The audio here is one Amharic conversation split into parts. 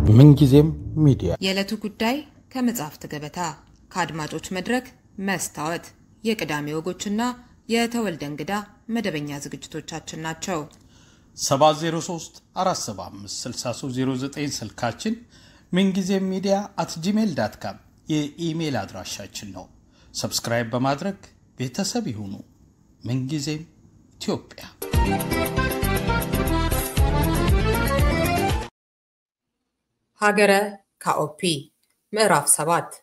ምንጊዜም ሚዲያ የዕለቱ ጉዳይ ከመጽሐፍት ገበታ ከአድማጮች መድረክ መስታወት የቅዳሜ ወጎችና የተወልደ እንግዳ መደበኛ ዝግጅቶቻችን ናቸው። 703 475 6309 ስልካችን ምንጊዜም media@gmail.com የኢሜል አድራሻችን ነው። ሰብስክራይብ በማድረግ ቤተሰብ ይሁኑ። ምንጊዜም ኢትዮጵያ። ሀገረ ካኦፒ ምዕራፍ 7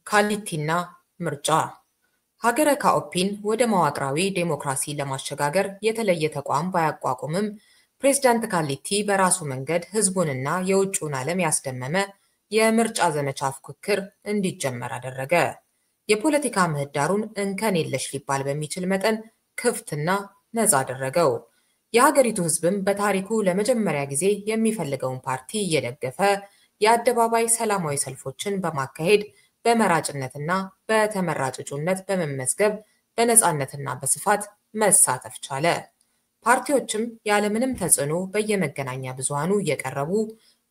ካሊቲና ምርጫ። ሀገረ ካኦፒን ወደ መዋቅራዊ ዴሞክራሲ ለማሸጋገር የተለየ ተቋም ባያቋቁምም ፕሬዝዳንት ካሊቲ በራሱ መንገድ ህዝቡንና የውጭውን ዓለም ያስደመመ የምርጫ ዘመቻ ፉክክር እንዲጀመር አደረገ። የፖለቲካ ምህዳሩን እንከን የለሽ ሊባል በሚችል መጠን ክፍትና ነፃ አደረገው። የሀገሪቱ ህዝብም በታሪኩ ለመጀመሪያ ጊዜ የሚፈልገውን ፓርቲ እየደገፈ የአደባባይ ሰላማዊ ሰልፎችን በማካሄድ በመራጭነትና በተመራጭ እጩነት በመመዝገብ በነፃነትና በስፋት መሳተፍ ቻለ። ፓርቲዎችም ያለምንም ተጽዕኖ በየመገናኛ ብዙሃኑ እየቀረቡ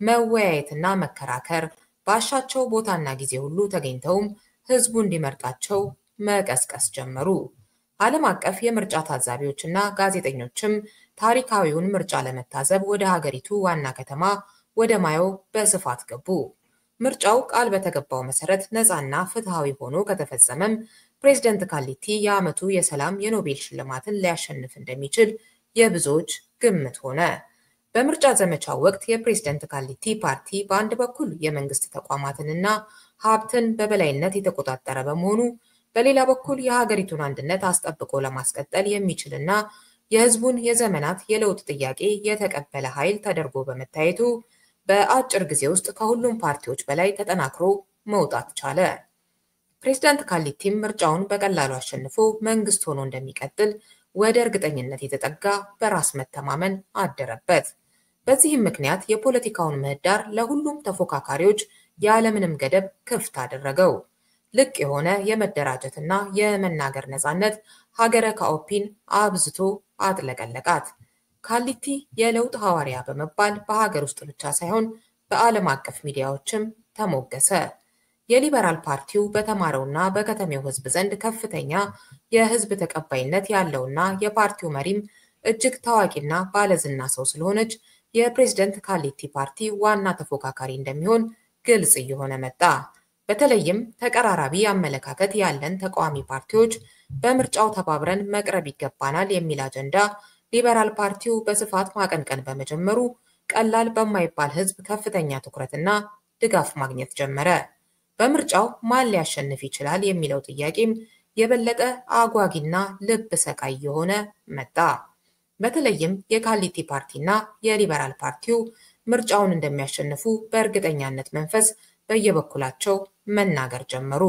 መወያየትና መከራከር ባሻቸው ቦታና ጊዜ ሁሉ ተገኝተውም ህዝቡ እንዲመርጣቸው መቀስቀስ ጀመሩ። ዓለም አቀፍ የምርጫ ታዛቢዎችና ጋዜጠኞችም ታሪካዊውን ምርጫ ለመታዘብ ወደ ሀገሪቱ ዋና ከተማ ወደ ማዮ በስፋት ገቡ። ምርጫው ቃል በተገባው መሰረት ነፃና ፍትሃዊ ሆኖ ከተፈጸመም ፕሬዝዳንት ካሊቲ የዓመቱ የሰላም የኖቤል ሽልማትን ሊያሸንፍ እንደሚችል የብዙዎች ግምት ሆነ። በምርጫ ዘመቻው ወቅት የፕሬዝዳንት ካሊቲ ፓርቲ በአንድ በኩል የመንግስት ተቋማትንና ሀብትን በበላይነት የተቆጣጠረ በመሆኑ በሌላ በኩል የሀገሪቱን አንድነት አስጠብቆ ለማስቀጠል የሚችልና የህዝቡን የዘመናት የለውጥ ጥያቄ የተቀበለ ኃይል ተደርጎ በመታየቱ በአጭር ጊዜ ውስጥ ከሁሉም ፓርቲዎች በላይ ተጠናክሮ መውጣት ቻለ። ፕሬዝዳንት ካሊቲም ምርጫውን በቀላሉ አሸንፎ መንግስት ሆኖ እንደሚቀጥል ወደ እርግጠኝነት የተጠጋ በራስ መተማመን አደረበት። በዚህም ምክንያት የፖለቲካውን ምህዳር ለሁሉም ተፎካካሪዎች ያለምንም ገደብ ክፍት አደረገው። ልቅ የሆነ የመደራጀትና የመናገር ነፃነት ሀገረ ካኦፒን አብዝቶ አጥለቀለቃት። ካሊቲ የለውጥ ሐዋርያ በመባል በሀገር ውስጥ ብቻ ሳይሆን በዓለም አቀፍ ሚዲያዎችም ተሞገሰ። የሊበራል ፓርቲው በተማረውና በከተሜው ህዝብ ዘንድ ከፍተኛ የህዝብ ተቀባይነት ያለውና የፓርቲው መሪም እጅግ ታዋቂና ባለዝና ሰው ስለሆነች የፕሬዝዳንት ካሊቲ ፓርቲ ዋና ተፎካካሪ እንደሚሆን ግልጽ እየሆነ መጣ። በተለይም ተቀራራቢ አመለካከት ያለን ተቃዋሚ ፓርቲዎች በምርጫው ተባብረን መቅረብ ይገባናል የሚል አጀንዳ ሊበራል ፓርቲው በስፋት ማቀንቀን በመጀመሩ ቀላል በማይባል ህዝብ ከፍተኛ ትኩረትና ድጋፍ ማግኘት ጀመረ። በምርጫው ማን ሊያሸንፍ ይችላል የሚለው ጥያቄም የበለጠ አጓጊና ልብ ሰቃይ የሆነ መጣ። በተለይም የካሊቲ ፓርቲና የሊበራል ፓርቲው ምርጫውን እንደሚያሸንፉ በእርግጠኛነት መንፈስ በየበኩላቸው መናገር ጀመሩ።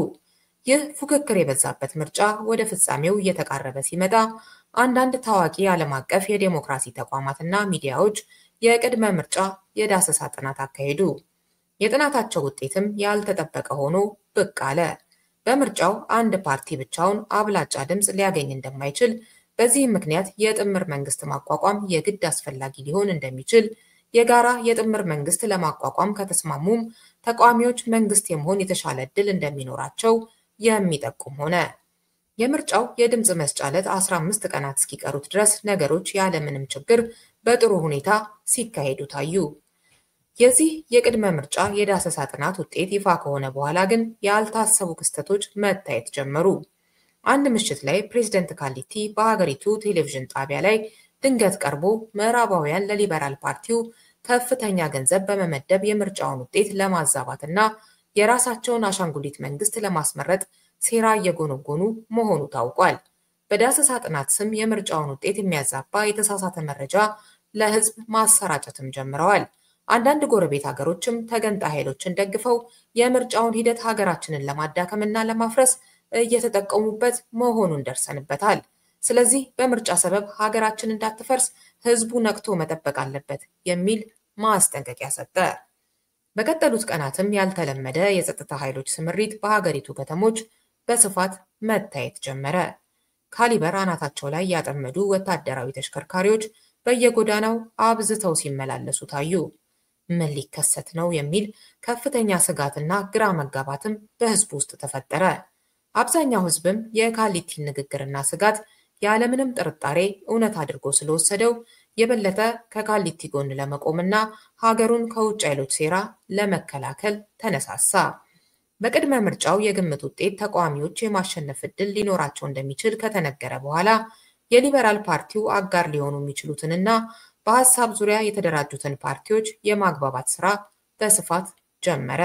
ይህ ፉክክር የበዛበት ምርጫ ወደ ፍጻሜው እየተቃረበ ሲመጣ አንዳንድ ታዋቂ ዓለም አቀፍ የዴሞክራሲ ተቋማትና ሚዲያዎች የቅድመ ምርጫ የዳሰሳ ጥናት አካሄዱ። የጥናታቸው ውጤትም ያልተጠበቀ ሆኖ ብቅ አለ። በምርጫው አንድ ፓርቲ ብቻውን አብላጫ ድምፅ ሊያገኝ እንደማይችል፣ በዚህም ምክንያት የጥምር መንግስት ማቋቋም የግድ አስፈላጊ ሊሆን እንደሚችል፣ የጋራ የጥምር መንግስት ለማቋቋም ከተስማሙም ተቃዋሚዎች መንግስት የመሆን የተሻለ ዕድል እንደሚኖራቸው የሚጠቁም ሆነ። የምርጫው የድምፅ መስጫ ዕለት 15 ቀናት እስኪቀሩት ድረስ ነገሮች ያለምንም ችግር በጥሩ ሁኔታ ሲካሄዱ ታዩ። የዚህ የቅድመ ምርጫ የዳሰሳ ጥናት ውጤት ይፋ ከሆነ በኋላ ግን ያልታሰቡ ክስተቶች መታየት ጀመሩ። አንድ ምሽት ላይ ፕሬዝዳንት ካሊቲ በሀገሪቱ ቴሌቪዥን ጣቢያ ላይ ድንገት ቀርቦ ምዕራባውያን ለሊበራል ፓርቲው ከፍተኛ ገንዘብ በመመደብ የምርጫውን ውጤት ለማዛባትና የራሳቸውን አሻንጉሊት መንግስት ለማስመረጥ ሴራ እየጎነጎኑ መሆኑ ታውቋል። በዳሰሳ ጥናት ስም የምርጫውን ውጤት የሚያዛባ የተሳሳተ መረጃ ለህዝብ ማሰራጨትም ጀምረዋል። አንዳንድ ጎረቤት ሀገሮችም ተገንጣይ ኃይሎችን ደግፈው የምርጫውን ሂደት ሀገራችንን ለማዳከምና ለማፍረስ እየተጠቀሙበት መሆኑን ደርሰንበታል። ስለዚህ በምርጫ ሰበብ ሀገራችን እንዳትፈርስ ህዝቡ ነቅቶ መጠበቅ አለበት የሚል ማስጠንቀቂያ ሰጠ። በቀጠሉት ቀናትም ያልተለመደ የጸጥታ ኃይሎች ስምሪት በሀገሪቱ ከተሞች በስፋት መታየት ጀመረ። ካሊበር አናታቸው ላይ ያጠመዱ ወታደራዊ ተሽከርካሪዎች በየጎዳናው አብዝተው ሲመላለሱ ታዩ። ምን ሊከሰት ነው የሚል ከፍተኛ ስጋትና ግራ መጋባትም በህዝቡ ውስጥ ተፈጠረ። አብዛኛው ህዝብም የካሊቲን ንግግርና ስጋት ያለምንም ጥርጣሬ እውነት አድርጎ ስለወሰደው የበለጠ ከካሊቲ ጎን ለመቆምና ሀገሩን ከውጭ ኃይሎች ሴራ ለመከላከል ተነሳሳ። በቅድመ ምርጫው የግምት ውጤት ተቃዋሚዎች የማሸነፍ ዕድል ሊኖራቸው እንደሚችል ከተነገረ በኋላ የሊበራል ፓርቲው አጋር ሊሆኑ የሚችሉትንና በሐሳብ ዙሪያ የተደራጁትን ፓርቲዎች የማግባባት ስራ በስፋት ጀመረ።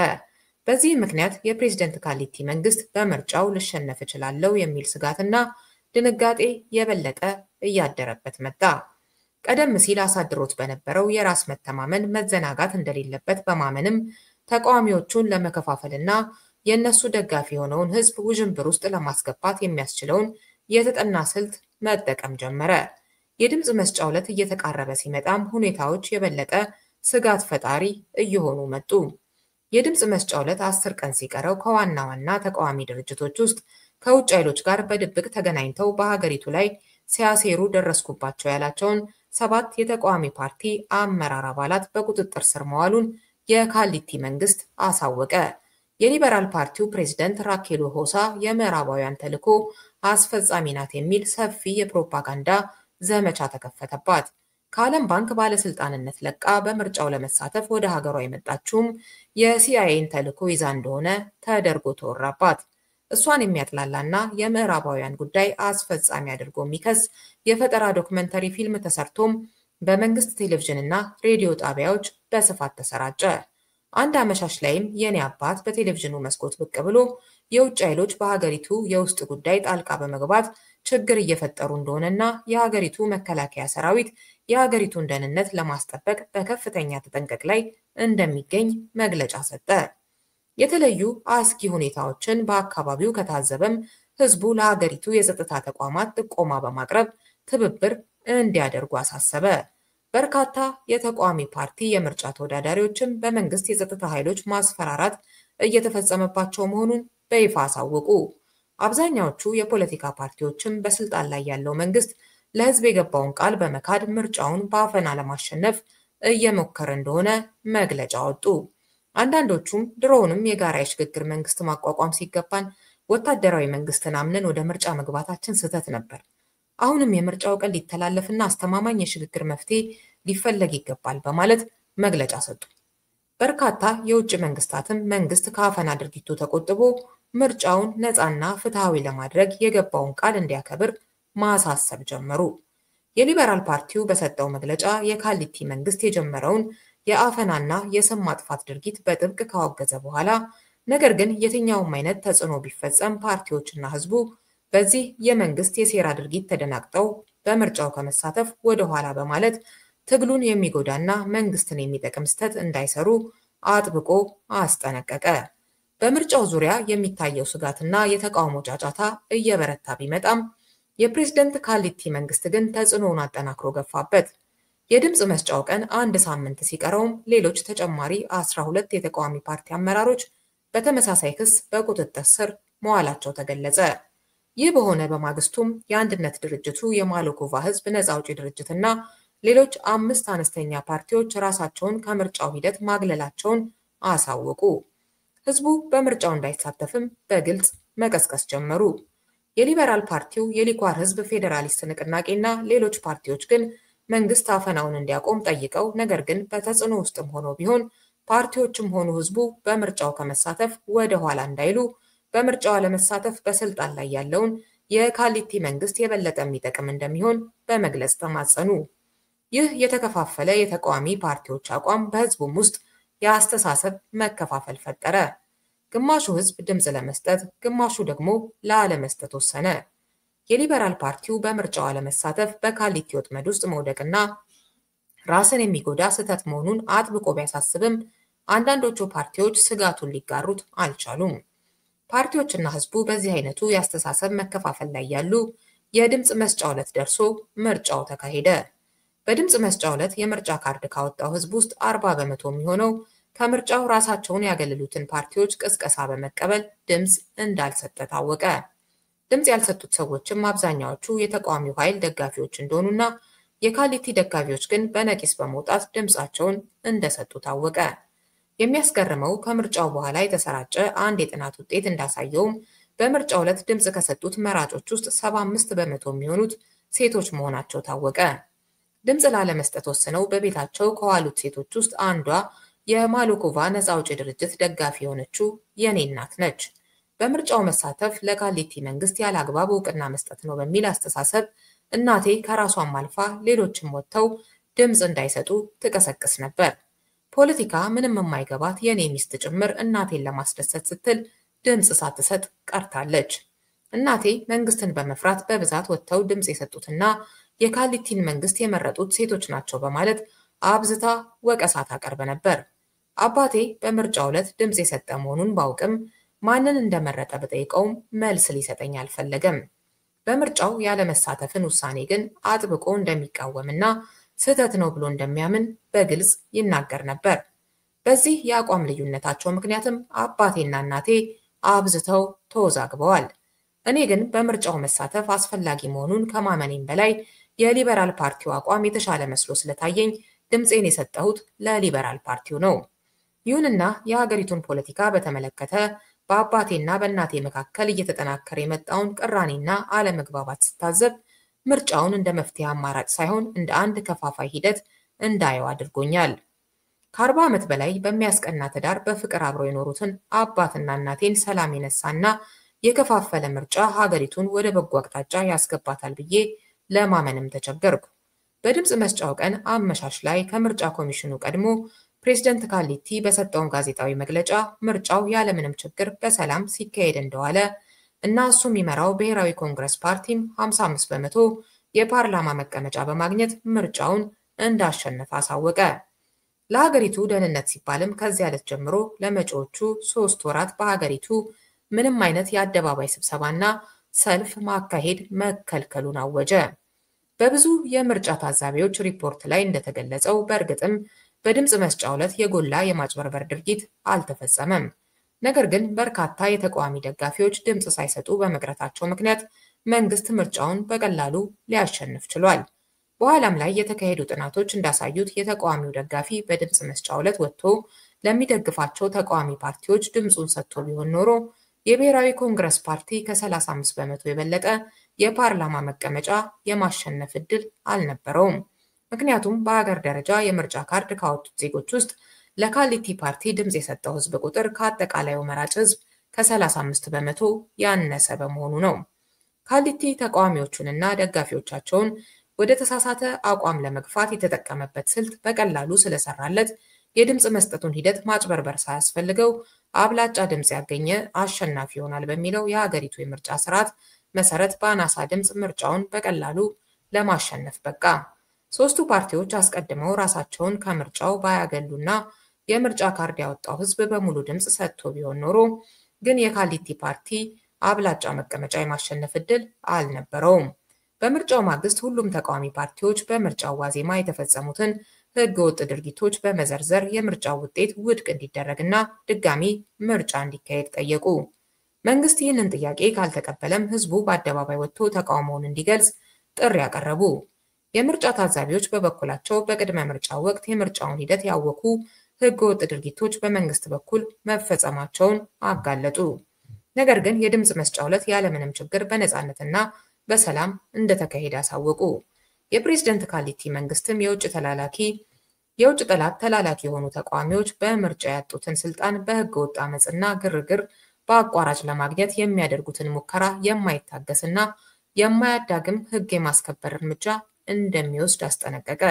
በዚህ ምክንያት የፕሬዝዳንት ካሊቲ መንግስት በምርጫው ልሸነፍ እችላለሁ የሚል ስጋትና ድንጋጤ የበለጠ እያደረበት መጣ። ቀደም ሲል አሳድሮት በነበረው የራስ መተማመን መዘናጋት እንደሌለበት በማመንም ተቃዋሚዎቹን ለመከፋፈልና የነሱ ደጋፊ የሆነውን ህዝብ ውዥንብር ውስጥ ለማስገባት የሚያስችለውን የተጠና ስልት መጠቀም ጀመረ። የድምጽ መስጫው ዕለት እየተቃረበ ሲመጣም ሁኔታዎች የበለጠ ስጋት ፈጣሪ እየሆኑ መጡ። የድምጽ መስጫው ዕለት 10 ቀን ሲቀረው ከዋና ዋና ተቃዋሚ ድርጅቶች ውስጥ ከውጭ ኃይሎች ጋር በድብቅ ተገናኝተው በሀገሪቱ ላይ ሲያሴሩ ደረስኩባቸው ያላቸውን 7 የተቃዋሚ ፓርቲ አመራር አባላት በቁጥጥር ስር መዋሉን የካሊቲ መንግስት አሳወቀ። የሊበራል ፓርቲው ፕሬዝዳንት ራኬሎ ሆሳ የምዕራባውያን ተልዕኮ አስፈጻሚ ናት የሚል ሰፊ የፕሮፓጋንዳ ዘመቻ ተከፈተባት። ከዓለም ባንክ ባለስልጣንነት ለቃ በምርጫው ለመሳተፍ ወደ ሀገሯ የመጣችውም የሲአይኤን ተልዕኮ ይዛ እንደሆነ ተደርጎ ተወራባት። እሷን የሚያጥላላና የምዕራባውያን ጉዳይ አስፈጻሚ አድርጎ የሚከስ የፈጠራ ዶክመንተሪ ፊልም ተሰርቶም በመንግስት ቴሌቪዥንና ሬዲዮ ጣቢያዎች በስፋት ተሰራጨ። አንድ አመሻሽ ላይም የኔ አባት በቴሌቪዥኑ መስኮት ብቅ ብሎ የውጭ ኃይሎች በሀገሪቱ የውስጥ ጉዳይ ጣልቃ በመግባት ችግር እየፈጠሩ እንደሆነና የሀገሪቱ መከላከያ ሰራዊት የሀገሪቱን ደህንነት ለማስጠበቅ በከፍተኛ ተጠንቀቅ ላይ እንደሚገኝ መግለጫ ሰጠ። የተለዩ አስጊ ሁኔታዎችን በአካባቢው ከታዘበም ህዝቡ ለሀገሪቱ የጸጥታ ተቋማት ጥቆማ በማቅረብ ትብብር እንዲያደርጉ አሳሰበ። በርካታ የተቃዋሚ ፓርቲ የምርጫ ተወዳዳሪዎችም በመንግስት የጸጥታ ኃይሎች ማስፈራራት እየተፈጸመባቸው መሆኑን በይፋ አሳወቁ። አብዛኛዎቹ የፖለቲካ ፓርቲዎችም በስልጣን ላይ ያለው መንግስት ለህዝብ የገባውን ቃል በመካድ ምርጫውን በአፈና ለማሸነፍ እየሞከረ እንደሆነ መግለጫ አወጡ። አንዳንዶቹም ድሮውንም የጋራ የሽግግር መንግስት ማቋቋም ሲገባን ወታደራዊ መንግስትን አምነን ወደ ምርጫ መግባታችን ስህተት ነበር። አሁንም የምርጫው ቀን ሊተላለፍና አስተማማኝ የሽግግር መፍትሄ ሊፈለግ ይገባል በማለት መግለጫ ሰጡ። በርካታ የውጭ መንግስታትም መንግስት ከአፈና ድርጊቱ ተቆጥቦ ምርጫውን ነፃና ፍትሃዊ ለማድረግ የገባውን ቃል እንዲያከብር ማሳሰብ ጀመሩ። የሊበራል ፓርቲው በሰጠው መግለጫ የካሊቲ መንግስት የጀመረውን የአፈናና የስም ማጥፋት ድርጊት በጥብቅ ካወገዘ በኋላ ነገር ግን የትኛውም አይነት ተጽዕኖ ቢፈጸም ፓርቲዎችና ህዝቡ በዚህ የመንግስት የሴራ ድርጊት ተደናግጠው በምርጫው ከመሳተፍ ወደ ኋላ በማለት ትግሉን የሚጎዳና መንግስትን የሚጠቅም ስህተት እንዳይሰሩ አጥብቆ አስጠነቀቀ። በምርጫው ዙሪያ የሚታየው ስጋትና የተቃውሞ ጫጫታ እየበረታ ቢመጣም የፕሬዝዳንት ካሊቲ መንግስት ግን ተጽዕኖውን አጠናክሮ ገፋበት። የድምጽ መስጫው ቀን አንድ ሳምንት ሲቀረውም ሌሎች ተጨማሪ 12 የተቃዋሚ ፓርቲ አመራሮች በተመሳሳይ ክስ በቁጥጥር ስር መዋላቸው ተገለጸ። ይህ በሆነ በማግስቱም የአንድነት ድርጅቱ የማሎኮቫ ህዝብ ነፃ አውጪ ድርጅትና ሌሎች 5 አነስተኛ ፓርቲዎች ራሳቸውን ከምርጫው ሂደት ማግለላቸውን አሳወቁ። ህዝቡ በምርጫው እንዳይሳተፍም በግልጽ መቀስቀስ ጀመሩ። የሊበራል ፓርቲው የሊኳር ህዝብ ፌዴራሊስት ንቅናቄና ሌሎች ፓርቲዎች ግን መንግስት አፈናውን እንዲያቆም ጠይቀው ነገር ግን በተጽዕኖ ውስጥም ሆኖ ቢሆን ፓርቲዎችም ሆኑ ህዝቡ በምርጫው ከመሳተፍ ወደ ኋላ እንዳይሉ በምርጫው ለመሳተፍ በስልጣን ላይ ያለውን የካሊቲ መንግስት የበለጠ የሚጠቅም እንደሚሆን በመግለጽ ተማጸኑ። ይህ የተከፋፈለ የተቃዋሚ ፓርቲዎች አቋም በህዝቡም ውስጥ የአስተሳሰብ መከፋፈል ፈጠረ። ግማሹ ህዝብ ድምጽ ለመስጠት፣ ግማሹ ደግሞ ላለመስጠት ወሰነ። የሊበራል ፓርቲው በምርጫው ለመሳተፍ በካሊቲ ወጥመድ ውስጥ መውደቅና ራስን የሚጎዳ ስህተት መሆኑን አጥብቆ ቢያሳስብም አንዳንዶቹ ፓርቲዎች ስጋቱን ሊጋሩት አልቻሉም። ፓርቲዎችና ህዝቡ በዚህ አይነቱ የአስተሳሰብ መከፋፈል ላይ ያሉ የድምጽ መስጫው ዕለት ደርሶ ምርጫው ተካሄደ። በድምጽ መስጫው ዕለት የምርጫ ካርድ ካወጣው ህዝብ ውስጥ 40 በመቶ የሚሆነው ከምርጫው ራሳቸውን ያገለሉትን ፓርቲዎች ቅስቀሳ በመቀበል ድምጽ እንዳልሰጠ ታወቀ። ድምጽ ያልሰጡት ሰዎችም አብዛኛዎቹ የተቃዋሚው ኃይል ደጋፊዎች እንደሆኑና የካሊቲ ደጋፊዎች ግን በነቂስ በመውጣት ድምፃቸውን እንደሰጡ ታወቀ። የሚያስገርመው ከምርጫው በኋላ የተሰራጨ አንድ የጥናት ውጤት እንዳሳየውም በምርጫው ዕለት ድምፅ ከሰጡት መራጮች ውስጥ 75 በመቶ የሚሆኑት ሴቶች መሆናቸው ታወቀ። ድምፅ ላለመስጠት ወስነው በቤታቸው ከዋሉት ሴቶች ውስጥ አንዷ የማሎኮቫ ነፃ አውጪ ድርጅት ደጋፊ የሆነችው የኔ እናት ነች። በምርጫው መሳተፍ ለካሊቲ መንግስት ያለ አግባብ እውቅና መስጠት ነው በሚል አስተሳሰብ እናቴ ከራሷም አልፋ ሌሎችም ወጥተው ድምፅ እንዳይሰጡ ትቀሰቅስ ነበር። ፖለቲካ ምንም የማይገባት የኔ ሚስት ጭምር እናቴን ለማስደሰት ስትል ድምፅ ሳትሰጥ ቀርታለች። እናቴ መንግስትን በመፍራት በብዛት ወጥተው ድምፅ የሰጡትና የካሊቲን መንግስት የመረጡት ሴቶች ናቸው በማለት አብዝታ ወቀሳ ታቀርብ ነበር። አባቴ በምርጫው ዕለት ድምፅ የሰጠ መሆኑን ባውቅም ማንን እንደመረጠ ብጠይቀውም መልስ ሊሰጠኝ አልፈለገም። በምርጫው ያለመሳተፍን ውሳኔ ግን አጥብቆ እንደሚቃወምና ስህተት ነው ብሎ እንደሚያምን በግልጽ ይናገር ነበር። በዚህ የአቋም ልዩነታቸው ምክንያትም አባቴና እናቴ አብዝተው ተወዛግበዋል። እኔ ግን በምርጫው መሳተፍ አስፈላጊ መሆኑን ከማመኔም በላይ የሊበራል ፓርቲው አቋም የተሻለ መስሎ ስለታየኝ ድምፄን የሰጠሁት ለሊበራል ፓርቲው ነው። ይሁንና የሀገሪቱን ፖለቲካ በተመለከተ በአባቴና በእናቴ መካከል እየተጠናከረ የመጣውን ቅራኔና አለመግባባት ስታዘብ ምርጫውን እንደ መፍትሄ አማራጭ ሳይሆን እንደ አንድ ከፋፋይ ሂደት እንዳየው አድርጎኛል። ከ40 ዓመት በላይ በሚያስቀና ትዳር በፍቅር አብረው የኖሩትን አባትና እናቴን ሰላም የነሳና የከፋፈለ ምርጫ ሀገሪቱን ወደ በጎ አቅጣጫ ያስገባታል ብዬ ለማመንም ተቸገርኩ። በድምፅ መስጫው ቀን አመሻሽ ላይ ከምርጫ ኮሚሽኑ ቀድሞ ፕሬዝዳንት ካሊቲ በሰጠው ጋዜጣዊ መግለጫ ምርጫው ያለምንም ችግር በሰላም ሲካሄድ እንደዋለ እና እሱ የሚመራው ብሔራዊ ኮንግረስ ፓርቲም 55 በመቶ የፓርላማ መቀመጫ በማግኘት ምርጫውን እንዳሸነፈ አሳወቀ። ለሀገሪቱ ደህንነት ሲባልም ከዚያ ዕለት ጀምሮ ለመጪዎቹ 3 ወራት በሀገሪቱ ምንም አይነት የአደባባይ ስብሰባና ሰልፍ ማካሄድ መከልከሉን አወጀ። በብዙ የምርጫ ታዛቢዎች ሪፖርት ላይ እንደተገለጸው በእርግጥም በድምፅ መስጫው ዕለት የጎላ የማጭበርበር ድርጊት አልተፈጸመም። ነገር ግን በርካታ የተቃዋሚ ደጋፊዎች ድምፅ ሳይሰጡ በመቅረታቸው ምክንያት መንግስት ምርጫውን በቀላሉ ሊያሸንፍ ችሏል። በኋላም ላይ የተካሄዱ ጥናቶች እንዳሳዩት የተቃዋሚው ደጋፊ በድምፅ መስጫው ዕለት ወጥቶ ለሚደግፋቸው ተቃዋሚ ፓርቲዎች ድምፁን ሰጥቶ ቢሆን ኖሮ የብሔራዊ ኮንግረስ ፓርቲ ከ35 በመቶ የበለጠ የፓርላማ መቀመጫ የማሸነፍ ዕድል አልነበረውም። ምክንያቱም በሀገር ደረጃ የምርጫ ካርድ ካወጡት ዜጎች ውስጥ ለካሊቲ ፓርቲ ድምፅ የሰጠው ህዝብ ቁጥር ከአጠቃላዩ መራጭ ህዝብ ከ35 በመቶ ያነሰ በመሆኑ ነው። ካሊቲ ተቃዋሚዎቹንና ደጋፊዎቻቸውን ወደ ተሳሳተ አቋም ለመግፋት የተጠቀመበት ስልት በቀላሉ ስለሰራለት የድምፅ መስጠቱን ሂደት ማጭበርበር ሳያስፈልገው አብላጫ ድምፅ ያገኘ አሸናፊ ይሆናል በሚለው የሀገሪቱ የምርጫ ስርዓት መሰረት በአናሳ ድምፅ ምርጫውን በቀላሉ ለማሸነፍ በቃ። ሶስቱ ፓርቲዎች አስቀድመው ራሳቸውን ከምርጫው ባያገሉና የምርጫ ካርድ ያወጣው ህዝብ በሙሉ ድምፅ ሰጥቶ ቢሆን ኖሮ ግን የካሊቲ ፓርቲ አብላጫ መቀመጫ የማሸነፍ ዕድል አልነበረውም። በምርጫው ማግስት ሁሉም ተቃዋሚ ፓርቲዎች በምርጫው ዋዜማ የተፈጸሙትን ህገወጥ ድርጊቶች በመዘርዘር የምርጫው ውጤት ውድቅ እንዲደረግና ድጋሚ ምርጫ እንዲካሄድ ጠየቁ። መንግስት ይህንን ጥያቄ ካልተቀበለም ህዝቡ በአደባባይ ወጥቶ ተቃውሞውን እንዲገልጽ ጥሪ ያቀረቡ። የምርጫ ታዛቢዎች በበኩላቸው በቅድመ ምርጫው ወቅት የምርጫውን ሂደት ያወኩ ህገወጥ ድርጊቶች በመንግስት በኩል መፈጸማቸውን አጋለጡ። ነገር ግን የድምፅ መስጫው ዕለት ያለምንም ችግር በነፃነትና በሰላም እንደተካሄደ አሳወቁ። የፕሬዝዳንት ካሊቲ መንግስትም የውጭ ጠላት ተላላኪ የሆኑ ተቃዋሚዎች በምርጫ ያጡትን ስልጣን በህገወጥ አመፅና ግርግር በአቋራጭ ለማግኘት የሚያደርጉትን ሙከራ የማይታገስና የማያዳግም ህግ የማስከበር እርምጃ እንደሚወስድ አስጠነቀቀ።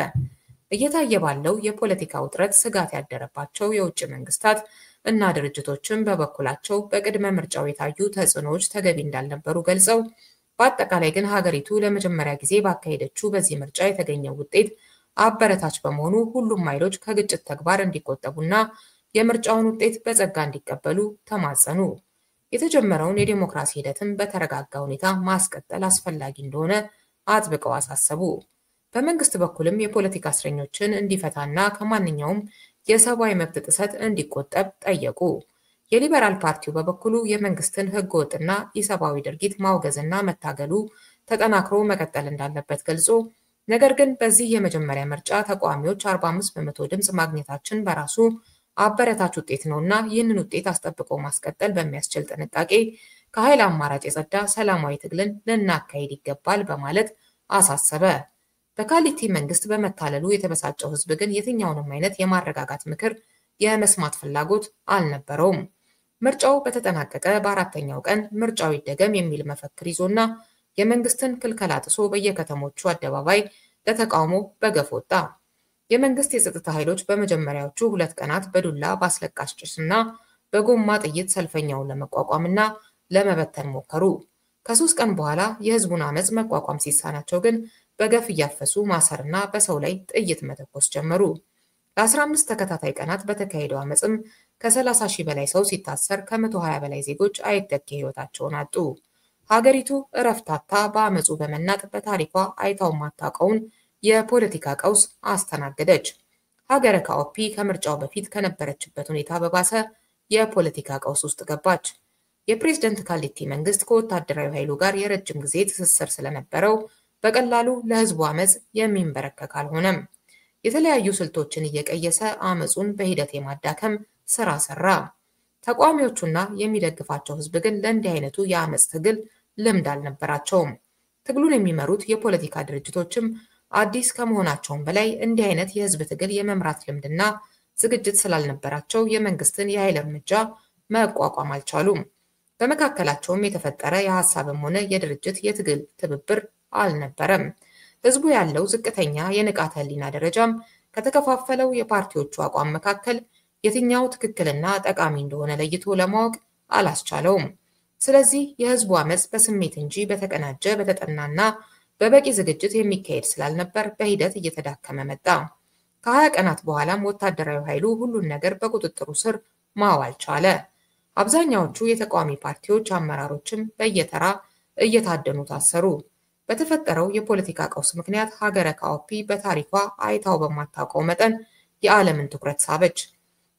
እየታየ ባለው የፖለቲካ ውጥረት ስጋት ያደረባቸው የውጭ መንግስታት እና ድርጅቶችም በበኩላቸው በቅድመ ምርጫው የታዩ ተጽዕኖዎች ተገቢ እንዳልነበሩ ገልጸው በአጠቃላይ ግን ሀገሪቱ ለመጀመሪያ ጊዜ ባካሄደችው በዚህ ምርጫ የተገኘው ውጤት አበረታች በመሆኑ ሁሉም ኃይሎች ከግጭት ተግባር እንዲቆጠቡና የምርጫውን ውጤት በጸጋ እንዲቀበሉ ተማጸኑ። የተጀመረውን የዲሞክራሲ ሂደትን በተረጋጋ ሁኔታ ማስቀጠል አስፈላጊ እንደሆነ አጥብቀው አሳሰቡ። በመንግስት በኩልም የፖለቲካ እስረኞችን እንዲፈታና ከማንኛውም የሰብአዊ መብት ጥሰት እንዲቆጠብ ጠየቁ። የሊበራል ፓርቲው በበኩሉ የመንግስትን ህገወጥና ኢሰብአዊ ድርጊት ማውገዝና መታገሉ ተጠናክሮ መቀጠል እንዳለበት ገልጾ ነገር ግን በዚህ የመጀመሪያ ምርጫ ተቃዋሚዎች 45% ድምፅ ማግኘታችን በራሱ አበረታች ውጤት ነውና ይህንን ውጤት አስጠብቆ ማስቀጠል በሚያስችል ጥንቃቄ ከኃይል አማራጭ የጸዳ ሰላማዊ ትግልን ልናካሂድ ይገባል በማለት አሳሰበ። በካሊቲ መንግስት በመታለሉ የተበሳጨው ህዝብ ግን የትኛውንም አይነት የማረጋጋት ምክር የመስማት ፍላጎት አልነበረውም። ምርጫው በተጠናቀቀ በአራተኛው ቀን ምርጫው ይደገም የሚል መፈክር ይዞና የመንግስትን ክልከላ ጥሶ በየከተሞቹ አደባባይ ለተቃውሞ በገፍ ወጣ። የመንግስት የጸጥታ ኃይሎች በመጀመሪያዎቹ 2 ቀናት በዱላ በአስለቃሽ ጭስና በጎማ ጥይት ሰልፈኛውን ለመቋቋምና ለመበተን ሞከሩ። ከ3 ቀን በኋላ የህዝቡን አመጽ መቋቋም ሲሳናቸው ግን በገፍ እያፈሱ ማሰርና በሰው ላይ ጥይት መተኮስ ጀመሩ። ለ15 ተከታታይ ቀናት በተካሄደው አመጽም ከ30 ሺህ በላይ ሰው ሲታሰር ከ120 በላይ ዜጎች አይተኬ ህይወታቸውን አጡ። ሀገሪቱ እረፍታታ በአመጹ በመናጥ በታሪኳ አይታው ማታውቀውን የፖለቲካ ቀውስ አስተናገደች። ሀገረ ካኦፒ ከምርጫው በፊት ከነበረችበት ሁኔታ በባሰ የፖለቲካ ቀውስ ውስጥ ገባች። የፕሬዝዳንት ካሊቲ መንግስት ከወታደራዊ ኃይሉ ጋር የረጅም ጊዜ ትስስር ስለነበረው በቀላሉ ለህዝቡ አመጽ የሚንበረከክ አልሆነም። የተለያዩ ስልቶችን እየቀየሰ አመጹን በሂደት የማዳከም ስራ ሰራ። ተቃዋሚዎቹና የሚደግፋቸው ህዝብ ግን ለእንዲህ አይነቱ የአመጽ ትግል ልምድ አልነበራቸውም። ትግሉን የሚመሩት የፖለቲካ ድርጅቶችም አዲስ ከመሆናቸውም በላይ እንዲህ አይነት የህዝብ ትግል የመምራት ልምድና ዝግጅት ስላልነበራቸው የመንግስትን የኃይል እርምጃ መቋቋም አልቻሉም። በመካከላቸውም የተፈጠረ የሐሳብም ሆነ የድርጅት የትግል ትብብር አልነበረም። ህዝቡ ያለው ዝቅተኛ የንቃተ ህሊና ደረጃም ከተከፋፈለው የፓርቲዎቹ አቋም መካከል የትኛው ትክክልና ጠቃሚ እንደሆነ ለይቶ ለማወቅ አላስቻለውም። ስለዚህ የህዝቡ አመጽ በስሜት እንጂ በተቀናጀ በተጠናና በበቂ ዝግጅት የሚካሄድ ስላልነበር በሂደት እየተዳከመ መጣ። ከ20 ቀናት በኋላም ወታደራዊ ኃይሉ ሁሉን ነገር በቁጥጥሩ ስር ማዋል ቻለ። አብዛኛዎቹ የተቃዋሚ ፓርቲዎች አመራሮችም በየተራ እየታደኑ ታሰሩ። በተፈጠረው የፖለቲካ ቀውስ ምክንያት ሀገረ ካኦፒ በታሪኳ አይታው በማታውቀው መጠን የዓለምን ትኩረት ሳበች።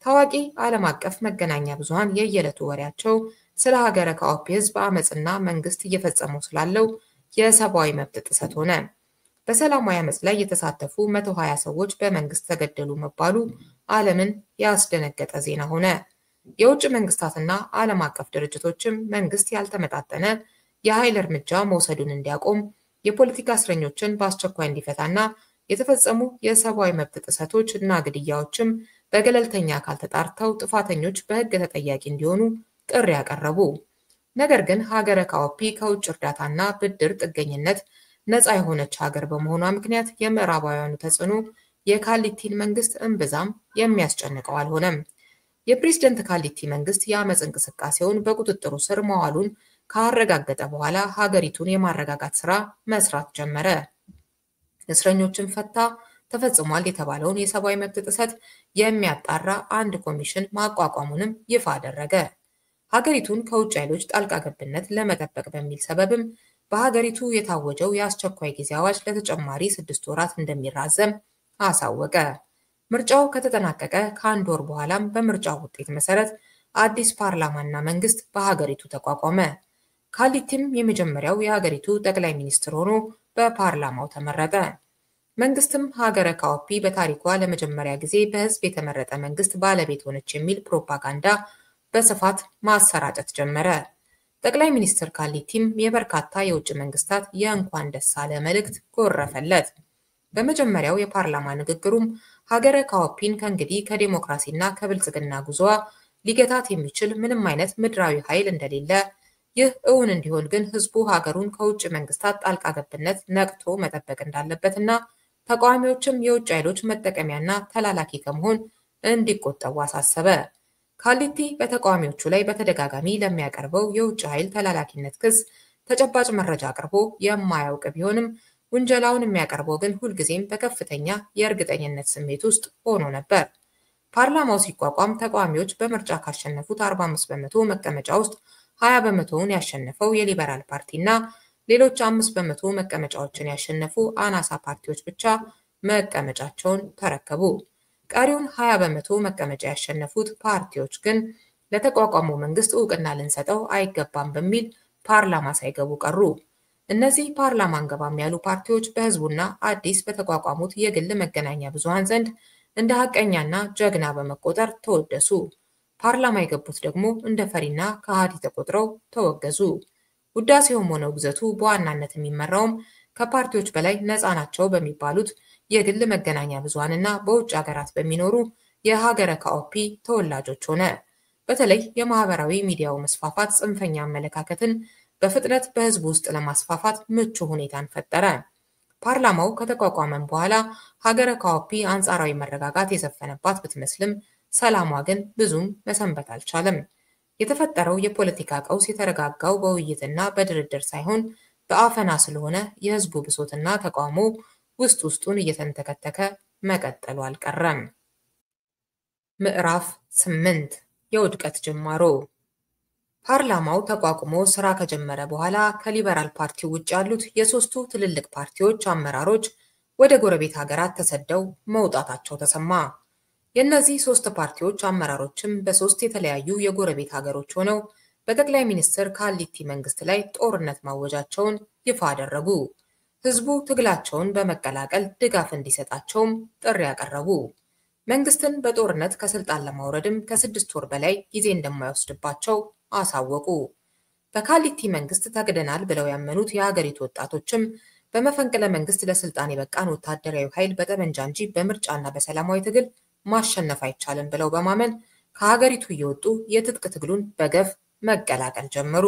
ታዋቂ ዓለም አቀፍ መገናኛ ብዙሃን የየዕለቱ ወሬያቸው ስለ ሀገረ ካኦፒ ህዝብ አመጽና መንግስት እየፈጸመው ስላለው የሰብአዊ መብት ጥሰት ሆነ። በሰላማዊ አመጽ ላይ የተሳተፉ 120 ሰዎች በመንግስት ተገደሉ መባሉ ዓለምን ያስደነገጠ ዜና ሆነ። የውጭ መንግስታትና ዓለም አቀፍ ድርጅቶችም መንግስት ያልተመጣጠነ የኃይል እርምጃ መውሰዱን እንዲያቆም፣ የፖለቲካ እስረኞችን በአስቸኳይ እንዲፈታና የተፈጸሙ የሰብአዊ መብት ጥሰቶች እና ግድያዎችም በገለልተኛ አካል ተጣርተው ጥፋተኞች በህግ ተጠያቂ እንዲሆኑ ጥሪ ያቀረቡ። ነገር ግን ሀገረ ካኦፒ ከውጭ እርዳታና ብድር ጥገኝነት ነፃ የሆነች ሀገር በመሆኗ ምክንያት የምዕራባውያኑ ተጽዕኖ የካሊቲን መንግስት እምብዛም የሚያስጨንቀው አልሆነም። የፕሬዝዳንት ካሊቲ መንግስት የአመጽ እንቅስቃሴውን በቁጥጥሩ ስር መዋሉን ካረጋገጠ በኋላ ሀገሪቱን የማረጋጋት ስራ መስራት ጀመረ። እስረኞችን ፈታ፣ ተፈጽሟል የተባለውን የሰብአዊ መብት ጥሰት የሚያጣራ አንድ ኮሚሽን ማቋቋሙንም ይፋ አደረገ። ሀገሪቱን ከውጭ ኃይሎች ጣልቃ ገብነት ለመጠበቅ በሚል ሰበብም በሀገሪቱ የታወጀው የአስቸኳይ ጊዜ አዋጅ ለተጨማሪ 6 ወራት እንደሚራዘም አሳወቀ። ምርጫው ከተጠናቀቀ ከ1 ወር በኋላም በምርጫው ውጤት መሰረት አዲስ ፓርላማና መንግስት በሀገሪቱ ተቋቋመ። ካሊቲም የመጀመሪያው የሀገሪቱ ጠቅላይ ሚኒስትር ሆኖ በፓርላማው ተመረጠ። መንግስትም ሀገረ ካኦፒ በታሪኳ ለመጀመሪያ ጊዜ በህዝብ የተመረጠ መንግስት ባለቤት ሆነች የሚል ፕሮፓጋንዳ በስፋት ማሰራጨት ጀመረ። ጠቅላይ ሚኒስትር ካሊቲም የበርካታ የውጭ መንግስታት የእንኳን ደስ አለ መልእክት ጎረፈለት። በመጀመሪያው የፓርላማ ንግግሩም ሀገረ ካኦፒን ከእንግዲህ ከዲሞክራሲና ከብልጽግና ጉዞዋ ሊገታት የሚችል ምንም አይነት ምድራዊ ኃይል እንደሌለ፣ ይህ እውን እንዲሆን ግን ህዝቡ ሀገሩን ከውጭ መንግስታት ጣልቃ ገብነት ነቅቶ መጠበቅ እንዳለበትና ተቃዋሚዎችም የውጭ ኃይሎች መጠቀሚያና ተላላኪ ከመሆን እንዲቆጠቡ አሳሰበ። ካሊቲ በተቃዋሚዎቹ ላይ በተደጋጋሚ ለሚያቀርበው የውጭ ኃይል ተላላኪነት ክስ ተጨባጭ መረጃ አቅርቦ የማያውቅ ቢሆንም ውንጀላውን የሚያቀርበው ግን ሁልጊዜም በከፍተኛ የእርግጠኝነት ስሜት ውስጥ ሆኖ ነበር። ፓርላማው ሲቋቋም ተቃዋሚዎች በምርጫ ካሸነፉት 45 በመቶ መቀመጫ ውስጥ 20 በመቶውን ያሸነፈው የሊበራል ፓርቲና ሌሎች 5 በመቶ መቀመጫዎችን ያሸነፉ አናሳ ፓርቲዎች ብቻ መቀመጫቸውን ተረከቡ። ቀሪውን 20 በመቶ መቀመጫ ያሸነፉት ፓርቲዎች ግን ለተቋቋመው መንግስት እውቅና ልንሰጠው አይገባም በሚል ፓርላማ ሳይገቡ ቀሩ። እነዚህ ፓርላማ አንገባም ያሉ ፓርቲዎች በህዝቡና አዲስ በተቋቋሙት የግል መገናኛ ብዙሃን ዘንድ እንደ ሐቀኛና ጀግና በመቆጠር ተወደሱ። ፓርላማ የገቡት ደግሞ እንደ ፈሪና ከሃዲ ተቆጥረው ተወገዙ። ውዳሴውም ሆነ ውግዘቱ በዋናነት የሚመራውም ከፓርቲዎች በላይ ነፃ ናቸው በሚባሉት የግል መገናኛ ብዙሃንና በውጭ ሀገራት በሚኖሩ የሀገረ ካኦፒ ተወላጆች ሆነ። በተለይ የማህበራዊ ሚዲያው መስፋፋት ጽንፈኛ አመለካከትን በፍጥነት በህዝብ ውስጥ ለማስፋፋት ምቹ ሁኔታን ፈጠረ። ፓርላማው ከተቋቋመም በኋላ ሀገረ ካኦፒ አንጻራዊ መረጋጋት የሰፈነባት ብትመስልም ሰላሟ ግን ብዙም መሰንበት አልቻለም። የተፈጠረው የፖለቲካ ቀውስ የተረጋጋው በውይይትና በድርድር ሳይሆን በአፈና ስለሆነ የህዝቡ ብሶትና ተቃውሞ ውስጥ ውስጡን እየተንተከተከ መቀጠሉ አልቀረም። ምዕራፍ 8 የውድቀት ጅማሮ። ፓርላማው ተቋቁሞ ስራ ከጀመረ በኋላ ከሊበራል ፓርቲው ውጭ ያሉት የሶስቱ ትልልቅ ፓርቲዎች አመራሮች ወደ ጎረቤት ሀገራት ተሰደው መውጣታቸው ተሰማ። የእነዚህ ሶስት ፓርቲዎች አመራሮችም በሶስት የተለያዩ የጎረቤት ሀገሮች ሆነው በጠቅላይ ሚኒስትር ካሊቲ መንግስት ላይ ጦርነት ማወጃቸውን ይፋ አደረጉ። ህዝቡ ትግላቸውን በመቀላቀል ድጋፍ እንዲሰጣቸውም ጥሪ ያቀረቡ። መንግስትን በጦርነት ከስልጣን ለማውረድም ከ6 ወር በላይ ጊዜ እንደማይወስድባቸው አሳወቁ። በካሊቲ መንግስት ተግደናል ብለው ያመኑት የሀገሪቱ ወጣቶችም በመፈንቅለ መንግስት ለስልጣን የበቃን ወታደራዊ ኃይል በጠመንጃ እንጂ በምርጫና በሰላማዊ ትግል ማሸነፍ አይቻልም ብለው በማመን ከሀገሪቱ እየወጡ የትጥቅ ትግሉን በገፍ መቀላቀል ጀመሩ።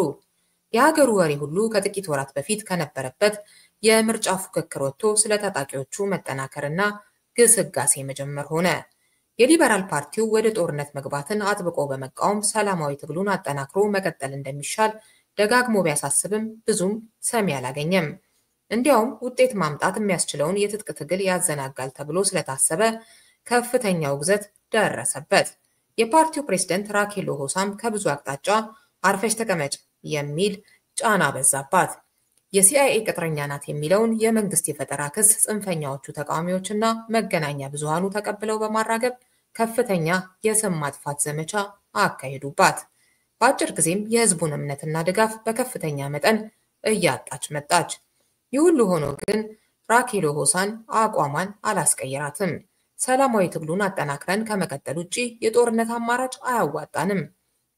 የሀገሩ ወሬ ሁሉ ከጥቂት ወራት በፊት ከነበረበት የምርጫ ፉክክር ወጥቶ ስለ ታጣቂዎቹ መጠናከርና ግስጋሴ መጀመር ሆነ። የሊበራል ፓርቲው ወደ ጦርነት መግባትን አጥብቆ በመቃወም ሰላማዊ ትግሉን አጠናክሮ መቀጠል እንደሚሻል ደጋግሞ ቢያሳስብም ብዙም ሰሚ አላገኘም። እንዲያውም ውጤት ማምጣት የሚያስችለውን የትጥቅ ትግል ያዘናጋል ተብሎ ስለታሰበ ከፍተኛ ውግዘት ደረሰበት። የፓርቲው ፕሬዝዳንት ራኬሎ ሆሳም ከብዙ አቅጣጫ አርፈሽ ተቀመጭ የሚል ጫና በዛባት። የሲአይኤ ቅጥረኛ ናት የሚለውን የመንግስት የፈጠራ ክስ ጽንፈኛዎቹ ተቃዋሚዎችና መገናኛ ብዙሃኑ ተቀብለው በማራገብ ከፍተኛ የስም ማጥፋት ዘመቻ አካሄዱባት። በአጭር ጊዜም የህዝቡን እምነትና ድጋፍ በከፍተኛ መጠን እያጣች መጣች። ይህ ሁሉ ሆኖ ግን ራኬሎ ሆሳን አቋሟን አላስቀየራትም። ሰላማዊ ትግሉን አጠናክረን ከመቀጠል ውጪ የጦርነት አማራጭ አያዋጣንም።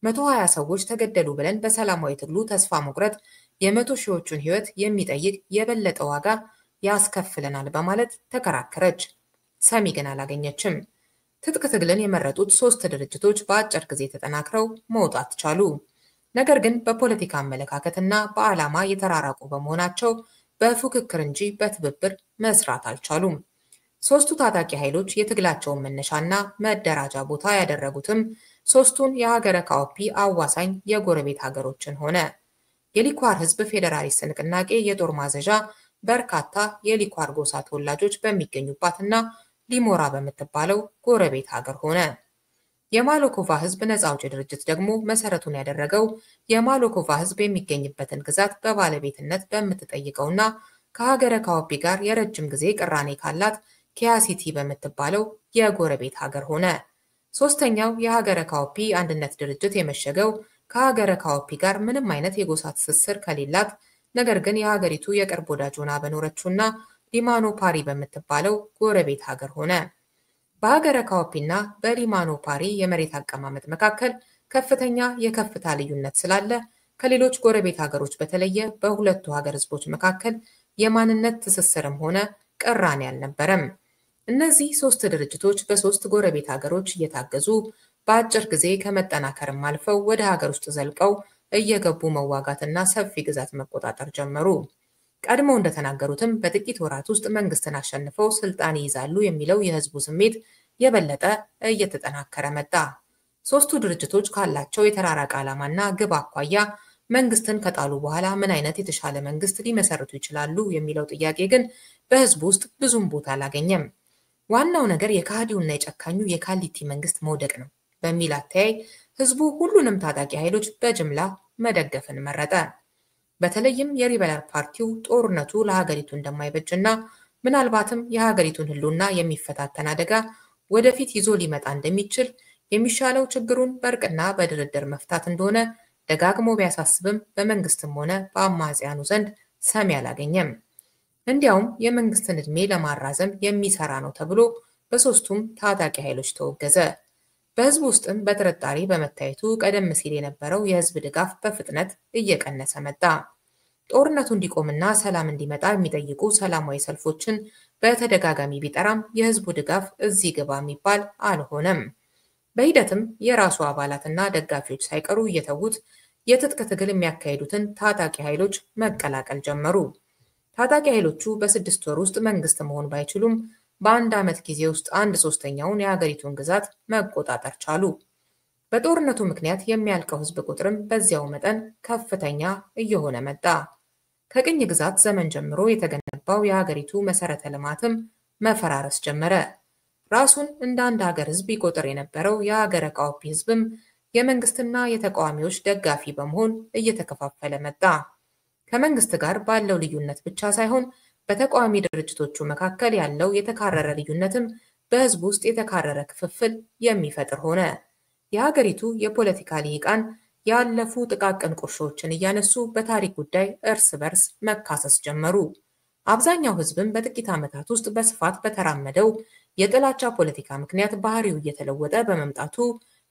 120 ሰዎች ተገደሉ ብለን በሰላማዊ ትግሉ ተስፋ መቁረጥ የመቶ ሺዎቹን ህይወት የሚጠይቅ የበለጠ ዋጋ ያስከፍለናል በማለት ተከራከረች። ሰሚ ግን አላገኘችም። ትጥቅ ትግልን የመረጡት 3 ድርጅቶች በአጭር ጊዜ ተጠናክረው መውጣት ቻሉ። ነገር ግን በፖለቲካ አመለካከትና በዓላማ የተራራቁ በመሆናቸው በፉክክር እንጂ በትብብር መስራት አልቻሉም። ሶስቱ ታጣቂ ኃይሎች የትግላቸውን መነሻና መደራጃ ቦታ ያደረጉትም ሶስቱን የሀገረ ካኦፒ አዋሳኝ የጎረቤት ሀገሮችን ሆነ። የሊኳር ህዝብ ፌዴራሊስት ንቅናቄ የጦር ማዘዣ በርካታ የሊኳር ጎሳ ተወላጆች በሚገኙባትና ሊሞራ በምትባለው ጎረቤት ሀገር ሆነ። የማሎኮቫ ህዝብ ነፃ አውጪ ድርጅት ደግሞ መሰረቱን ያደረገው የማሎኮቫ ህዝብ የሚገኝበትን ግዛት በባለቤትነት በምትጠይቀውና ከሀገረ ካኦፒ ጋር የረጅም ጊዜ ቅራኔ ካላት ኪያሲቲ በምትባለው የጎረቤት ሀገር ሆነ። ሶስተኛው የሀገረ ካኦፒ አንድነት ድርጅት የመሸገው ከሀገረ ካኦፒ ጋር ምንም አይነት የጎሳ ትስስር ከሌላት ነገር ግን የሀገሪቱ የቅርብ ወዳጅ ሆና በኖረችውና ሊማኖ ፓሪ በምትባለው ጎረቤት ሀገር ሆነ። በሀገረ ካኦፒና በሊማኖ ፓሪ የመሬት አቀማመጥ መካከል ከፍተኛ የከፍታ ልዩነት ስላለ ከሌሎች ጎረቤት ሀገሮች በተለየ በሁለቱ ሀገር ህዝቦች መካከል የማንነት ትስስርም ሆነ ቅራኔ አልነበረም። እነዚህ 3 ድርጅቶች በ3 ጎረቤት ሀገሮች እየታገዙ በአጭር ጊዜ ከመጠናከርም አልፈው ወደ ሀገር ውስጥ ዘልቀው እየገቡ መዋጋትና ሰፊ ግዛት መቆጣጠር ጀመሩ። ቀድመው እንደተናገሩትም በጥቂት ወራት ውስጥ መንግስትን አሸንፈው ስልጣን ይይዛሉ የሚለው የህዝቡ ስሜት የበለጠ እየተጠናከረ መጣ። 3ቱ ድርጅቶች ካላቸው የተራራቀ ዓላማና ግብ አኳያ መንግስትን ከጣሉ በኋላ ምን አይነት የተሻለ መንግስት ሊመሰርቱ ይችላሉ የሚለው ጥያቄ ግን በህዝቡ ውስጥ ብዙም ቦታ አላገኘም። ዋናው ነገር የካሃዲውና የጨካኙ የካሊቲ መንግስት መውደቅ ነው በሚል አተያይ ህዝቡ ሁሉንም ታጣቂ ኃይሎች በጅምላ መደገፍን መረጠ። በተለይም የሊበራል ፓርቲው ጦርነቱ ለሀገሪቱ እንደማይበጅና ምናልባትም የሀገሪቱን ህልውና የሚፈታተን አደጋ ወደፊት ይዞ ሊመጣ እንደሚችል የሚሻለው ችግሩን በእርቅና በድርድር መፍታት እንደሆነ ደጋግሞ ቢያሳስብም በመንግስትም ሆነ በአማጽያኑ ዘንድ ሰሚ አላገኘም። እንዲያውም የመንግስትን ዕድሜ ለማራዘም የሚሰራ ነው ተብሎ በሶስቱም ታጣቂ ኃይሎች ተወገዘ። በህዝብ ውስጥም በጥርጣሬ በመታየቱ ቀደም ሲል የነበረው የህዝብ ድጋፍ በፍጥነት እየቀነሰ መጣ። ጦርነቱ እንዲቆምና ሰላም እንዲመጣ የሚጠይቁ ሰላማዊ ሰልፎችን በተደጋጋሚ ቢጠራም የህዝቡ ድጋፍ እዚህ ግባ የሚባል አልሆነም። በሂደትም የራሱ አባላትና ደጋፊዎች ሳይቀሩ እየተዉት የትጥቅ ትግል የሚያካሂዱትን ታጣቂ ኃይሎች መቀላቀል ጀመሩ። ታጣቂ ኃይሎቹ በ6 ወር ውስጥ መንግስት መሆን ባይችሉም በአንድ ዓመት ጊዜ ውስጥ 1/3ኛውን የሀገሪቱን ግዛት መቆጣጠር ቻሉ። በጦርነቱ ምክንያት የሚያልቀው ህዝብ ቁጥርም በዚያው መጠን ከፍተኛ እየሆነ መጣ። ከቅኝ ግዛት ዘመን ጀምሮ የተገነባው የሀገሪቱ መሰረተ ልማትም መፈራረስ ጀመረ። ራሱን እንደ አንድ ሀገር ህዝብ ይቆጥር የነበረው የሀገረ ካኦፒ ህዝብም የመንግስትና የተቃዋሚዎች ደጋፊ በመሆን እየተከፋፈለ መጣ። ከመንግስት ጋር ባለው ልዩነት ብቻ ሳይሆን በተቃዋሚ ድርጅቶቹ መካከል ያለው የተካረረ ልዩነትም በህዝብ ውስጥ የተካረረ ክፍፍል የሚፈጥር ሆነ። የሀገሪቱ የፖለቲካ ልሂቃን ያለፉ ጥቃቅን ቁርሾችን እያነሱ በታሪክ ጉዳይ እርስ በርስ መካሰስ ጀመሩ። አብዛኛው ህዝብም በጥቂት ዓመታት ውስጥ በስፋት በተራመደው የጥላቻ ፖለቲካ ምክንያት ባህሪው እየተለወጠ በመምጣቱ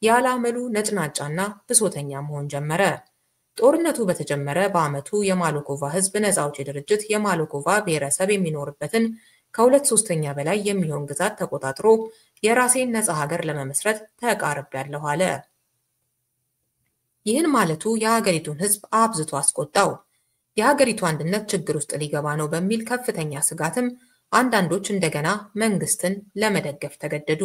ያላመሉ ነጭናጫና ብሶተኛ መሆን ጀመረ። ጦርነቱ በተጀመረ በዓመቱ የማሎኮቫ ህዝብ ነፃ አውጪ ድርጅት የማሎኮቫ ብሔረሰብ የሚኖርበትን ከ2/3 በላይ የሚሆን ግዛት ተቆጣጥሮ የራሴን ነፃ ሀገር ለመመስረት ተቃርቤያለሁ አለ። ይህን ማለቱ የሀገሪቱን ህዝብ አብዝቶ አስቆጣው። የሀገሪቱ አንድነት ችግር ውስጥ ሊገባ ነው በሚል ከፍተኛ ስጋትም አንዳንዶች እንደገና መንግስትን ለመደገፍ ተገደዱ።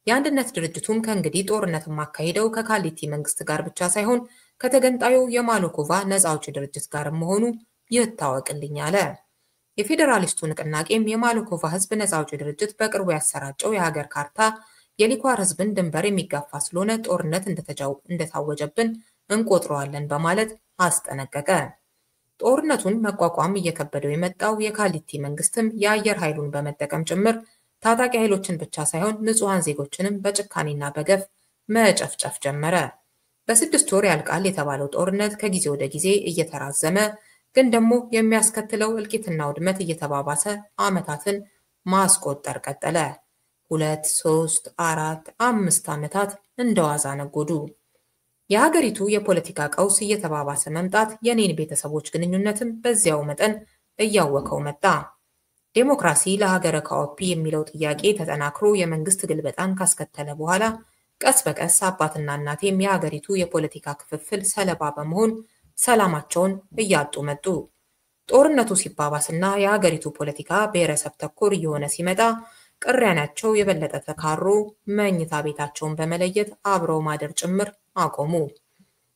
የአንድነት ድርጅቱም ከእንግዲህ ጦርነት ማካሄደው ከካሊቲ መንግስት ጋር ብቻ ሳይሆን ከተገንጣዩ የማሎኮቫ ነፃ አውጪ ድርጅት ጋር መሆኑ ይታወቅልኝ አለ። የፌዴራሊስቱ ንቅናቄም የማሎኮቫ ህዝብ ነፃ አውጪ ድርጅት በቅርቡ ያሰራጨው የሀገር ካርታ የሊኳር ህዝብን ድንበር የሚጋፋ ስለሆነ ጦርነት እንደታወጀብን እንቆጥረዋለን በማለት አስጠነቀቀ። ጦርነቱን መቋቋም እየከበደው የመጣው የካሊቲ መንግስትም የአየር ኃይሉን በመጠቀም ጭምር ታጣቂ ኃይሎችን ብቻ ሳይሆን ንጹሃን ዜጎችንም በጭካኔና በገፍ መጨፍጨፍ ጀመረ። በ6 ወር ያልቃል የተባለው ጦርነት ከጊዜ ወደ ጊዜ እየተራዘመ ግን ደግሞ የሚያስከትለው እልቂትና ውድመት እየተባባሰ ዓመታትን ማስቆጠር ቀጠለ። 2፣ 3፣ 4፣ 5 ዓመታት እንደዋዛ ነጎዱ። የሀገሪቱ የፖለቲካ ቀውስ እየተባባሰ መምጣት የኔን ቤተሰቦች ግንኙነትም በዚያው መጠን እያወከው መጣ። ዴሞክራሲ ለሀገረ ካኦፒ የሚለው ጥያቄ ተጠናክሮ የመንግስት ግልበጣን ካስከተለ በኋላ ቀስ በቀስ አባትና እናቴም የሀገሪቱ የፖለቲካ ክፍፍል ሰለባ በመሆን ሰላማቸውን እያጡ መጡ። ጦርነቱ ሲባባስና የሀገሪቱ ፖለቲካ ብሔረሰብ ተኮር እየሆነ ሲመጣ ቅራኔያቸው የበለጠ ተካሮ መኝታ ቤታቸውን በመለየት አብረው ማደር ጭምር አቆሙ።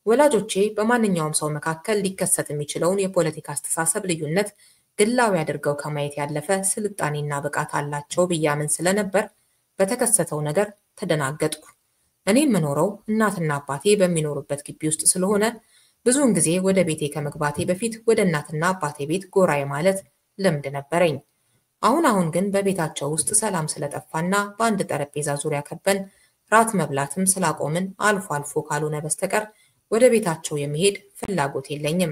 ወላጆቼ በማንኛውም ሰው መካከል ሊከሰት የሚችለውን የፖለቲካ አስተሳሰብ ልዩነት ግላዊ አድርገው ከማየት ያለፈ ስልጣኔና ብቃት አላቸው ብያምን ስለነበር በተከሰተው ነገር ተደናገጥኩ። እኔ የምኖረው እናትና አባቴ በሚኖሩበት ግቢ ውስጥ ስለሆነ ብዙውን ጊዜ ወደ ቤቴ ከመግባቴ በፊት ወደ እናትና አባቴ ቤት ጎራ ማለት ልምድ ነበረኝ። አሁን ግን በቤታቸው ውስጥ ሰላም ስለጠፋና በአንድ ጠረጴዛ ዙሪያ ከበን ራት መብላትም ስላቆምን አልፎ አልፎ ካልሆነ በስተቀር ወደ ቤታቸው የመሄድ ፍላጎት የለኝም።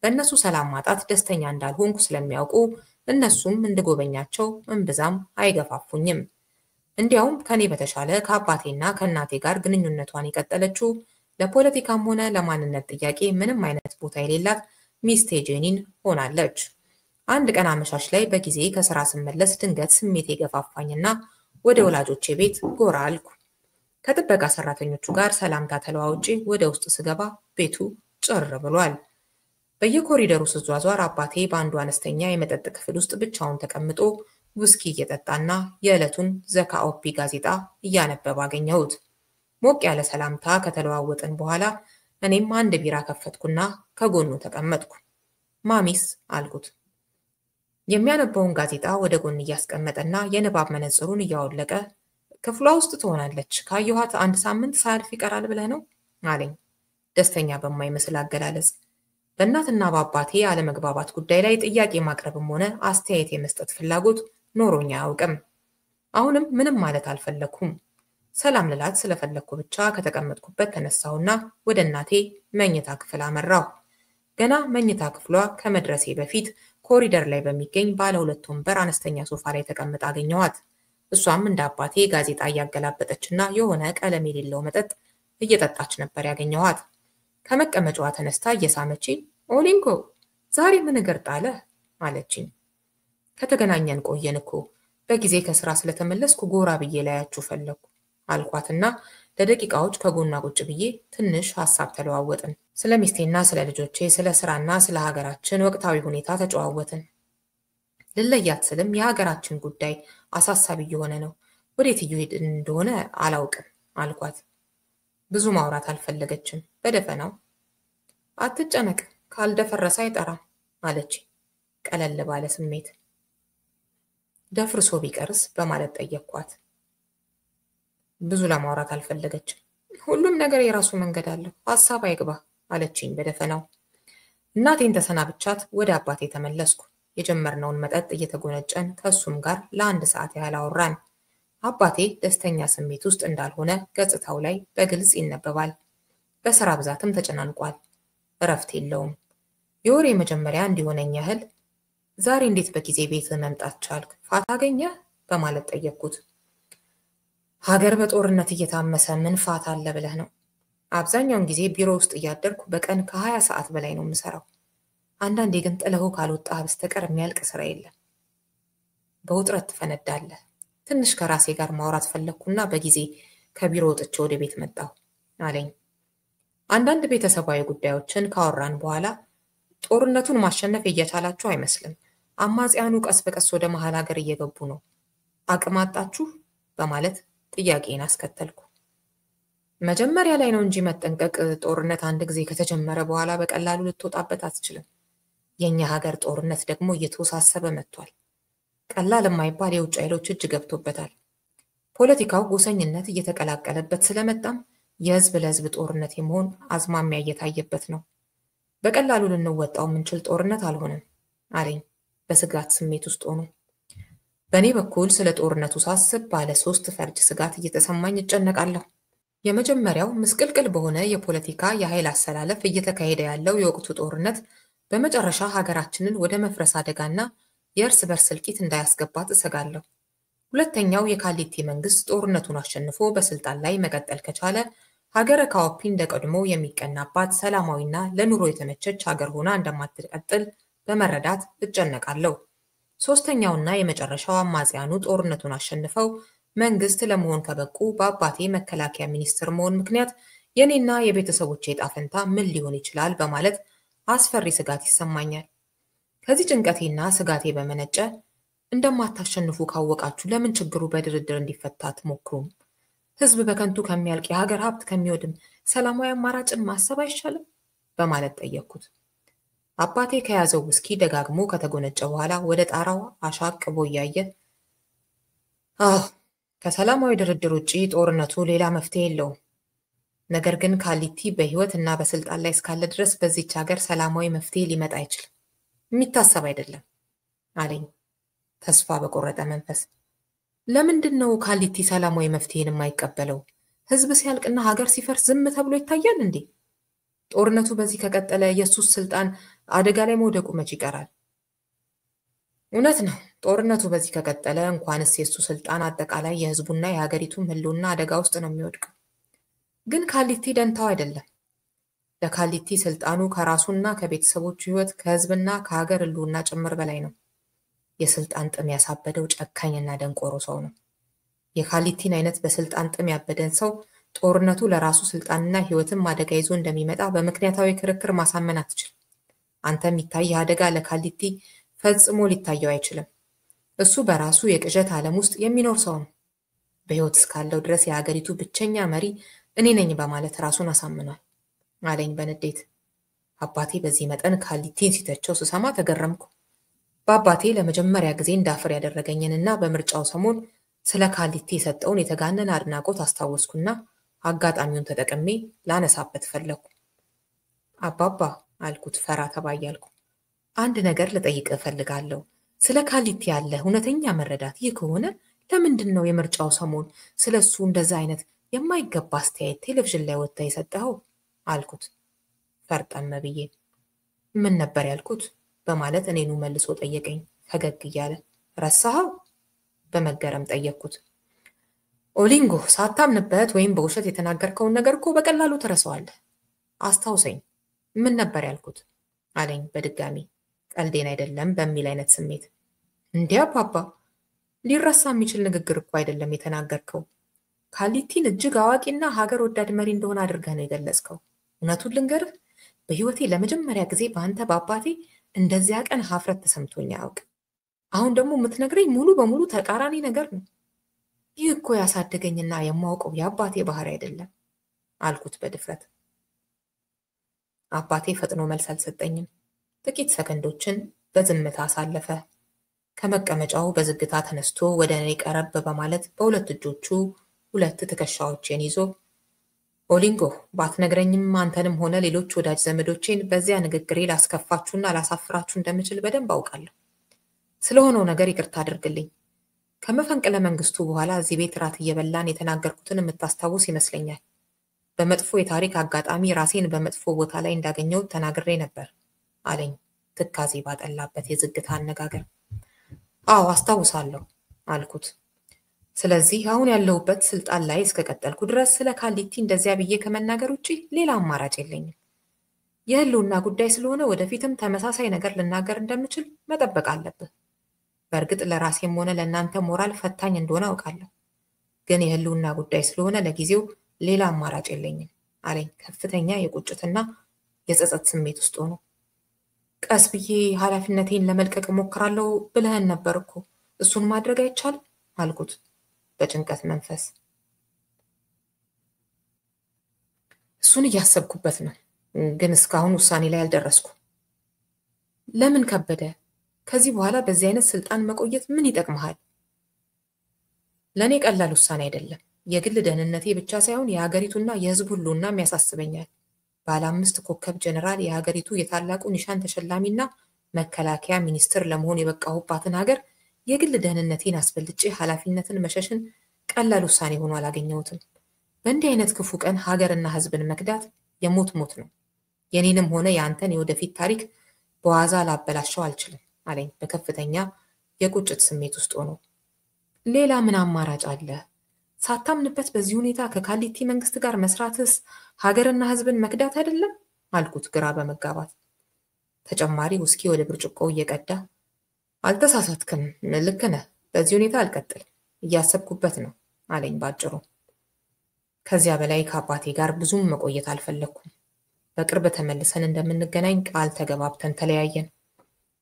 በእነሱ ሰላም ማጣት ደስተኛ እንዳልሆንኩ ስለሚያውቁ እነሱም እንድጎበኛቸው እምብዛም አይገፋፉኝም። እንዲያውም ከኔ በተሻለ ከአባቴና ከእናቴ ጋር ግንኙነቷን የቀጠለችው ለፖለቲካም ሆነ ለማንነት ጥያቄ ምንም አይነት ቦታ የሌላት ሚስቴ ጄኒን ሆናለች። አንድ ቀን አመሻሽ ላይ በጊዜ ከስራ ስመለስ ድንገት ስሜቴ ገፋፋኝና ወደ ወላጆቼ ቤት ጎራ አልኩ። ከጥበቃ ሰራተኞቹ ጋር ሰላምታ ተለዋውጬ ወደ ውስጥ ስገባ ቤቱ ጭር ብሏል። በየኮሪደሩ ስዟዟር አባቴ በአንዱ አነስተኛ የመጠጥ ክፍል ውስጥ ብቻውን ተቀምጦ ውስኪ እየጠጣና የዕለቱን ዘካኦፒ ጋዜጣ እያነበበ አገኘሁት። ሞቅ ያለ ሰላምታ ከተለዋወጥን በኋላ እኔም አንድ ቢራ ከፈትኩና ከጎኑ ተቀመጥኩ። ማሚስ አልኩት። የሚያነበውን ጋዜጣ ወደ ጎን እያስቀመጠና የንባብ መነጽሩን እያወለቀ ክፍሏ ውስጥ ትሆናለች፣ ካየኋት 1 ሳምንት ሳያልፍ ይቀራል ብለህ ነው አለኝ ደስተኛ በማይመስል አገላለጽ። በእናትና በአባቴ አለመግባባት ጉዳይ ላይ ጥያቄ ማቅረብም ሆነ አስተያየት የመስጠት ፍላጎት ኖሮኝ አያውቅም። አሁንም ምንም ማለት አልፈለኩም። ሰላም ልላት ስለፈለኩ ብቻ ከተቀመጥኩበት ተነሳሁና ወደ እናቴ መኝታ ክፍል አመራሁ። ገና መኝታ ክፍሏ ከመድረሴ በፊት ኮሪደር ላይ በሚገኝ ባለ 2 ወንበር አነስተኛ ሶፋ ላይ ተቀምጣ አገኘኋት። እሷም እንደ አባቴ ጋዜጣ እያገላበጠችና የሆነ ቀለም የሌለው መጠጥ እየጠጣች ነበር ያገኘኋት። ከመቀመጫዋ ተነስታ እየሳመችኝ ኦሊንጎ ዛሬ ምን እግር ጣለህ አለችኝ። ከተገናኘን ቆየን እኮ በጊዜ ከስራ ስለተመለስኩ ጎራ ብዬ ላያችሁ ፈለግኩ አልኳትና ለደቂቃዎች ከጎኗ ቁጭ ብዬ ትንሽ ሐሳብ ተለዋወጥን። ስለ ሚስቴና ስለ ልጆቼ፣ ስለ ስራና ስለ ሀገራችን ወቅታዊ ሁኔታ ተጨዋወትን። ልለያት ስልም የሀገራችን ጉዳይ አሳሳቢ እየሆነ ነው፣ ወዴት እየሄድን እንደሆነ አላውቅም አልኳት። ብዙ ማውራት አልፈለገችም። በደፈናው አትጨነቅ ካልደፈረሰ አይጠራም አለች ቀለል ባለ ስሜት። ደፍርሶ ቢቀርስ በማለት ጠየቅኳት። ብዙ ለማውራት አልፈለገችም። ሁሉም ነገር የራሱ መንገድ አለው፣ ሐሳብ አይግባ አለችኝ በደፈናው። እናቴን ተሰናብቻት ወደ አባቴ ተመለስኩ። የጀመርነውን መጠጥ እየተጎነጨን ከእሱም ጋር ለ1 ሰዓት ያህል አወራን። አባቴ ደስተኛ ስሜት ውስጥ እንዳልሆነ ገጽታው ላይ በግልጽ ይነበባል። በሥራ ብዛትም ተጨናንቋል። እረፍት የለውም። የወሬ መጀመሪያ እንዲሆነኝ ያህል ዛሬ እንዴት በጊዜ ቤት መምጣት ቻልክ? ፋታ አገኘህ? በማለት ጠየቅኩት። ሀገር በጦርነት እየታመሰ ምን ፋታ አለ ብለህ ነው? አብዛኛውን ጊዜ ቢሮ ውስጥ እያደርኩ በቀን ከ20 ሰዓት በላይ ነው የምሰራው። አንዳንዴ ግን ጥለኸው ካልወጣህ በስተቀር የሚያልቅ ስራ የለም። በውጥረት ትፈነዳለህ። ትንሽ ከራሴ ጋር ማውራት ፈለግኩና በጊዜ ከቢሮ ወጥቼ ወደ ቤት መጣሁ አለኝ። አንዳንድ ቤተሰባዊ ጉዳዮችን ካወራን በኋላ ጦርነቱን ማሸነፍ እየቻላችሁ አይመስልም፣ አማጽያኑ ቀስ በቀስ ወደ መሃል ሀገር እየገቡ ነው፣ አቅም አጣችሁ? በማለት ጥያቄን አስከተልኩ። መጀመሪያ ላይ ነው እንጂ መጠንቀቅ፣ ጦርነት አንድ ጊዜ ከተጀመረ በኋላ በቀላሉ ልትወጣበት አትችልም። የኛ ሀገር ጦርነት ደግሞ እየተወሳሰበ መጥቷል። ቀላል የማይባል የውጭ ኃይሎች እጅ ገብቶበታል። ፖለቲካው ጎሰኝነት እየተቀላቀለበት ስለመጣም የህዝብ ለህዝብ ጦርነት የመሆን አዝማሚያ እየታየበት ነው። በቀላሉ ልንወጣው የምንችል ጦርነት አልሆነም አለኝ በስጋት ስሜት ውስጥ ሆኖ። በእኔ በኩል ስለ ጦርነቱ ሳስብ ባለ 3 ፈርጅ ስጋት እየተሰማኝ እጨነቃለሁ። የመጀመሪያው ምስቅልቅል በሆነ የፖለቲካ የኃይል አሰላለፍ እየተካሄደ ያለው የወቅቱ ጦርነት በመጨረሻ ሀገራችንን ወደ መፍረስ አደጋና የእርስ በርስ እልቂት እንዳያስገባት እሰጋለሁ። ሁለተኛው የካሊቲ መንግስት ጦርነቱን አሸንፎ በስልጣን ላይ መቀጠል ከቻለ ሀገረ ካኦፒ እንደ ቀድሞ የሚቀናባት ሰላማዊና ለኑሮ የተመቸች ሀገር ሆና እንደማትቀጥል በመረዳት እጨነቃለሁ። ሶስተኛውና የመጨረሻው አማጽያኑ ጦርነቱን አሸንፈው መንግስት ለመሆን ከበቁ በአባቴ መከላከያ ሚኒስትር መሆን ምክንያት የኔና የቤተሰቦቼ ዕጣ ፈንታ ምን ሊሆን ይችላል በማለት አስፈሪ ስጋት ይሰማኛል። ከዚህ ጭንቀቴና ስጋቴ በመነጨ እንደማታሸንፉ ካወቃችሁ ለምን ችግሩ በድርድር እንዲፈታ አትሞክሩም? ህዝብ በከንቱ ከሚያልቅ የሀገር ሀብት ከሚወድም ሰላማዊ አማራጭን ማሰብ አይሻልም? በማለት ጠየቅኩት። አባቴ ከያዘው ውስኪ ደጋግሞ ከተጎነጨ በኋላ ወደ ጣራው አሻቅቦ እያየ ከሰላማዊ ድርድር ውጪ ጦርነቱ ሌላ መፍትሄ የለውም። ነገር ግን ካሊቲ በህይወት እና በስልጣን ላይ እስካለ ድረስ በዚች ሀገር ሰላማዊ መፍትሄ ሊመጣ አይችልም። የሚታሰብ አይደለም አለኝ ተስፋ በቆረጠ መንፈስ። ለምንድን ነው ካሊቲ ሰላማዊ መፍትሄን የማይቀበለው? ህዝብ ሲያልቅና ሀገር ሲፈርስ ዝም ተብሎ ይታያል እንዴ? ጦርነቱ በዚህ ከቀጠለ የሱስ ስልጣን አደጋ ላይ መውደቁ መች ይቀራል? እውነት ነው። ጦርነቱ በዚህ ከቀጠለ እንኳንስ የሱ ስልጣን አጠቃላይ የህዝቡና የሀገሪቱም ህልውና አደጋ ውስጥ ነው የሚወድቀው። ግን ካሊቲ ደንታው አይደለም። ለካሊቲ ስልጣኑ ከራሱና ከቤተሰቦቹ ህይወት ከህዝብና ከሀገር ህልውና ጭምር በላይ ነው። የስልጣን ጥም ያሳበደው ጨካኝና ደንቆሮ ሰው ነው። የካሊቲን አይነት በስልጣን ጥም ያበደን ሰው ጦርነቱ ለራሱ ስልጣንና ህይወትም አደጋ ይዞ እንደሚመጣ በምክንያታዊ ክርክር ማሳመን አትችልም። አንተ የሚታይ አደጋ ለካሊቲ ፈጽሞ ሊታየው አይችልም። እሱ በራሱ የቅዠት ዓለም ውስጥ የሚኖር ሰው ነው። በህይወት እስካለው ድረስ የሀገሪቱ ብቸኛ መሪ እኔ ነኝ በማለት ራሱን አሳምኗል አለኝ በንዴት። አባቴ በዚህ መጠን ካሊቲን ሲተቸው ስሰማ ተገረምኩ። በአባቴ ለመጀመሪያ ጊዜ እንዳፍር ያደረገኝንና በምርጫው ሰሞን ስለ ካሊቲ የሰጠውን የተጋነነ አድናቆት አስታወስኩና አጋጣሚውን ተጠቅሜ ላነሳበት ፈለኩ። አባባ አልኩት ፈራ ተባ እያልኩ፣ አንድ ነገር ልጠይቅህ እፈልጋለሁ። ስለ ካሊቲ ያለ እውነተኛ መረዳት ይህ ከሆነ ለምንድን ነው የምርጫው ሰሞን ስለ እሱ እንደዛ አይነት የማይገባ አስተያየት ቴሌቪዥን ላይ ወጥተህ የሰጠኸው? አልኩት ፈርጠም ብዬ። ምን ነበር ያልኩት? በማለት እኔኑ መልሶ ጠየቀኝ ፈገግ እያለ። ረሳኸው? በመገረም ጠየቅኩት። ኦሊንጎ፣ ሳታምንበት ወይም በውሸት የተናገርከውን ነገር እኮ በቀላሉ ትረሳዋለህ። አስታውሰኝ፣ ምን ነበር ያልኩት? አለኝ በድጋሚ ቀልዴን አይደለም በሚል አይነት ስሜት። እንዲህ አባባ፣ ሊረሳ የሚችል ንግግር እኮ አይደለም የተናገርከው። ካሊቲን እጅግ አዋቂና ሀገር ወዳድ መሪ እንደሆነ አድርገህ ነው የገለጽከው። እውነቱን ልንገርህ፣ በሕይወቴ ለመጀመሪያ ጊዜ በአንተ በአባቴ እንደዚያ ቀን ሀፍረት ተሰምቶኝ አያውቅም። አሁን ደግሞ የምትነግረኝ ሙሉ በሙሉ ተቃራኒ ነገር ነው። ይህ እኮ ያሳደገኝና የማውቀው የአባቴ ባህሪ አይደለም አልኩት በድፍረት። አባቴ ፈጥኖ መልስ አልሰጠኝም። ጥቂት ሰከንዶችን በዝምታ አሳለፈ። ከመቀመጫው በዝግታ ተነስቶ ወደ እኔ ቀረብ በማለት በሁለት እጆቹ ሁለት ትከሻዎቼን ይዞ ኦሊንጎ፣ ባትነግረኝም አንተንም ሆነ ሌሎች ወዳጅ ዘመዶቼን በዚያ ንግግሬ ላስከፋችሁና ላሳፍራችሁ እንደምችል በደንብ አውቃለሁ። ስለሆነው ነገር ይቅርታ አድርግልኝ። ከመፈንቅለ መንግስቱ በኋላ እዚህ ቤት ራት እየበላን የተናገርኩትን የምታስታውስ ይመስለኛል። በመጥፎ የታሪክ አጋጣሚ ራሴን በመጥፎ ቦታ ላይ እንዳገኘሁት ተናግሬ ነበር አለኝ ትካዜ ባጠላበት የዝግታ አነጋገር። አዎ አስታውሳለሁ አልኩት። ስለዚህ አሁን ያለሁበት ስልጣን ላይ እስከቀጠልኩ ድረስ ስለ ካሊቲ እንደዚያ ብዬ ከመናገር ውጪ ሌላ አማራጭ የለኝም። የህልውና ጉዳይ ስለሆነ ወደፊትም ተመሳሳይ ነገር ልናገር እንደምችል መጠበቅ አለብህ። በእርግጥ ለራሴም ሆነ ለእናንተ ሞራል ፈታኝ እንደሆነ አውቃለሁ። ግን የህልውና ጉዳይ ስለሆነ ለጊዜው ሌላ አማራጭ የለኝም አለኝ ከፍተኛ የቁጭትና የጸጸት ስሜት ውስጥ ሆኖ። ቀስ ብዬ ኃላፊነቴን ለመልቀቅ እሞክራለሁ ብለህን ነበር እኮ፣ እሱን ማድረግ አይቻልም አልኩት በጭንቀት መንፈስ። እሱን እያሰብኩበት ነው፣ ግን እስካሁን ውሳኔ ላይ አልደረስኩም። ለምን ከበደ? ከዚህ በኋላ በዚህ አይነት ስልጣን መቆየት ምን ይጠቅምሃል? ለእኔ ቀላል ውሳኔ አይደለም። የግል ደህንነቴ ብቻ ሳይሆን የሀገሪቱና የህዝቡ ሁሉናም ያሳስበኛል። ባለ 5 ኮከብ ጀነራል የሀገሪቱ የታላቁ ኒሻን ተሸላሚና መከላከያ ሚኒስትር ለመሆን የበቃሁባትን ሀገር የግል ደህንነቴን አስበልጬ ኃላፊነትን መሸሽን ቀላል ውሳኔ ሆኖ አላገኘሁትም። በእንዲህ አይነት ክፉ ቀን ሀገርና ህዝብን መክዳት የሞት ሞት ነው። የኔንም ሆነ የአንተን የወደፊት ታሪክ በዋዛ ላበላሸው አልችልም አለኝ በከፍተኛ የቁጭት ስሜት ውስጥ ሆኖ። ሌላ ምን አማራጭ አለ? ሳታምንበት በዚህ ሁኔታ ከካሊቲ መንግስት ጋር መስራትስ ሀገርና ህዝብን መክዳት አይደለም አልኩት ግራ በመጋባት። ተጨማሪ ውስኪ ወደ ብርጭቆው እየቀዳ አልተሳሳትክም፣ ልክ ነህ፣ በዚህ ሁኔታ አልቀጥልም፣ እያሰብኩበት ነው አለኝ ባጭሩ። ከዚያ በላይ ከአባቴ ጋር ብዙም መቆየት አልፈለግኩም። በቅርብ ተመልሰን እንደምንገናኝ ቃል ተገባብተን ተለያየን።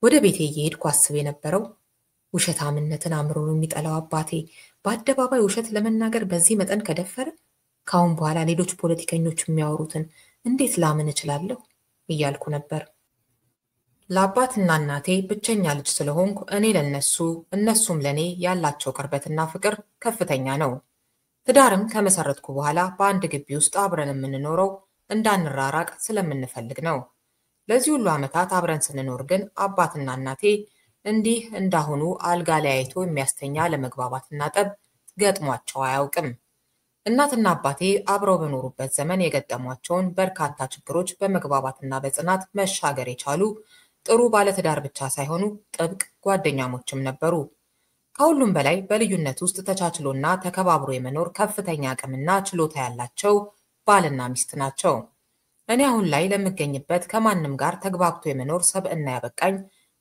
ወደ ቤቴ እየሄድኩ አስብ የነበረው ውሸታምነትን አምሮን የሚጠላው አባቴ በአደባባይ ውሸት ለመናገር በዚህ መጠን ከደፈረ ከአሁን በኋላ ሌሎች ፖለቲከኞች የሚያወሩትን እንዴት ላምን እችላለሁ እያልኩ ነበር። ለአባትና እናቴ ብቸኛ ልጅ ስለሆንኩ እኔ ለነሱ እነሱም ለኔ ያላቸው ቅርበትና ፍቅር ከፍተኛ ነው። ትዳርም ከመሰረትኩ በኋላ በአንድ ግቢ ውስጥ አብረን የምንኖረው እንዳንራራቅ ስለምንፈልግ ነው። ለዚህ ሁሉ ዓመታት አብረን ስንኖር ግን አባትና እናቴ እንዲህ እንዳሁኑ አልጋ ላይ አይቶ የሚያስተኛ ለመግባባትና ጠብ ገጥሟቸው አያውቅም። እናትና አባቴ አብረው በኖሩበት ዘመን የገጠሟቸውን በርካታ ችግሮች በመግባባትና በጽናት መሻገር የቻሉ ጥሩ ባለትዳር ብቻ ሳይሆኑ ጥብቅ ጓደኛሞችም ነበሩ። ከሁሉም በላይ በልዩነት ውስጥ ተቻችሎና ተከባብሮ የመኖር ከፍተኛ አቅምና ችሎታ ያላቸው ባልና ሚስት ናቸው። እኔ አሁን ላይ ለምገኝበት ከማንም ጋር ተግባብቶ የመኖር ሰብዕና ያበቃኝ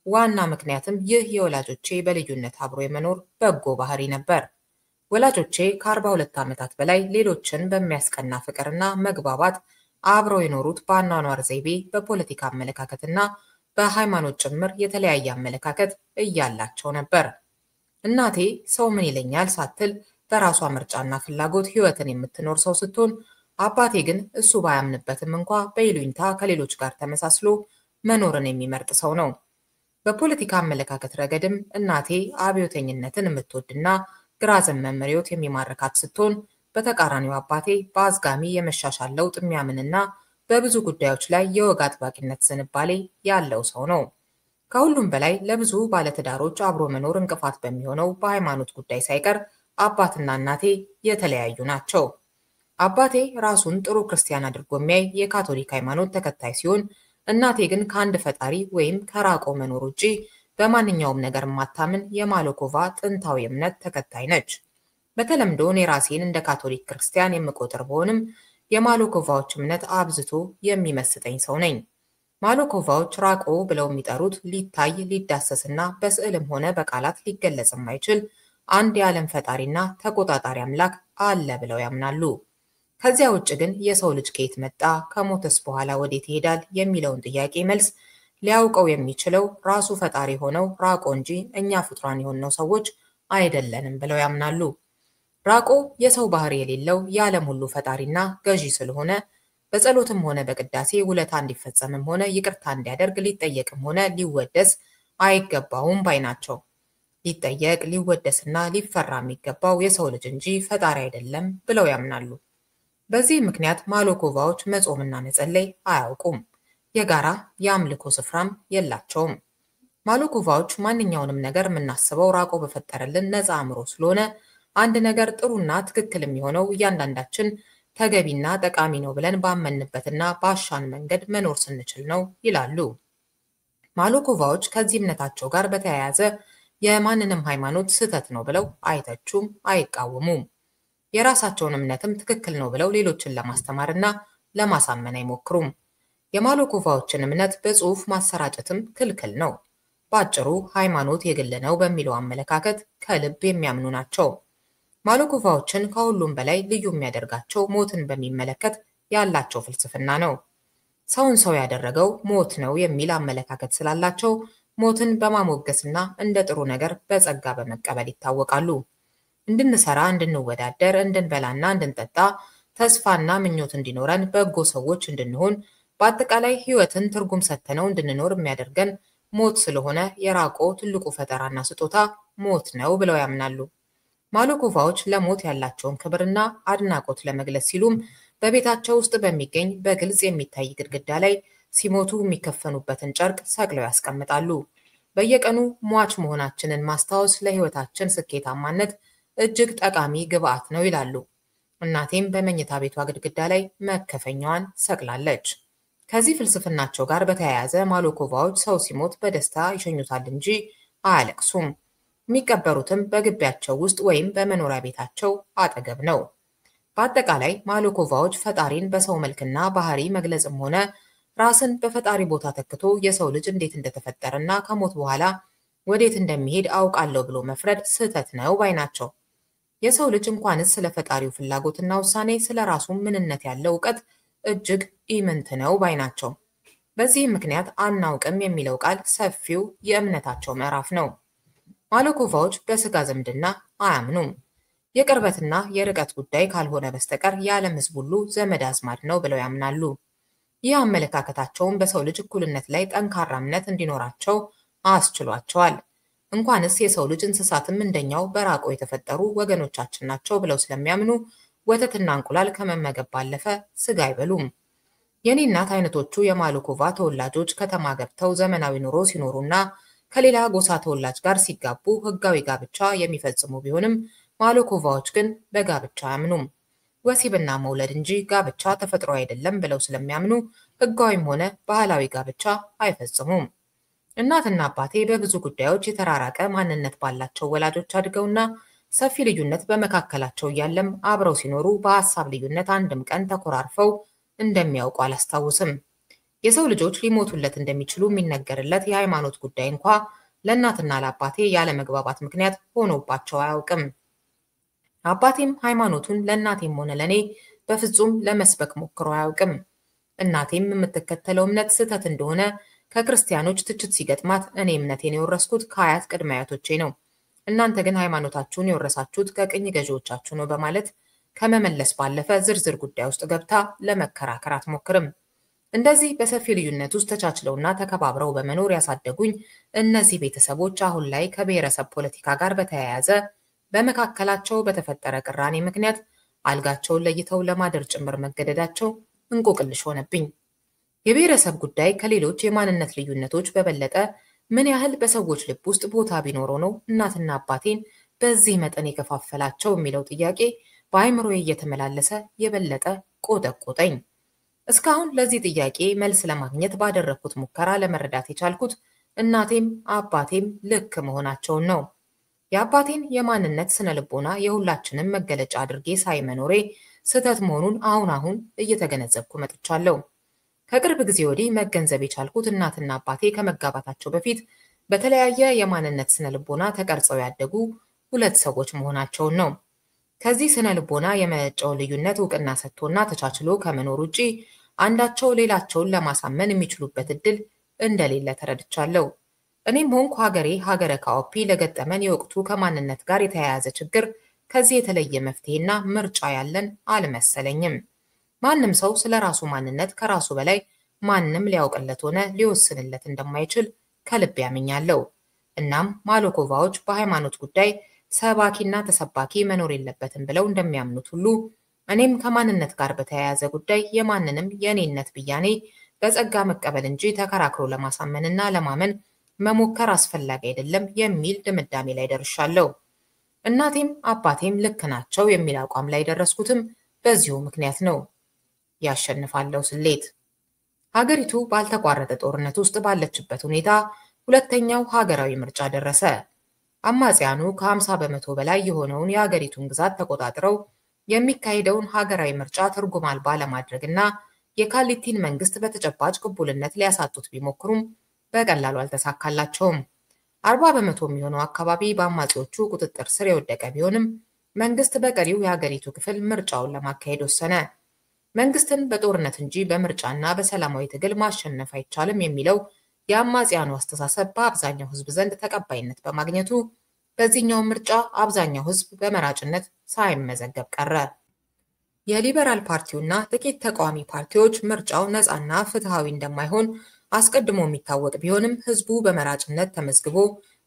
ዋና ምክንያትም ይህ የወላጆቼ በልዩነት አብሮ የመኖር በጎ ባህሪ ነበር። ወላጆቼ ከ42 ዓመታት በላይ ሌሎችን በሚያስቀና ፍቅርና መግባባት አብረው የኖሩት በአኗኗር ዘይቤ፣ በፖለቲካ አመለካከትና በሃይማኖት ጭምር የተለያየ አመለካከት እያላቸው ነበር። እናቴ ሰው ምን ይለኛል ሳትል በራሷ ምርጫና ፍላጎት ሕይወትን የምትኖር ሰው ስትሆን፣ አባቴ ግን እሱ ባያምንበትም እንኳ በይሉኝታ ከሌሎች ጋር ተመሳስሎ መኖርን የሚመርጥ ሰው ነው። በፖለቲካ አመለካከት ረገድም እናቴ አብዮተኝነትን የምትወድና ግራ ዘመም ርዕዮት የሚማርካት ስትሆን፣ በተቃራኒው አባቴ በአዝጋሚ የመሻሻል ለውጥ የሚያምንና በብዙ ጉዳዮች ላይ የወግ አጥባቂነት ዝንባሌ ያለው ሰው ነው። ከሁሉም በላይ ለብዙ ባለትዳሮች አብሮ መኖር እንቅፋት በሚሆነው በሃይማኖት ጉዳይ ሳይቀር አባትና እናቴ የተለያዩ ናቸው። አባቴ ራሱን ጥሩ ክርስቲያን አድርጎ የሚያይ የካቶሊክ ሃይማኖት ተከታይ ሲሆን፣ እናቴ ግን ከአንድ ፈጣሪ ወይም ከራቆ መኖር ውጪ በማንኛውም ነገር ማታምን የማሎኮቫ ጥንታዊ እምነት ተከታይ ነች። በተለምዶ እኔ ራሴን እንደ ካቶሊክ ክርስቲያን የምቆጥር ብሆንም የማሎኮቫዎች እምነት አብዝቶ የሚመስጠኝ ሰው ነኝ። ማሎኮቫዎች ራቆ ብለው የሚጠሩት ሊታይ ሊዳሰስና በስዕልም ሆነ በቃላት ሊገለጽ የማይችል አንድ የዓለም ፈጣሪና ተቆጣጣሪ አምላክ አለ ብለው ያምናሉ። ከዚያ ውጭ ግን የሰው ልጅ ከየት መጣ፣ ከሞተስ በኋላ ወዴት ይሄዳል የሚለውን ጥያቄ መልስ ሊያውቀው የሚችለው ራሱ ፈጣሪ ሆነው ራቆ እንጂ እኛ ፍጡራን የሆነው ሰዎች አይደለንም ብለው ያምናሉ። ራቆ የሰው ባህሪ የሌለው የዓለም ሁሉ ፈጣሪና ገዢ ስለሆነ በጸሎትም ሆነ በቅዳሴ ውለታ እንዲፈጸምም ሆነ ይቅርታ እንዲያደርግ ሊጠየቅም ሆነ ሊወደስ አይገባውም ባይ ናቸው። ሊጠየቅ ሊወደስና ሊፈራ የሚገባው የሰው ልጅ እንጂ ፈጣሪ አይደለም ብለው ያምናሉ። በዚህ ምክንያት ማሎኮቫዎች መጾምና መጸለይ አያውቁም። የጋራ የአምልኮ ስፍራም የላቸውም። ማሎኮቫዎች ማንኛውንም ነገር የምናስበው ራቆ በፈጠረልን ነፃ አእምሮ ስለሆነ አንድ ነገር ጥሩና ትክክል የሚሆነው እያንዳንዳችን ተገቢና ጠቃሚ ነው ብለን ባመንበትና ባሻን መንገድ መኖር ስንችል ነው ይላሉ። ማሎኮቫዎች ከዚህ እምነታቸው ጋር በተያያዘ የማንንም ሃይማኖት ስህተት ነው ብለው አይተቹም፣ አይቃወሙም። የራሳቸውን እምነትም ትክክል ነው ብለው ሌሎችን ለማስተማርና ለማሳመን አይሞክሩም። የማሎኮቫዎችን እምነት በጽሑፍ ማሰራጨትም ክልክል ነው። በአጭሩ ሃይማኖት የግል ነው በሚለው አመለካከት ከልብ የሚያምኑ ናቸው። ማሎኮቫዎችን ከሁሉም በላይ ልዩ የሚያደርጋቸው ሞትን በሚመለከት ያላቸው ፍልስፍና ነው። ሰውን ሰው ያደረገው ሞት ነው የሚል አመለካከት ስላላቸው ሞትን በማሞገስና እንደ ጥሩ ነገር በጸጋ በመቀበል ይታወቃሉ። እንድንሰራ፣ እንድንወዳደር፣ እንድንበላና እንድንጠጣ፣ ተስፋና ምኞት እንዲኖረን፣ በጎ ሰዎች እንድንሆን፣ በአጠቃላይ ሕይወትን ትርጉም ሰጥተነው እንድንኖር የሚያደርገን ሞት ስለሆነ የራቆ ትልቁ ፈጠራና ስጦታ ሞት ነው ብለው ያምናሉ። ማሎኮቫዎች ለሞት ያላቸውን ክብርና አድናቆት ለመግለጽ ሲሉም በቤታቸው ውስጥ በሚገኝ በግልጽ የሚታይ ግድግዳ ላይ ሲሞቱ የሚከፈኑበትን ጨርቅ ሰቅለው ያስቀምጣሉ። በየቀኑ ሟች መሆናችንን ማስታወስ ለሕይወታችን ስኬታማነት እጅግ ጠቃሚ ግብዓት ነው ይላሉ። እናቴም በመኝታ ቤቷ ግድግዳ ላይ መከፈኛዋን ሰቅላለች። ከዚህ ፍልስፍናቸው ጋር በተያያዘ ማሎኮቫዎች ሰው ሲሞት በደስታ ይሸኙታል እንጂ አያለቅሱም። የሚቀበሩትም በግቢያቸው ውስጥ ወይም በመኖሪያ ቤታቸው አጠገብ ነው። በአጠቃላይ ማሎኮቫዎች ፈጣሪን በሰው መልክና ባህሪ መግለጽም ሆነ ራስን በፈጣሪ ቦታ ተክቶ የሰው ልጅ እንዴት እንደተፈጠረና ከሞት በኋላ ወዴት እንደሚሄድ አውቃለሁ ብሎ መፍረድ ስህተት ነው ባይ ናቸው። የሰው ልጅ እንኳንስ ስለ ፈጣሪው ፍላጎትና ውሳኔ ስለ ራሱ ምንነት ያለው እውቀት እጅግ ኢምንት ነው ባይ ናቸው። በዚህም ምክንያት አናውቅም የሚለው ቃል ሰፊው የእምነታቸው ምዕራፍ ነው። ማሎኮቫዎች በስጋ ዝምድና አያምኑም። የቅርበትና የርቀት ጉዳይ ካልሆነ በስተቀር የዓለም ሕዝብ ሁሉ ዘመድ አዝማድ ነው ብለው ያምናሉ። ይህ አመለካከታቸውን በሰው ልጅ እኩልነት ላይ ጠንካራ እምነት እንዲኖራቸው አስችሏቸዋል። እንኳንስ የሰው ልጅ እንስሳትም እንደኛው በራቆ የተፈጠሩ ወገኖቻችን ናቸው ብለው ስለሚያምኑ ወተትና እንቁላል ከመመገብ ባለፈ ስጋ አይበሉም። የኔ እናት አይነቶቹ የማሎኮቫ ተወላጆች ከተማ ገብተው ዘመናዊ ኑሮ ሲኖሩና ከሌላ ጎሳ ተወላጅ ጋር ሲጋቡ ሕጋዊ ጋብቻ የሚፈጽሙ ቢሆንም ማሎኮቫዎች ግን በጋብቻ አያምኑም። ወሲብና መውለድ እንጂ ጋብቻ ተፈጥሮ አይደለም ብለው ስለሚያምኑ ሕጋዊም ሆነ ባህላዊ ጋብቻ አይፈጽሙም። እናትና አባቴ በብዙ ጉዳዮች የተራራቀ ማንነት ባላቸው ወላጆች አድገውና ሰፊ ልዩነት በመካከላቸው እያለም አብረው ሲኖሩ በሐሳብ ልዩነት አንድም ቀን ተኮራርፈው እንደሚያውቁ አላስታውስም። የሰው ልጆች ሊሞቱለት እንደሚችሉ የሚነገርለት የሃይማኖት ጉዳይ እንኳ ለእናትና ለአባቴ ያለመግባባት ምክንያት ሆኖባቸው አያውቅም። አባቴም ሃይማኖቱን ለእናቴም ሆነ ለእኔ በፍጹም ለመስበክ ሞክሮ አያውቅም። እናቴም የምትከተለው እምነት ስህተት እንደሆነ ከክርስቲያኖች ትችት ሲገጥማት እኔ እምነቴን የወረስኩት ከአያት ቅድመ አያቶቼ ነው፣ እናንተ ግን ሃይማኖታችሁን የወረሳችሁት ከቅኝ ገዢዎቻችሁ ነው በማለት ከመመለስ ባለፈ ዝርዝር ጉዳይ ውስጥ ገብታ ለመከራከር አትሞክርም። እንደዚህ በሰፊ ልዩነት ውስጥ ተቻችለውና ተከባብረው በመኖር ያሳደጉኝ እነዚህ ቤተሰቦች አሁን ላይ ከብሔረሰብ ፖለቲካ ጋር በተያያዘ በመካከላቸው በተፈጠረ ቅራኔ ምክንያት አልጋቸውን ለይተው ለማደር ጭምር መገደዳቸው እንቆቅልሽ ሆነብኝ። የብሔረሰብ ጉዳይ ከሌሎች የማንነት ልዩነቶች በበለጠ ምን ያህል በሰዎች ልብ ውስጥ ቦታ ቢኖረው ነው እናትና አባቴን በዚህ መጠን የከፋፈላቸው የሚለው ጥያቄ በአእምሮዬ እየተመላለሰ የበለጠ ቆጠቆጠኝ። እስካሁን ለዚህ ጥያቄ መልስ ለማግኘት ባደረኩት ሙከራ ለመረዳት የቻልኩት እናቴም አባቴም ልክ መሆናቸውን ነው። የአባቴን የማንነት ስነ ልቦና የሁላችንም መገለጫ አድርጌ ሳይመኖሬ ስህተት መሆኑን አሁን እየተገነዘብኩ መጥቻለሁ። ከቅርብ ጊዜ ወዲህ መገንዘብ የቻልኩት እናትና አባቴ ከመጋባታቸው በፊት በተለያየ የማንነት ስነ ልቦና ተቀርጸው ያደጉ ሁለት ሰዎች መሆናቸውን ነው። ከዚህ ስነ ልቦና የመነጨው ልዩነት እውቅና ሰጥቶና ተቻችሎ ከመኖር ውጪ አንዳቸው ሌላቸውን ለማሳመን የሚችሉበት እድል እንደሌለ ተረድቻለሁ። እኔም ሆንኩ ሀገረ ካኦፒ ለገጠመን የወቅቱ ከማንነት ጋር የተያያዘ ችግር ከዚህ የተለየ መፍትሄና ምርጫ ያለን አልመሰለኝም። ማንም ሰው ስለ ራሱ ማንነት ከራሱ በላይ ማንም ሊያውቅለት ሆነ ሊወስንለት እንደማይችል ከልብ ያምኛለሁ። እናም ማሎኮቫዎች በሃይማኖት ጉዳይ ሰባኪና ተሰባኪ መኖር የለበትም ብለው እንደሚያምኑት ሁሉ እኔም ከማንነት ጋር በተያያዘ ጉዳይ የማንንም የኔነት ብያኔ በጸጋ መቀበል እንጂ ተከራክሮ ለማሳመንና ለማመን መሞከር አስፈላጊ አይደለም የሚል ድምዳሜ ላይ ደርሻለሁ። እናቴም አባቴም ልክ ናቸው የሚል አቋም ላይ ደረስኩትም በዚሁ ምክንያት ነው። ያሸንፋለው ስሌት። ሀገሪቱ ባልተቋረጠ ጦርነት ውስጥ ባለችበት ሁኔታ ሁለተኛው ሀገራዊ ምርጫ ደረሰ። አማጽያኑ ከ50 በመቶ በላይ የሆነውን የሀገሪቱን ግዛት ተቆጣጥረው የሚካሄደውን ሀገራዊ ምርጫ ትርጉም አልባ ለማድረግና የካሊቲን መንግስት በተጨባጭ ቅቡልነት ሊያሳጡት ቢሞክሩም በቀላሉ አልተሳካላቸውም። 40 በመቶ የሚሆነው አካባቢ በአማጺዎቹ ቁጥጥር ስር የወደቀ ቢሆንም መንግስት በቀሪው የሀገሪቱ ክፍል ምርጫውን ለማካሄድ ወሰነ። መንግስትን በጦርነት እንጂ በምርጫና በሰላማዊ ትግል ማሸነፍ አይቻልም የሚለው የአማጽያኑ አስተሳሰብ በአብዛኛው ህዝብ ዘንድ ተቀባይነት በማግኘቱ በዚህኛው ምርጫ አብዛኛው ህዝብ በመራጭነት ሳይመዘገብ ቀረ። የሊበራል ፓርቲውና ጥቂት ተቃዋሚ ፓርቲዎች ምርጫው ነፃና ፍትሃዊ እንደማይሆን አስቀድሞ የሚታወቅ ቢሆንም ህዝቡ በመራጭነት ተመዝግቦ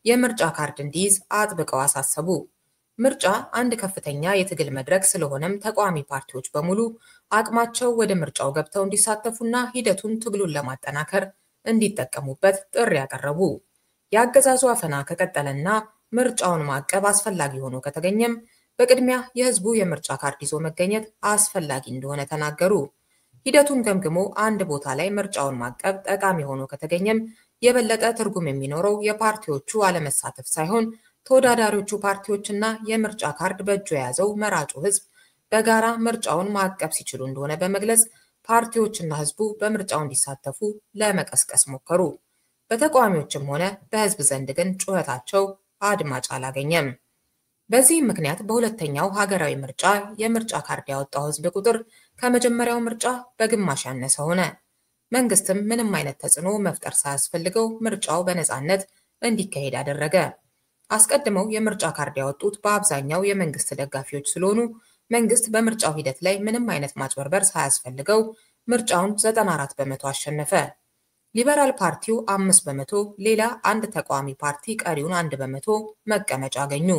የምርጫ ካርድ እንዲይዝ አጥብቀው አሳሰቡ። ምርጫ አንድ ከፍተኛ የትግል መድረክ ስለሆነም ተቃዋሚ ፓርቲዎች በሙሉ አቅማቸው ወደ ምርጫው ገብተው እንዲሳተፉና ሂደቱን ትግሉን ለማጠናከር እንዲጠቀሙበት ጥሪ ያቀረቡ። የአገዛዙ አፈና ከቀጠለና ምርጫውን ማዕቀብ አስፈላጊ ሆኖ ከተገኘም በቅድሚያ የህዝቡ የምርጫ ካርድ ይዞ መገኘት አስፈላጊ እንደሆነ ተናገሩ። ሂደቱን ገምግሞ አንድ ቦታ ላይ ምርጫውን ማዕቀብ ጠቃሚ ሆኖ ከተገኘም የበለጠ ትርጉም የሚኖረው የፓርቲዎቹ አለመሳተፍ ሳይሆን ተወዳዳሪዎቹ ፓርቲዎችና የምርጫ ካርድ በእጁ የያዘው መራጩ ህዝብ በጋራ ምርጫውን ማዕቀብ ሲችሉ እንደሆነ በመግለጽ ፓርቲዎችና ህዝቡ በምርጫው እንዲሳተፉ ለመቀስቀስ ሞከሩ። በተቃዋሚዎችም ሆነ በህዝብ ዘንድ ግን ጩኸታቸው አድማጭ አላገኘም። በዚህም ምክንያት በሁለተኛው ሀገራዊ ምርጫ የምርጫ ካርድ ያወጣው ህዝብ ቁጥር ከመጀመሪያው ምርጫ በግማሽ ያነሰ ሆነ። መንግስትም ምንም አይነት ተጽዕኖ መፍጠር ሳያስፈልገው ምርጫው በነፃነት እንዲካሄድ አደረገ። አስቀድመው የምርጫ ካርድ ያወጡት በአብዛኛው የመንግስት ደጋፊዎች ስለሆኑ መንግስት በምርጫው ሂደት ላይ ምንም አይነት ማጭበርበር ሳያስፈልገው ምርጫውን 94 በመቶ አሸነፈ። ሊበራል ፓርቲው 5 በመቶ፣ ሌላ አንድ ተቃዋሚ ፓርቲ ቀሪውን 1 በመቶ መቀመጫ አገኙ።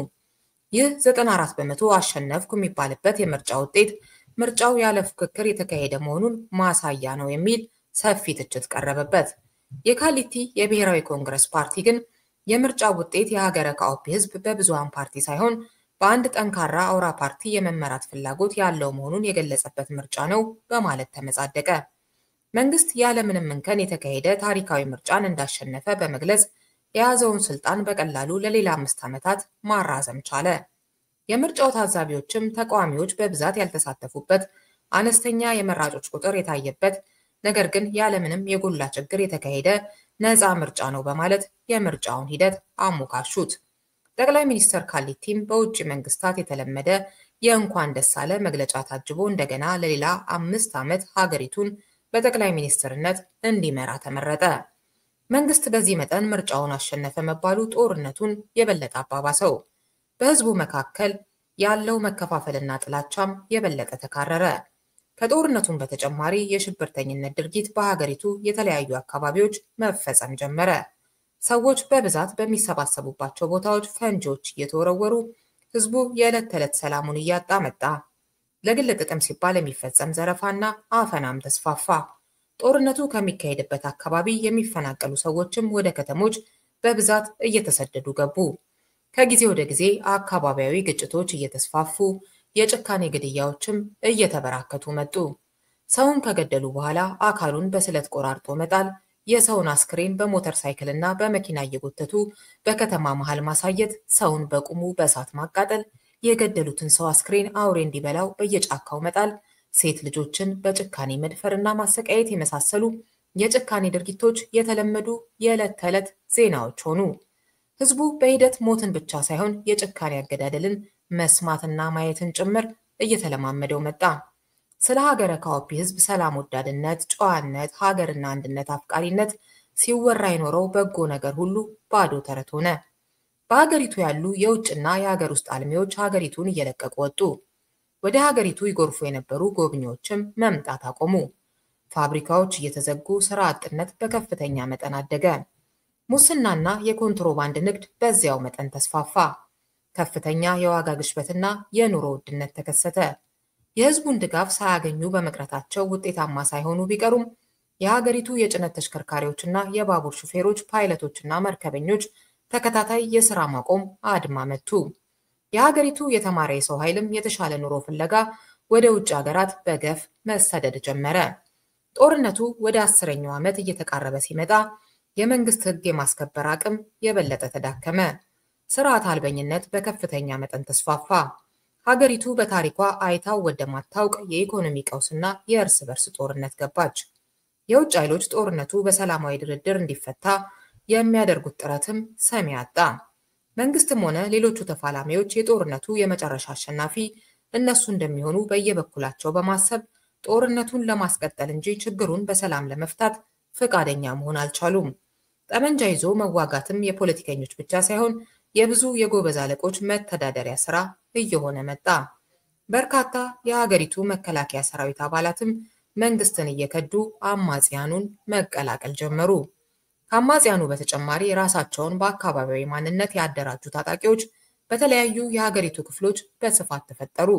ይህ 94 በመቶ አሸነፍኩ የሚባልበት የምርጫ ውጤት ምርጫው ያለ ፉክክር የተካሄደ መሆኑን ማሳያ ነው የሚል ሰፊ ትችት ቀረበበት። የካሊቲ የብሔራዊ ኮንግረስ ፓርቲ ግን የምርጫው ውጤት የሀገረ ካኦፒ ህዝብ በብዙሃን ፓርቲ ሳይሆን በአንድ ጠንካራ አውራ ፓርቲ የመመራት ፍላጎት ያለው መሆኑን የገለጸበት ምርጫ ነው በማለት ተመጻደቀ። መንግስት ያለምንም እንከን የተካሄደ ታሪካዊ ምርጫን እንዳሸነፈ በመግለጽ የያዘውን ስልጣን በቀላሉ ለሌላ 5 ዓመታት ማራዘም ቻለ። የምርጫው ታዛቢዎችም ተቃዋሚዎች በብዛት ያልተሳተፉበት አነስተኛ የመራጮች ቁጥር የታየበት ነገር ግን ያለምንም የጎላ ችግር የተካሄደ ነፃ ምርጫ ነው በማለት የምርጫውን ሂደት አሞካሹት። ጠቅላይ ሚኒስትር ካሊቲም በውጭ መንግስታት የተለመደ የእንኳን ደስ አለ መግለጫ ታጅቦ እንደገና ለሌላ 5 ዓመት ሀገሪቱን በጠቅላይ ሚኒስትርነት እንዲመራ ተመረጠ። መንግስት በዚህ መጠን ምርጫውን አሸነፈ መባሉ ጦርነቱን የበለጠ አባባሰው። በህዝቡ መካከል ያለው መከፋፈልና ጥላቻም የበለጠ ተካረረ። ከጦርነቱም በተጨማሪ የሽብርተኝነት ድርጊት በሀገሪቱ የተለያዩ አካባቢዎች መፈጸም ጀመረ። ሰዎች በብዛት በሚሰባሰቡባቸው ቦታዎች ፈንጂዎች እየተወረወሩ ህዝቡ የዕለት ተዕለት ሰላሙን እያጣ መጣ። ለግል ጥቅም ሲባል የሚፈጸም ዘረፋና አፈናም ተስፋፋ። ጦርነቱ ከሚካሄድበት አካባቢ የሚፈናቀሉ ሰዎችም ወደ ከተሞች በብዛት እየተሰደዱ ገቡ። ከጊዜ ወደ ጊዜ አካባቢያዊ ግጭቶች እየተስፋፉ የጭካኔ ግድያዎችም እየተበራከቱ መጡ። ሰውን ከገደሉ በኋላ አካሉን በስለት ቆራርጦ መጣል፣ የሰውን አስክሬን በሞተር ሳይክልና በመኪና እየጎተቱ በከተማ መሃል ማሳየት፣ ሰውን በቁሙ በእሳት ማቃጠል፣ የገደሉትን ሰው አስክሬን አውሬ እንዲበላው በየጫካው መጣል፣ ሴት ልጆችን በጭካኔ መድፈርና ማሰቃየት የመሳሰሉ የጭካኔ ድርጊቶች የተለመዱ የዕለት ተዕለት ዜናዎች ሆኑ። ህዝቡ በሂደት ሞትን ብቻ ሳይሆን የጭካኔ አገዳደልን መስማትና ማየትን ጭምር እየተለማመደው መጣ። ስለ ሀገረ ካኦፒ ህዝብ ሰላም ወዳድነት፣ ጨዋነት፣ ሀገርና አንድነት አፍቃሪነት ሲወራ የኖረው በጎ ነገር ሁሉ ባዶ ተረት ሆነ። በሀገሪቱ ያሉ የውጭና የሀገር ውስጥ አልሚዎች ሀገሪቱን እየለቀቁ ወጡ። ወደ ሀገሪቱ ይጎርፉ የነበሩ ጎብኚዎችም መምጣት አቆሙ። ፋብሪካዎች እየተዘጉ ስራ አጥነት በከፍተኛ መጠን አደገ። ሙስናና የኮንትሮባንድ ንግድ በዚያው መጠን ተስፋፋ። ከፍተኛ የዋጋ ግሽበትና የኑሮ ውድነት ተከሰተ። የህዝቡን ድጋፍ ሳያገኙ በመቅረታቸው ውጤታማ ሳይሆኑ ቢቀሩም የሀገሪቱ የጭነት ተሽከርካሪዎችና የባቡር ሹፌሮች፣ ፓይለቶችና መርከበኞች ተከታታይ የሥራ ማቆም አድማ መቱ። የሀገሪቱ የተማረ የሰው ኃይልም የተሻለ ኑሮ ፍለጋ ወደ ውጭ ሀገራት በገፍ መሰደድ ጀመረ። ጦርነቱ ወደ 10ኛው ዓመት እየተቃረበ ሲመጣ የመንግስት ህግ የማስከበር አቅም የበለጠ ተዳከመ። ስርዓት አልበኝነት በከፍተኛ መጠን ተስፋፋ። ሀገሪቱ በታሪኳ አይታው ወደማታውቅ የኢኮኖሚ ቀውስና የእርስ በርስ ጦርነት ገባች። የውጭ ኃይሎች ጦርነቱ በሰላማዊ ድርድር እንዲፈታ የሚያደርጉት ጥረትም ሰሚ አጣ። መንግስትም ሆነ ሌሎቹ ተፋላሚዎች የጦርነቱ የመጨረሻ አሸናፊ እነሱ እንደሚሆኑ በየበኩላቸው በማሰብ ጦርነቱን ለማስቀጠል እንጂ ችግሩን በሰላም ለመፍታት ፈቃደኛ መሆን አልቻሉም። ጠመንጃ ይዞ መዋጋትም የፖለቲከኞች ብቻ ሳይሆን የብዙ የጎበዝ አለቆች መተዳደሪያ ስራ እየሆነ መጣ። በርካታ የሀገሪቱ መከላከያ ሰራዊት አባላትም መንግስትን እየከዱ አማጽያኑን መቀላቀል ጀመሩ። ከአማጽያኑ በተጨማሪ ራሳቸውን በአካባቢያዊ ማንነት ያደራጁ ታጣቂዎች በተለያዩ የሀገሪቱ ክፍሎች በስፋት ተፈጠሩ።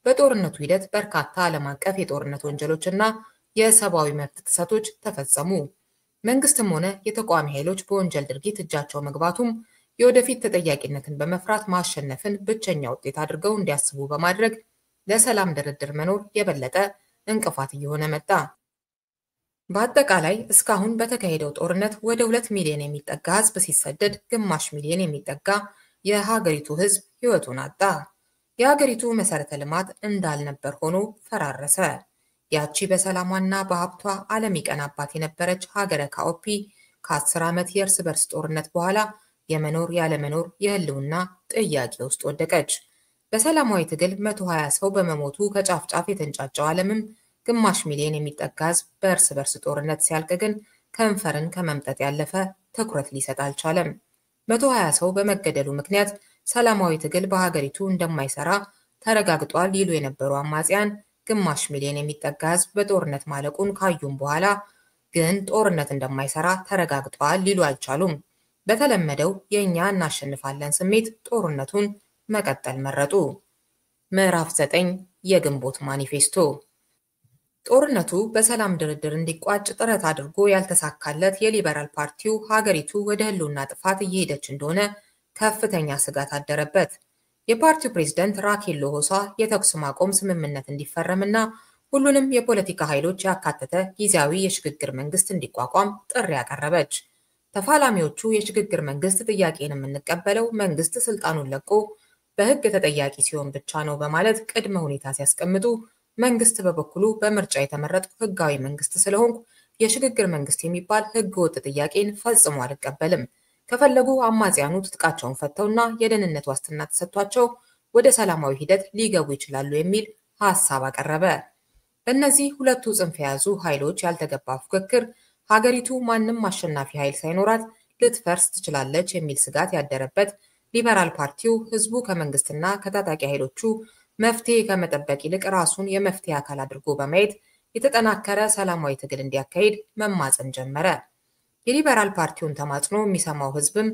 በጦርነቱ ሂደት በርካታ ዓለም አቀፍ የጦርነት ወንጀሎችና የሰብአዊ መብት ጥሰቶች ተፈጸሙ። መንግስትም ሆነ የተቃዋሚ ኃይሎች በወንጀል ድርጊት እጃቸው መግባቱም የወደፊት ተጠያቂነትን በመፍራት ማሸነፍን ብቸኛ ውጤት አድርገው እንዲያስቡ በማድረግ ለሰላም ድርድር መኖር የበለጠ እንቅፋት እየሆነ መጣ። በአጠቃላይ እስካሁን በተካሄደው ጦርነት ወደ 2 ሚሊዮን የሚጠጋ ህዝብ ሲሰደድ ግማሽ ሚሊዮን የሚጠጋ የሀገሪቱ ህዝብ ህይወቱን አጣ። የሀገሪቱ መሰረተ ልማት እንዳልነበር ሆኖ ፈራረሰ። ያቺ በሰላሟና በሀብቷ ዓለም ይቀናባት የነበረች ሀገረ ካኦፒ ከ10 ዓመት የእርስ በርስ ጦርነት በኋላ የመኖር ያለመኖር የህልውና ጥያቄ ውስጥ ወደቀች። በሰላማዊ ትግል 120 ሰው በመሞቱ ከጫፍ ጫፍ የተንጫጫው ዓለምም ግማሽ ሚሊዮን የሚጠጋ ህዝብ በእርስ በርስ ጦርነት ሲያልቅ ግን ከንፈርን ከመምጠጥ ያለፈ ትኩረት ሊሰጥ አልቻለም። 120 ሰው በመገደሉ ምክንያት ሰላማዊ ትግል በሀገሪቱ እንደማይሰራ ተረጋግጧል ይሉ የነበሩ አማጽያን ግማሽ ሚሊዮን የሚጠጋ ህዝብ በጦርነት ማለቁን ካዩም በኋላ ግን ጦርነት እንደማይሰራ ተረጋግጧል ሊሉ አልቻሉም። በተለመደው የእኛ እናሸንፋለን ስሜት ጦርነቱን መቀጠል መረጡ። ምዕራፍ 9 የግንቦት ማኒፌስቶ። ጦርነቱ በሰላም ድርድር እንዲቋጭ ጥረት አድርጎ ያልተሳካለት የሊበራል ፓርቲው ሀገሪቱ ወደ ህልውና ጥፋት እየሄደች እንደሆነ ከፍተኛ ስጋት አደረበት። የፓርቲው ፕሬዝዳንት ራኬል ሎሆሳ የተኩስ ማቆም ስምምነት እንዲፈረምና ሁሉንም የፖለቲካ ኃይሎች ያካተተ ጊዜያዊ የሽግግር መንግስት እንዲቋቋም ጥሪ ያቀረበች። ተፋላሚዎቹ የሽግግር መንግስት ጥያቄን የምንቀበለው መንግስት ስልጣኑን ለቆ በህግ ተጠያቂ ሲሆን ብቻ ነው በማለት ቅድመ ሁኔታ ሲያስቀምጡ፣ መንግስት በበኩሉ በምርጫ የተመረጠ ህጋዊ መንግስት ስለሆንኩ የሽግግር መንግስት የሚባል ህገ ወጥ ጥያቄን ፈጽሞ አልቀበልም፣ ከፈለጉ አማጽያኑ ትጥቃቸውን ፈተውና የደህንነት ዋስትና ተሰጥቷቸው ወደ ሰላማዊ ሂደት ሊገቡ ይችላሉ የሚል ሐሳብ አቀረበ። በእነዚህ ሁለቱ ጽንፍ የያዙ ኃይሎች ያልተገባ ፉክክር ሀገሪቱ ማንም አሸናፊ ኃይል ሳይኖራት ልትፈርስ ትችላለች የሚል ስጋት ያደረበት ሊበራል ፓርቲው ህዝቡ ከመንግስትና ከታጣቂ ኃይሎቹ መፍትሄ ከመጠበቅ ይልቅ ራሱን የመፍትሄ አካል አድርጎ በማየት የተጠናከረ ሰላማዊ ትግል እንዲያካሂድ መማፀን ጀመረ። የሊበራል ፓርቲውን ተማጽኖ የሚሰማው ህዝብም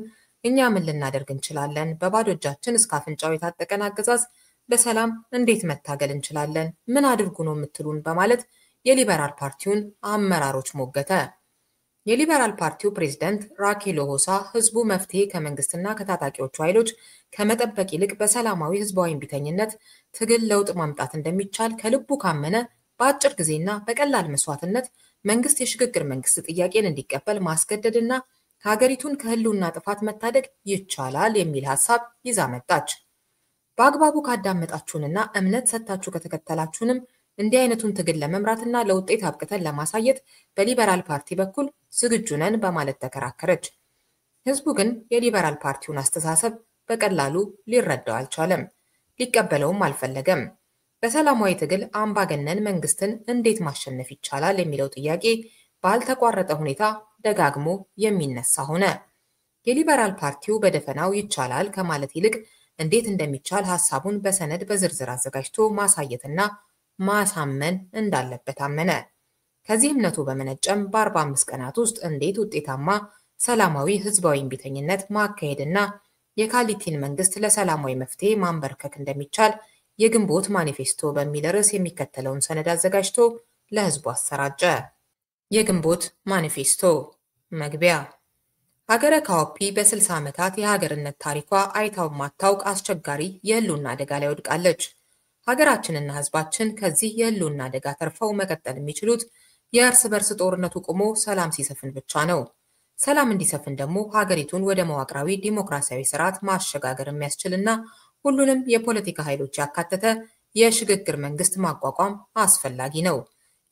እኛ ምን ልናደርግ እንችላለን? በባዶ እጃችን እስከ አፍንጫው የታጠቀን አገዛዝ በሰላም እንዴት መታገል እንችላለን? ምን አድርጉ ነው የምትሉን? በማለት የሊበራል ፓርቲውን አመራሮች ሞገተ። የሊበራል ፓርቲው ፕሬዝዳንት ራኬል ሎሆሳ ህዝቡ መፍትሄ ከመንግስትና ከታጣቂዎቹ ኃይሎች ከመጠበቅ ይልቅ በሰላማዊ ህዝባዊ እምቢተኝነት ትግል ለውጥ ማምጣት እንደሚቻል ከልቡ ካመነ በአጭር ጊዜና በቀላል መስዋዕትነት መንግስት የሽግግር መንግስት ጥያቄን እንዲቀበል ማስገደድና ሀገሪቱን ከህልውና ጥፋት መታደግ ይቻላል የሚል ሐሳብ ይዛ መጣች። በአግባቡ ካዳመጣችሁንና እምነት ሰጥታችሁ ከተከተላችሁንም እንዲህ አይነቱን ትግል ለመምራትና ለውጤት አብቅተን ለማሳየት በሊበራል ፓርቲ በኩል ዝግጁ ነን በማለት ተከራከረች። ህዝቡ ግን የሊበራል ፓርቲውን አስተሳሰብ በቀላሉ ሊረዳው አልቻለም፣ ሊቀበለውም አልፈለገም። በሰላማዊ ትግል አምባገነን መንግስትን እንዴት ማሸነፍ ይቻላል የሚለው ጥያቄ ባልተቋረጠ ሁኔታ ደጋግሞ የሚነሳ ሆነ። የሊበራል ፓርቲው በደፈናው ይቻላል ከማለት ይልቅ እንዴት እንደሚቻል ሐሳቡን በሰነድ በዝርዝር አዘጋጅቶ ማሳየትና ማሳመን እንዳለበት አመነ። ከዚህ እምነቱ በመነጨም በ45 ቀናት ውስጥ እንዴት ውጤታማ ሰላማዊ ህዝባዊ እምቢተኝነት ማካሄድና የካሊቲን መንግስት ለሰላማዊ መፍትሄ ማንበርከክ እንደሚቻል የግንቦት ማኒፌስቶ በሚል ርዕስ የሚከተለውን ሰነድ አዘጋጅቶ ለህዝቡ አሰራጨ። የግንቦት ማኒፌስቶ መግቢያ። ሀገረ ካኦፒ በ60 ዓመታት የሀገርነት ታሪኳ አይታው ማታውቅ አስቸጋሪ የህልውና አደጋ ላይ ወድቃለች። ሀገራችንና ህዝባችን ከዚህ የህልውና አደጋ ተርፈው መቀጠል የሚችሉት የእርስ በርስ ጦርነቱ ቆሞ ሰላም ሲሰፍን ብቻ ነው። ሰላም እንዲሰፍን ደግሞ ሀገሪቱን ወደ መዋቅራዊ ዲሞክራሲያዊ ስርዓት ማሸጋገር የሚያስችልና ሁሉንም የፖለቲካ ኃይሎች ያካተተ የሽግግር መንግስት ማቋቋም አስፈላጊ ነው።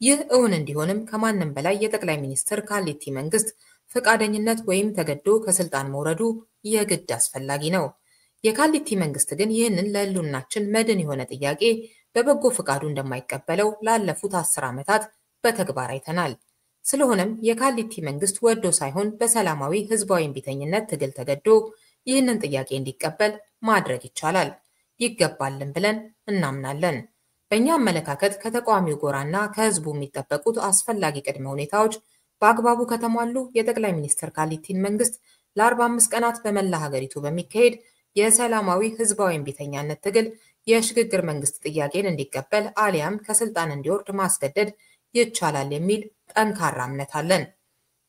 ይህ እውን እንዲሆንም ከማንም በላይ የጠቅላይ ሚኒስትር ካሊቲ መንግስት ፈቃደኝነት ወይም ተገዶ ከስልጣን መውረዱ የግድ አስፈላጊ ነው። የካሊቲ መንግስት ግን ይህንን ለህልውናችን መድን የሆነ ጥያቄ በበጎ ፈቃዱ እንደማይቀበለው ላለፉት 10 ዓመታት በተግባር አይተናል። ስለሆነም የካሊቲ መንግስት ወዶ ሳይሆን በሰላማዊ ህዝባዊ እምቢተኝነት ትግል ተገዶ ይህንን ጥያቄ እንዲቀበል ማድረግ ይቻላል፣ ይገባልን ብለን እናምናለን። በእኛ አመለካከት ከተቃዋሚው ጎራና ከህዝቡ የሚጠበቁት አስፈላጊ ቅድመ ሁኔታዎች በአግባቡ ከተሟሉ የጠቅላይ ሚኒስትር ካሊቲን መንግስት ለ45 ቀናት በመላ ሀገሪቱ በሚካሄድ የሰላማዊ ህዝባዊ እምቢተኛነት ትግል የሽግግር መንግስት ጥያቄን እንዲቀበል አሊያም ከስልጣን እንዲወርድ ማስገደድ ይቻላል የሚል ጠንካራ እምነት አለን።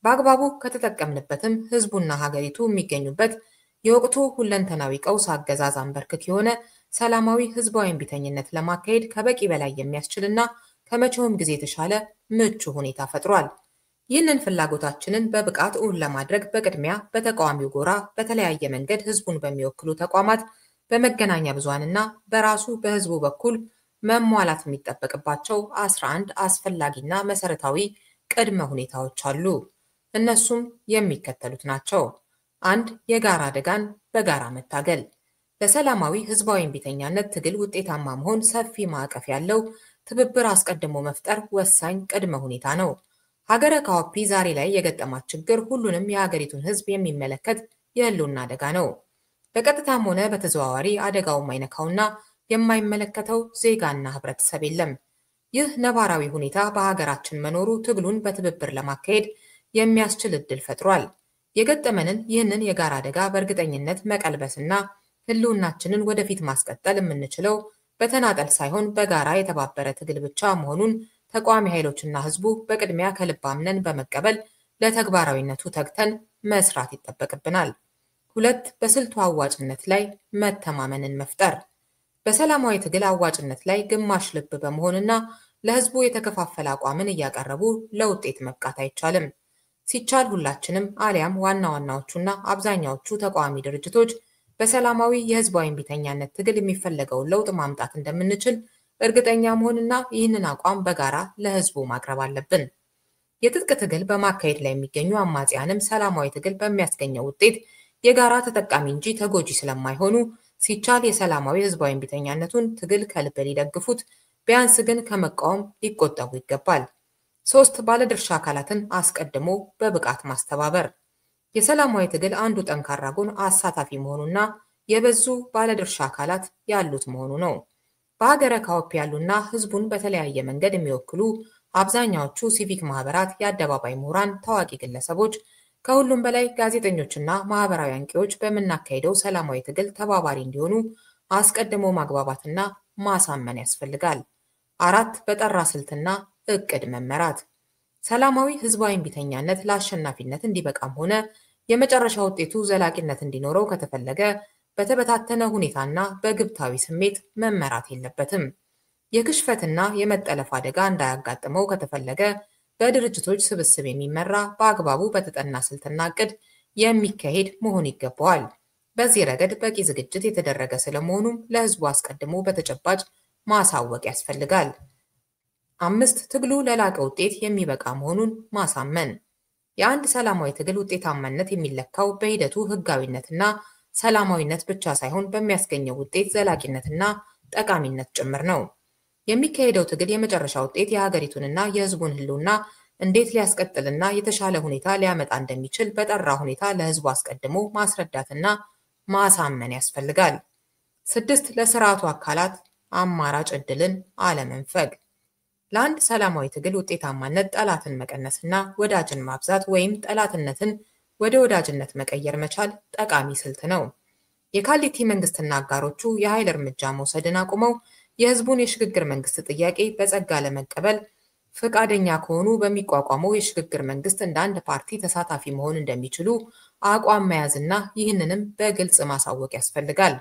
በአግባቡ ከተጠቀምንበትም ህዝቡና ሀገሪቱ የሚገኙበት የወቅቱ ሁለንተናዊ ቀውስ አገዛዝ አንበርክክ የሆነ ሰላማዊ ህዝባዊ እምቢተኝነት ለማካሄድ ከበቂ በላይ የሚያስችልና ከመቼውም ጊዜ የተሻለ ምቹ ሁኔታ ፈጥሯል። ይህንን ፍላጎታችንን በብቃት እውን ለማድረግ በቅድሚያ በተቃዋሚው ጎራ በተለያየ መንገድ ህዝቡን በሚወክሉ ተቋማት፣ በመገናኛ ብዙሃንና በራሱ በህዝቡ በኩል መሟላት የሚጠበቅባቸው 11 አስፈላጊና መሰረታዊ ቅድመ ሁኔታዎች አሉ። እነሱም የሚከተሉት ናቸው። 1. የጋራ አደጋን በጋራ መታገል። ለሰላማዊ ህዝባዊ እምቢተኛነት ትግል ውጤታማ መሆን ሰፊ ማዕቀፍ ያለው ትብብር አስቀድሞ መፍጠር ወሳኝ ቅድመ ሁኔታ ነው። ሀገረ ካኦፒ ዛሬ ላይ የገጠማት ችግር ሁሉንም የሀገሪቱን ህዝብ የሚመለከት የህልውና አደጋ ነው። በቀጥታም ሆነ በተዘዋዋሪ አደጋው የማይነካውና የማይመለከተው ዜጋና ህብረተሰብ የለም። ይህ ነባራዊ ሁኔታ በሀገራችን መኖሩ ትግሉን በትብብር ለማካሄድ የሚያስችል እድል ፈጥሯል። የገጠመንን ይህንን የጋራ አደጋ በእርግጠኝነት መቀልበስና ህልውናችንን ወደፊት ማስቀጠል የምንችለው በተናጠል ሳይሆን በጋራ የተባበረ ትግል ብቻ መሆኑን ተቃዋሚ ኃይሎችና ህዝቡ በቅድሚያ ከልብ አምነን በመቀበል ለተግባራዊነቱ ተግተን መስራት ይጠበቅብናል። 2. በስልቱ አዋጭነት ላይ መተማመንን መፍጠር። በሰላማዊ ትግል አዋጭነት ላይ ግማሽ ልብ በመሆንና ለህዝቡ የተከፋፈለ አቋምን እያቀረቡ ለውጤት መብቃት አይቻልም። ሲቻል ሁላችንም አሊያም ዋና ዋናዎቹና አብዛኛዎቹ ተቃዋሚ ድርጅቶች በሰላማዊ የህዝባዊ እምቢተኛነት ትግል የሚፈለገውን ለውጥ ማምጣት እንደምንችል እርግጠኛ መሆንና ይህንን አቋም በጋራ ለህዝቡ ማቅረብ አለብን። የትጥቅ ትግል በማካሄድ ላይ የሚገኙ አማጽያንም ሰላማዊ ትግል በሚያስገኘው ውጤት የጋራ ተጠቃሚ እንጂ ተጎጂ ስለማይሆኑ ሲቻል የሰላማዊ ህዝባዊ እምቢተኛነቱን ትግል ከልብ ሊደግፉት፣ ቢያንስ ግን ከመቃወም ሊቆጠቡ ይገባል። 3. ባለድርሻ አካላትን አስቀድሞ በብቃት ማስተባበር። የሰላማዊ ትግል አንዱ ጠንካራ ጎን አሳታፊ መሆኑና የበዙ ባለድርሻ አካላት ያሉት መሆኑ ነው። በሀገረ ካኦፒ ያሉና ህዝቡን በተለያየ መንገድ የሚወክሉ አብዛኛዎቹ ሲቪክ ማህበራት፣ የአደባባይ ምሁራን፣ ታዋቂ ግለሰቦች፣ ከሁሉም በላይ ጋዜጠኞችና ማህበራዊ አንቂዎች በምናካሄደው ሰላማዊ ትግል ተባባሪ እንዲሆኑ አስቀድሞ ማግባባትና ማሳመን ያስፈልጋል። 4. በጠራ ስልትና እቅድ መመራት። ሰላማዊ ህዝባዊ እምቢተኛነት ለአሸናፊነት እንዲበቃም ሆነ የመጨረሻ ውጤቱ ዘላቂነት እንዲኖረው ከተፈለገ በተበታተነ ሁኔታና በግብታዊ ስሜት መመራት የለበትም። የክሽፈትና የመጠለፍ አደጋ እንዳያጋጥመው ከተፈለገ በድርጅቶች ስብስብ የሚመራ በአግባቡ በተጠና ስልትና ዕቅድ የሚካሄድ መሆን ይገባዋል። በዚህ ረገድ በቂ ዝግጅት የተደረገ ስለመሆኑም ለሕዝቡ አስቀድሞ በተጨባጭ ማሳወቅ ያስፈልጋል። 5. ትግሉ ለላቀ ውጤት የሚበቃ መሆኑን ማሳመን። የአንድ ሰላማዊ ትግል ውጤታማነት የሚለካው በሂደቱ ሕጋዊነትና ሰላማዊነት ብቻ ሳይሆን በሚያስገኘው ውጤት ዘላቂነትና ጠቃሚነት ጭምር ነው። የሚካሄደው ትግል የመጨረሻ ውጤት የሀገሪቱንና የሕዝቡን ህልውና እንዴት ሊያስቀጥልና የተሻለ ሁኔታ ሊያመጣ እንደሚችል በጠራ ሁኔታ ለሕዝቡ አስቀድሞ ማስረዳትና ማሳመን ያስፈልጋል። 6. ለስርዓቱ አካላት አማራጭ ዕድልን አለመንፈግ። ለአንድ ሰላማዊ ትግል ውጤታማነት ጠላትን መቀነስና ወዳጅን ማብዛት ወይም ጠላትነትን ወደ ወዳጅነት መቀየር መቻል ጠቃሚ ስልት ነው። የካሊቲ መንግስትና አጋሮቹ የኃይል እርምጃ መውሰድን አቁመው የህዝቡን የሽግግር መንግስት ጥያቄ በጸጋ ለመቀበል ፈቃደኛ ከሆኑ በሚቋቋመው የሽግግር መንግስት እንደ አንድ ፓርቲ ተሳታፊ መሆን እንደሚችሉ አቋም መያዝና ይህንንም በግልጽ ማሳወቅ ያስፈልጋል።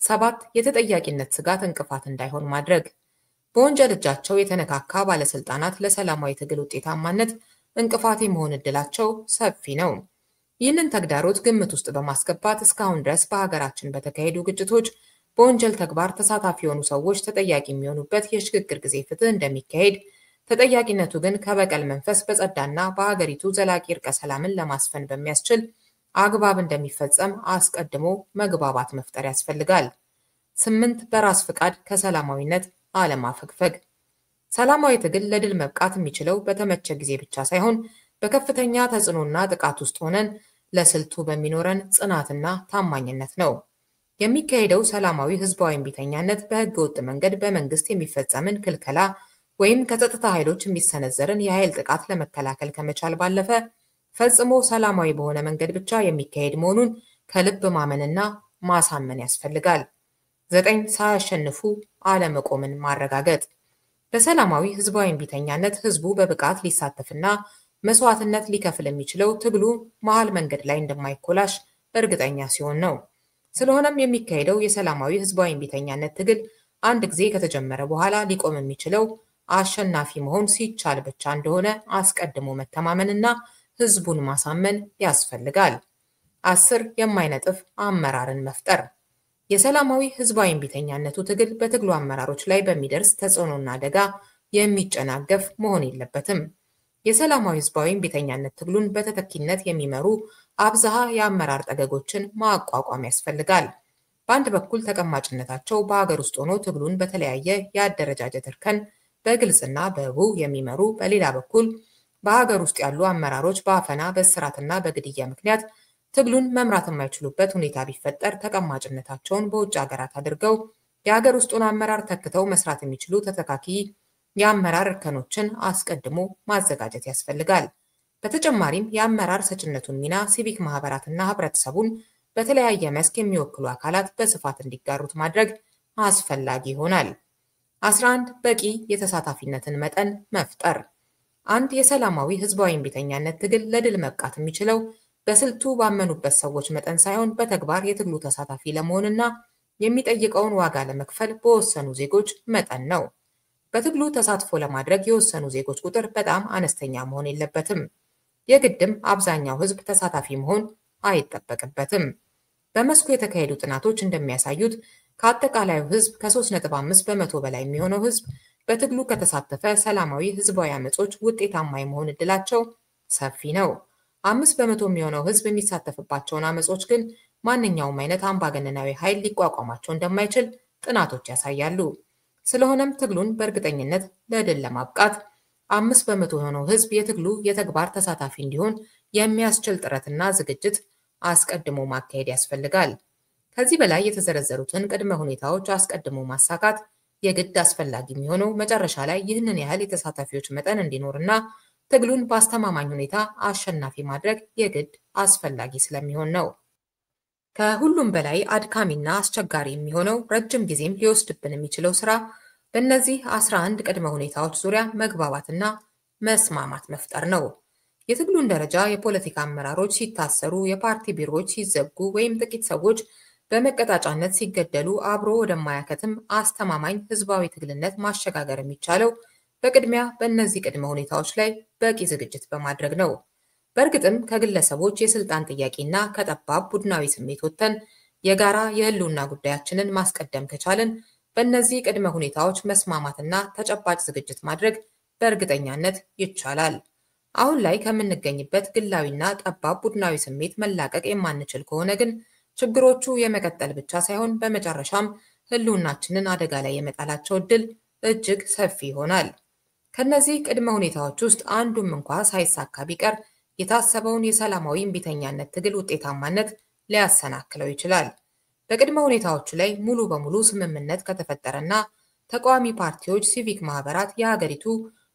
7. የተጠያቂነት ስጋት እንቅፋት እንዳይሆን ማድረግ። በወንጀል እጃቸው የተነካካ ባለስልጣናት ለሰላማዊ ትግል ውጤታማነት እንቅፋት የመሆን ዕድላቸው ሰፊ ነው። ይህንን ተግዳሮት ግምት ውስጥ በማስገባት እስካሁን ድረስ በሀገራችን በተካሄዱ ግጭቶች በወንጀል ተግባር ተሳታፊ የሆኑ ሰዎች ተጠያቂ የሚሆኑበት የሽግግር ጊዜ ፍትህ እንደሚካሄድ፣ ተጠያቂነቱ ግን ከበቀል መንፈስ በጸዳና በሀገሪቱ ዘላቂ እርቀ ሰላምን ለማስፈን በሚያስችል አግባብ እንደሚፈጸም አስቀድሞ መግባባት መፍጠር ያስፈልጋል። 8. በራስ ፍቃድ ከሰላማዊነት አለማፈግፈግ። ሰላማዊ ትግል ለድል መብቃት የሚችለው በተመቸ ጊዜ ብቻ ሳይሆን በከፍተኛ ተጽዕኖና ጥቃት ውስጥ ሆነን ለስልቱ በሚኖረን ጽናትና ታማኝነት ነው። የሚካሄደው ሰላማዊ ህዝባዊ እምቢተኛነት በህገ ወጥ መንገድ በመንግስት የሚፈጸምን ክልከላ ወይም ከጸጥታ ኃይሎች የሚሰነዘርን የኃይል ጥቃት ለመከላከል ከመቻል ባለፈ ፈጽሞ ሰላማዊ በሆነ መንገድ ብቻ የሚካሄድ መሆኑን ከልብ ማመንና ማሳመን ያስፈልጋል። 9. ሳያሸንፉ አለመቆምን ማረጋገጥ። በሰላማዊ ህዝባዊ እምቢተኛነት ህዝቡ በብቃት ሊሳተፍና መስዋዕትነት ሊከፍል የሚችለው ትግሉ መሃል መንገድ ላይ እንደማይኮላሽ እርግጠኛ ሲሆን ነው። ስለሆነም የሚካሄደው የሰላማዊ ህዝባዊ እምቢተኛነት ትግል አንድ ጊዜ ከተጀመረ በኋላ ሊቆም የሚችለው አሸናፊ መሆን ሲቻል ብቻ እንደሆነ አስቀድሞ መተማመንና ህዝቡን ማሳመን ያስፈልጋል። 10. የማይነጥፍ አመራርን መፍጠር። የሰላማዊ ህዝባዊ እምቢተኛነቱ ትግል በትግሉ አመራሮች ላይ በሚደርስ ተጽዕኖና አደጋ የሚጨናገፍ መሆን የለበትም። የሰላማዊ ህዝባዊ እምቢተኛነት ትግሉን በተተኪነት የሚመሩ አብዛሃ የአመራር ጠገጎችን ማቋቋም ያስፈልጋል። በአንድ በኩል ተቀማጭነታቸው በሀገር ውስጥ ሆኖ ትግሉን በተለያየ የአደረጃጀት እርከን በግልጽና በህቡ የሚመሩ፣ በሌላ በኩል በሀገር ውስጥ ያሉ አመራሮች በአፈና በእስራትና በግድያ ምክንያት ትግሉን መምራት የማይችሉበት ሁኔታ ቢፈጠር ተቀማጭነታቸውን በውጭ ሀገራት አድርገው የሀገር ውስጡን አመራር ተክተው መስራት የሚችሉ ተተካኪ የአመራር እርከኖችን አስቀድሞ ማዘጋጀት ያስፈልጋል። በተጨማሪም የአመራር ሰጭነቱን ሚና ሲቪክ ማህበራትና ህብረተሰቡን በተለያየ መስክ የሚወክሉ አካላት በስፋት እንዲጋሩት ማድረግ አስፈላጊ ይሆናል። 11. በቂ የተሳታፊነትን መጠን መፍጠር። አንድ የሰላማዊ ህዝባዊ እምቢተኛነት ትግል ለድል መብቃት የሚችለው በስልቱ ባመኑበት ሰዎች መጠን ሳይሆን በተግባር የትግሉ ተሳታፊ ለመሆንና የሚጠይቀውን ዋጋ ለመክፈል በወሰኑ ዜጎች መጠን ነው። በትግሉ ተሳትፎ ለማድረግ የወሰኑ ዜጎች ቁጥር በጣም አነስተኛ መሆን የለበትም። የግድም አብዛኛው ህዝብ ተሳታፊ መሆን አይጠበቅበትም። በመስኩ የተካሄዱ ጥናቶች እንደሚያሳዩት ከአጠቃላዩ ህዝብ ከ3.5 በመቶ በላይ የሚሆነው ህዝብ በትግሉ ከተሳተፈ ሰላማዊ ህዝባዊ አመጾች ውጤታማ የመሆን ዕድላቸው ሰፊ ነው። 5 በመቶ የሚሆነው ህዝብ የሚሳተፍባቸውን አመጾች ግን ማንኛውም አይነት አምባገነናዊ ኃይል ሊቋቋማቸው እንደማይችል ጥናቶች ያሳያሉ። ስለሆነም ትግሉን በእርግጠኝነት ለድል ለማብቃት 5 በመቶ የሆነው ህዝብ የትግሉ የተግባር ተሳታፊ እንዲሆን የሚያስችል ጥረትና ዝግጅት አስቀድሞ ማካሄድ ያስፈልጋል። ከዚህ በላይ የተዘረዘሩትን ቅድመ ሁኔታዎች አስቀድሞ ማሳካት የግድ አስፈላጊ የሚሆነው መጨረሻ ላይ ይህንን ያህል የተሳታፊዎች መጠን እንዲኖርና ትግሉን በአስተማማኝ ሁኔታ አሸናፊ ማድረግ የግድ አስፈላጊ ስለሚሆን ነው። ከሁሉም በላይ አድካሚና አስቸጋሪ የሚሆነው ረጅም ጊዜም ሊወስድብን የሚችለው ስራ በእነዚህ 11 ቅድመ ሁኔታዎች ዙሪያ መግባባትና መስማማት መፍጠር ነው። የትግሉን ደረጃ የፖለቲካ አመራሮች ሲታሰሩ፣ የፓርቲ ቢሮዎች ሲዘጉ ወይም ጥቂት ሰዎች በመቀጣጫነት ሲገደሉ አብሮ ወደማያከትም አስተማማኝ ህዝባዊ ትግልነት ማሸጋገር የሚቻለው በቅድሚያ በእነዚህ ቅድመ ሁኔታዎች ላይ በቂ ዝግጅት በማድረግ ነው። በእርግጥም ከግለሰቦች የስልጣን ጥያቄና ከጠባብ ቡድናዊ ስሜት ወጥተን የጋራ የህልውና ጉዳያችንን ማስቀደም ከቻልን በእነዚህ ቅድመ ሁኔታዎች መስማማትና ተጨባጭ ዝግጅት ማድረግ በእርግጠኛነት ይቻላል። አሁን ላይ ከምንገኝበት ግላዊና ጠባብ ቡድናዊ ስሜት መላቀቅ የማንችል ከሆነ ግን ችግሮቹ የመቀጠል ብቻ ሳይሆን በመጨረሻም ህልውናችንን አደጋ ላይ የመጣላቸው ዕድል እጅግ ሰፊ ይሆናል። ከነዚህ ቅድመ ሁኔታዎች ውስጥ አንዱም እንኳ ሳይሳካ ቢቀር የታሰበውን የሰላማዊ እምቢተኛነት ትግል ውጤታማነት ሊያሰናክለው ይችላል። በቅድመ ሁኔታዎቹ ላይ ሙሉ በሙሉ ስምምነት ከተፈጠረና ተቃዋሚ ፓርቲዎች፣ ሲቪክ ማህበራት፣ የሀገሪቱ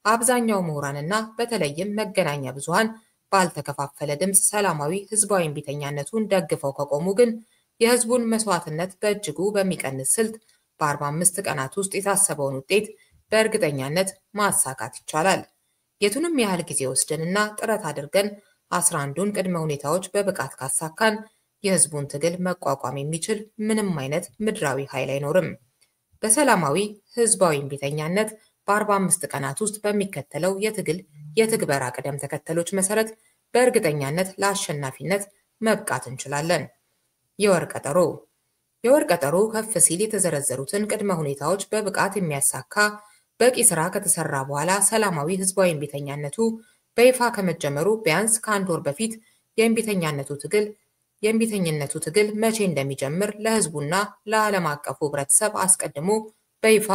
አብዛኛው ምሁራንና በተለይም መገናኛ ብዙሃን ባልተከፋፈለ ድምፅ ሰላማዊ ህዝባዊ እምቢተኛነቱን ደግፈው ከቆሙ ግን የህዝቡን መስዋዕትነት በእጅጉ በሚቀንስ ስልት በ45 ቀናት ውስጥ የታሰበውን ውጤት በእርግጠኛነት ማሳካት ይቻላል። የቱንም ያህል ጊዜ ወስደንና ጥረት አድርገን 11ዱን ቅድመ ሁኔታዎች በብቃት ካሳካን የህዝቡን ትግል መቋቋም የሚችል ምንም አይነት ምድራዊ ኃይል አይኖርም። በሰላማዊ ህዝባዊ እምቢተኛነት በ45 ቀናት ውስጥ በሚከተለው የትግበራ ቅደም ተከተሎች መሰረት በእርግጠኛነት ለአሸናፊነት መብቃት እንችላለን። የወር ቀጠሮ። የወር ቀጠሮ ከፍ ሲል የተዘረዘሩትን ቅድመ ሁኔታዎች በብቃት የሚያሳካ በቂ ስራ ከተሰራ በኋላ ሰላማዊ ህዝባዊ እምቢተኛነቱ በይፋ ከመጀመሩ ቢያንስ ከአንድ ወር በፊት የእምቢተኝነቱ ትግል መቼ እንደሚጀምር ለህዝቡና ለዓለም አቀፉ ህብረተሰብ አስቀድሞ በይፋ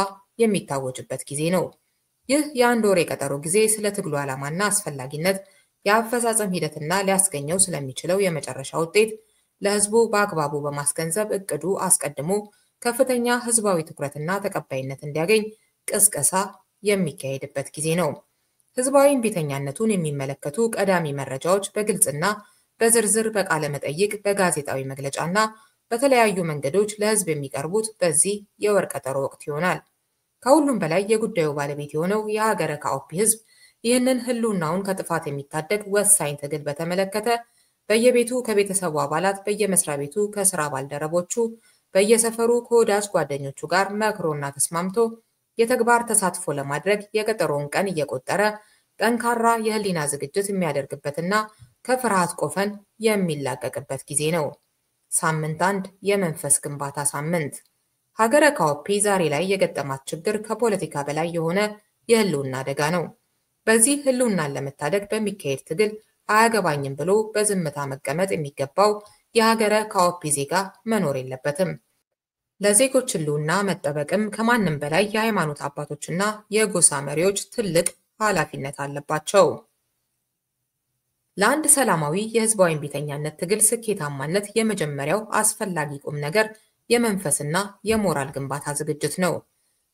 የሚታወጅበት ጊዜ ነው። ይህ የአንድ ወር የቀጠሮ ጊዜ ስለ ትግሉ ዓላማና አስፈላጊነት፣ የአፈጻጸም ሂደትና ሊያስገኘው ስለሚችለው የመጨረሻ ውጤት ለህዝቡ በአግባቡ በማስገንዘብ እቅዱ አስቀድሞ ከፍተኛ ህዝባዊ ትኩረትና ተቀባይነት እንዲያገኝ ቅስቀሳ የሚካሄድበት ጊዜ ነው። ህዝባዊ እምቢተኛነቱን የሚመለከቱ ቀዳሚ መረጃዎች በግልጽና በዝርዝር በቃለ መጠይቅ፣ በጋዜጣዊ መግለጫና በተለያዩ መንገዶች ለህዝብ የሚቀርቡት በዚህ የወር ቀጠሮ ወቅት ይሆናል። ከሁሉም በላይ የጉዳዩ ባለቤት የሆነው የሀገረ ካኦፒ ህዝብ ይህንን ህልውናውን ከጥፋት የሚታደግ ወሳኝ ትግል በተመለከተ በየቤቱ ከቤተሰቡ አባላት፣ በየመስሪያ ቤቱ ከስራ ባልደረቦቹ፣ በየሰፈሩ ከወዳጅ ጓደኞቹ ጋር መክሮና ተስማምቶ የተግባር ተሳትፎ ለማድረግ የቀጠሮውን ቀን እየቆጠረ ጠንካራ የህሊና ዝግጅት የሚያደርግበትና ከፍርሃት ቆፈን የሚላቀቅበት ጊዜ ነው። ሳምንት 1 የመንፈስ ግንባታ ሳምንት። ሀገረ ካኦፒ ዛሬ ላይ የገጠማት ችግር ከፖለቲካ በላይ የሆነ የህልውና አደጋ ነው። በዚህ ህልውናን ለመታደግ በሚካሄድ ትግል አያገባኝም ብሎ በዝምታ መቀመጥ የሚገባው የሀገረ ካኦፒ ዜጋ መኖር የለበትም። ለዜጎች ህልውና መጠበቅም ከማንም በላይ የሃይማኖት አባቶችና የጎሳ መሪዎች ትልቅ ኃላፊነት አለባቸው። ለአንድ ሰላማዊ የህዝባዊ እምቢተኛነት ትግል ስኬታማነት የመጀመሪያው አስፈላጊ ቁም ነገር የመንፈስና የሞራል ግንባታ ዝግጅት ነው።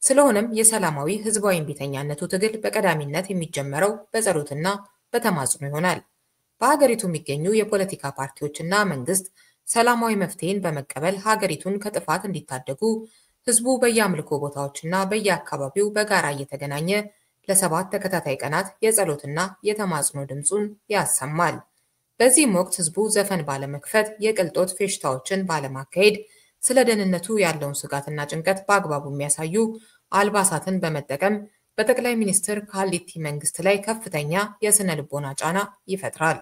ስለሆነም የሰላማዊ ህዝባዊ እምቢተኛነቱ ትግል በቀዳሚነት የሚጀመረው በጸሎትና በተማጽኖ ይሆናል። በሀገሪቱ የሚገኙ የፖለቲካ ፓርቲዎችና መንግስት ሰላማዊ መፍትሄን በመቀበል ሀገሪቱን ከጥፋት እንዲታደጉ ህዝቡ በየአምልኮ ቦታዎችና በየአካባቢው በጋራ እየተገናኘ ለ7 ተከታታይ ቀናት የጸሎትና የተማጽኖ ድምፁን ያሰማል። በዚህም ወቅት ህዝቡ ዘፈን ባለመክፈት፣ የቅልጦት ፌሽታዎችን ባለማካሄድ፣ ስለ ደህንነቱ ያለውን ስጋትና ጭንቀት በአግባቡ የሚያሳዩ አልባሳትን በመጠቀም በጠቅላይ ሚኒስትር ካሊቲ መንግስት ላይ ከፍተኛ የስነ ልቦና ጫና ይፈጥራል።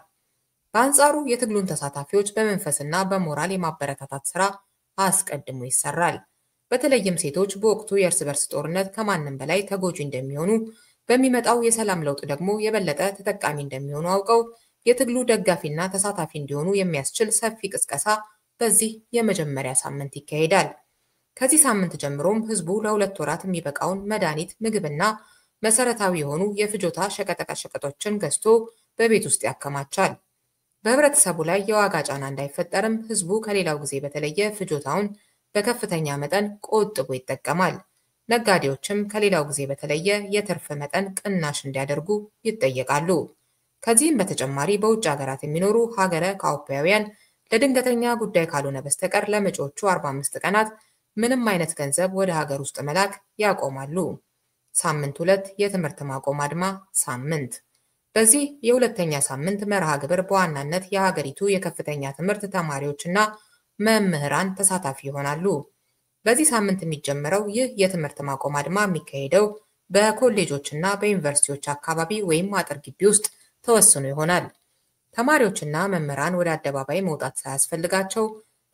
በአንጻሩ የትግሉን ተሳታፊዎች በመንፈስና በሞራል የማበረታታት ስራ አስቀድሞ ይሰራል። በተለይም ሴቶች በወቅቱ የእርስ በርስ ጦርነት ከማንም በላይ ተጎጂ እንደሚሆኑ፣ በሚመጣው የሰላም ለውጥ ደግሞ የበለጠ ተጠቃሚ እንደሚሆኑ አውቀው የትግሉ ደጋፊና ተሳታፊ እንዲሆኑ የሚያስችል ሰፊ ቅስቀሳ በዚህ የመጀመሪያ ሳምንት ይካሄዳል። ከዚህ ሳምንት ጀምሮም ህዝቡ ለ2 ወራት የሚበቃውን መድኃኒት፣ ምግብና መሰረታዊ የሆኑ የፍጆታ ሸቀጦችን ገዝቶ በቤት ውስጥ ያከማቻል። በህብረተሰቡ ላይ የዋጋ ጫና እንዳይፈጠርም ህዝቡ ከሌላው ጊዜ በተለየ ፍጆታውን በከፍተኛ መጠን ቆጥቦ ይጠቀማል። ነጋዴዎችም ከሌላው ጊዜ በተለየ የትርፍ መጠን ቅናሽ እንዲያደርጉ ይጠየቃሉ። ከዚህም በተጨማሪ በውጭ ሀገራት የሚኖሩ ሀገረ ካኦፒያውያን ለድንገተኛ ጉዳይ ካልሆነ በስተቀር ለመጪዎቹ 45 ቀናት ምንም አይነት ገንዘብ ወደ ሀገር ውስጥ መላክ ያቆማሉ። ሳምንት 2 የትምህርት ማቆም አድማ ሳምንት። በዚህ የሁለተኛ ሳምንት መርሃ ግብር በዋናነት የሀገሪቱ የከፍተኛ ትምህርት ተማሪዎችና መምህራን ተሳታፊ ይሆናሉ። በዚህ ሳምንት የሚጀምረው ይህ የትምህርት ማቆም አድማ የሚካሄደው በኮሌጆችና በዩኒቨርሲቲዎች አካባቢ ወይም አጥር ግቢ ውስጥ ተወስኖ ይሆናል። ተማሪዎችና መምህራን ወደ አደባባይ መውጣት ሳያስፈልጋቸው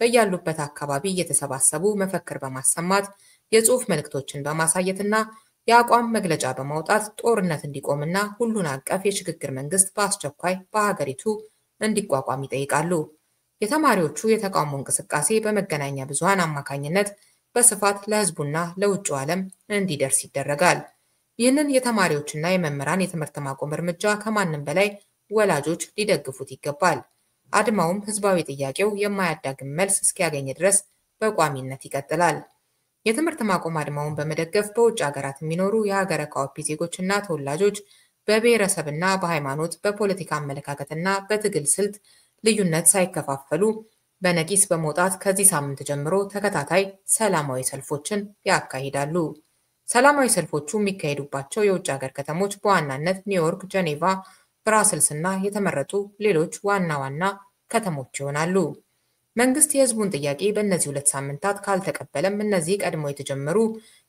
በያሉበት አካባቢ እየተሰባሰቡ መፈክር በማሰማት የጽሑፍ መልእክቶችን በማሳየትና የአቋም መግለጫ በማውጣት ጦርነት እንዲቆምና ሁሉን አቀፍ የሽግግር መንግስት በአስቸኳይ በሀገሪቱ እንዲቋቋም ይጠይቃሉ። የተማሪዎቹ የተቃውሞ እንቅስቃሴ በመገናኛ ብዙሃን አማካኝነት በስፋት ለህዝቡና ለውጭው ዓለም እንዲደርስ ይደረጋል። ይህንን የተማሪዎችና የመምህራን የትምህርት ማቆም እርምጃ ከማንም በላይ ወላጆች ሊደግፉት ይገባል። አድማውም ህዝባዊ ጥያቄው የማያዳግም መልስ እስኪያገኝ ድረስ በቋሚነት ይቀጥላል። የትምህርት ማቆም አድማውን በመደገፍ በውጭ ሀገራት የሚኖሩ የሀገረ ካኦፒ ዜጎችና ተወላጆች በብሔረሰብና በሃይማኖት፣ በፖለቲካ አመለካከትና በትግል ስልት ልዩነት ሳይከፋፈሉ በነቂስ በመውጣት ከዚህ ሳምንት ጀምሮ ተከታታይ ሰላማዊ ሰልፎችን ያካሂዳሉ። ሰላማዊ ሰልፎቹ የሚካሄዱባቸው የውጭ ሀገር ከተሞች በዋናነት ኒውዮርክ፣ ጄኔቫ፣ ብራስልስ እና የተመረጡ ሌሎች ዋና ዋና ከተሞች ይሆናሉ። መንግስት የህዝቡን ጥያቄ በእነዚህ 2 ሳምንታት ካልተቀበለም እነዚህ ቀድሞ የተጀመሩ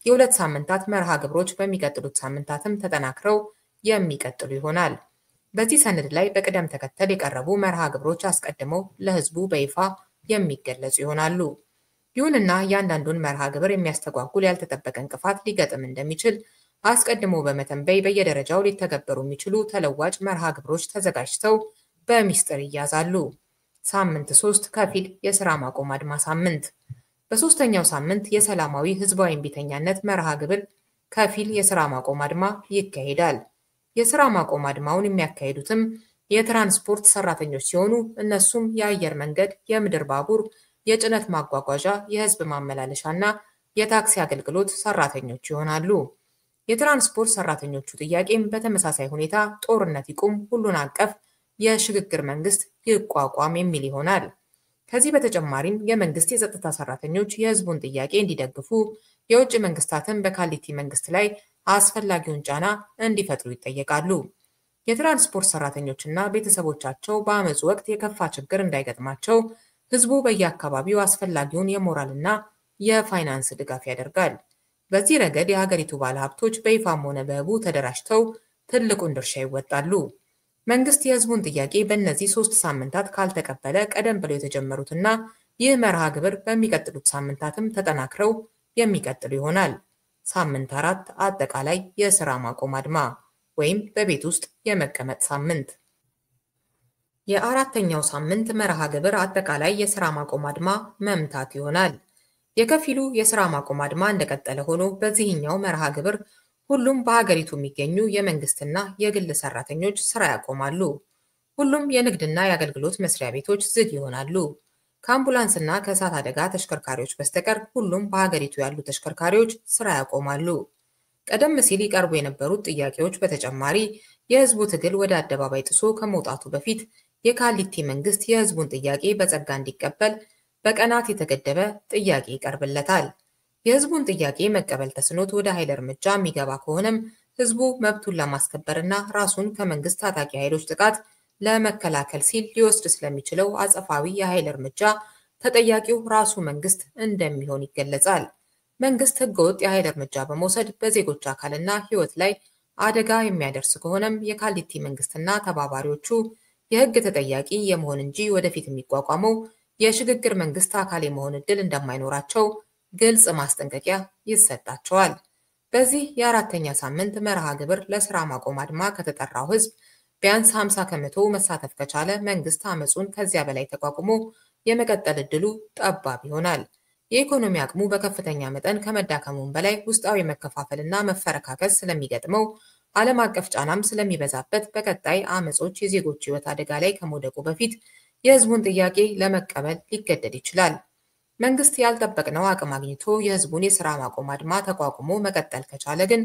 የ2 ሳምንታት መርሃ ግብሮች በሚቀጥሉት ሳምንታትም ተጠናክረው የሚቀጥሉ ይሆናል። በዚህ ሰነድ ላይ በቅደም ተከተል የቀረቡ መርሃ ግብሮች አስቀድመው ለህዝቡ በይፋ የሚገለጹ ይሆናሉ። ይሁንና እያንዳንዱን መርሃ ግብር የሚያስተጓጉል ያልተጠበቀ እንቅፋት ሊገጥም እንደሚችል አስቀድሞ በመተንበይ በየደረጃው ሊተገበሩ የሚችሉ ተለዋጭ መርሃ ግብሮች ተዘጋጅተው በሚስጥር ይያዛሉ። ሳምንት 3 ከፊል የሥራ ማቆም አድማ ሳምንት። በሦስተኛው ሳምንት የሰላማዊ ህዝባዊ እምቢተኛነት መርሃ ግብር ከፊል የሥራ ማቆም አድማ ይካሄዳል። የሥራ ማቆም አድማውን የሚያካሂዱትም የትራንስፖርት ሰራተኞች ሲሆኑ እነሱም የአየር መንገድ፣ የምድር ባቡር፣ የጭነት ማጓጓዣ፣ የህዝብ ማመላለሻና የታክሲ አገልግሎት ሰራተኞች ይሆናሉ። የትራንስፖርት ሰራተኞቹ ጥያቄም በተመሳሳይ ሁኔታ ጦርነት ይቁም፣ ሁሉን አቀፍ የሽግግር መንግስት ይቋቋም የሚል ይሆናል። ከዚህ በተጨማሪም የመንግስት የጸጥታ ሰራተኞች የህዝቡን ጥያቄ እንዲደግፉ፣ የውጭ መንግስታትን በካሊቲ መንግስት ላይ አስፈላጊውን ጫና እንዲፈጥሩ ይጠየቃሉ። የትራንስፖርት ሰራተኞችና ቤተሰቦቻቸው በአመፁ ወቅት የከፋ ችግር እንዳይገጥማቸው ህዝቡ በየአካባቢው አስፈላጊውን የሞራልና የፋይናንስ ድጋፍ ያደርጋል። በዚህ ረገድ የሀገሪቱ ባለሀብቶች በይፋም ሆነ በህቡ ተደራጅተው ትልቁን ድርሻ ይወጣሉ። መንግስት የህዝቡን ጥያቄ በእነዚህ 3 ሳምንታት ካልተቀበለ ቀደም ብለው የተጀመሩትና ይህ መርሃ ግብር በሚቀጥሉት ሳምንታትም ተጠናክረው የሚቀጥሉ ይሆናል። ሳምንት 4 አጠቃላይ የሥራ ማቆም አድማ ወይም በቤት ውስጥ የመቀመጥ ሳምንት። የአራተኛው ሳምንት መርሃ ግብር አጠቃላይ የሥራ ማቆም አድማ መምታት ይሆናል። የከፊሉ የሥራ ማቆም አድማ እንደቀጠለ ሆኖ በዚህኛው መርሃ ግብር ሁሉም በሀገሪቱ የሚገኙ የመንግስትና የግል ሰራተኞች ስራ ያቆማሉ። ሁሉም የንግድና የአገልግሎት መስሪያ ቤቶች ዝግ ይሆናሉ። ከአምቡላንስና ከእሳት አደጋ ተሽከርካሪዎች በስተቀር ሁሉም በሀገሪቱ ያሉ ተሽከርካሪዎች ስራ ያቆማሉ። ቀደም ሲል ይቀርቡ የነበሩት ጥያቄዎች በተጨማሪ የህዝቡ ትግል ወደ አደባባይ ጥሶ ከመውጣቱ በፊት የካሊቲ መንግስት የህዝቡን ጥያቄ በጸጋ እንዲቀበል በቀናት የተገደበ ጥያቄ ይቀርብለታል። የህዝቡን ጥያቄ መቀበል ተስኖት ወደ ኃይል እርምጃ የሚገባ ከሆነም ህዝቡ መብቱን ለማስከበርና ራሱን ከመንግስት ታጣቂ ኃይሎች ጥቃት ለመከላከል ሲል ሊወስድ ስለሚችለው አጸፋዊ የኃይል እርምጃ ተጠያቂው ራሱ መንግስት እንደሚሆን ይገለጻል። መንግስት ህገወጥ የኃይል እርምጃ በመውሰድ በዜጎች አካልና ህይወት ላይ አደጋ የሚያደርስ ከሆነም የካሊቲ መንግስትና ተባባሪዎቹ የህግ ተጠያቂ የመሆን እንጂ ወደፊት የሚቋቋመው የሽግግር መንግስት አካል የመሆን ዕድል እንደማይኖራቸው ግልጽ ማስጠንቀቂያ ይሰጣቸዋል። በዚህ የአራተኛ ሳምንት መርሃ ግብር ለሥራ ማቆም አድማ ከተጠራው ህዝብ ቢያንስ 50 ከመቶ መሳተፍ ከቻለ መንግስት አመፁን ከዚያ በላይ ተቋቁሞ የመቀጠል ዕድሉ ጠባብ ይሆናል። የኢኮኖሚ አቅሙ በከፍተኛ መጠን ከመዳከሙም በላይ ውስጣዊ መከፋፈልና መፈረካከስ ስለሚገጥመው ዓለም አቀፍ ጫናም ስለሚበዛበት በቀጣይ አመጾች የዜጎች ህይወት አደጋ ላይ ከመውደቁ በፊት የህዝቡን ጥያቄ ለመቀበል ሊገደድ ይችላል። መንግስት ያልጠበቅነው አቅም አግኝቶ የህዝቡን የሥራ ማቆም አድማ ተቋቁሞ መቀጠል ከቻለ ግን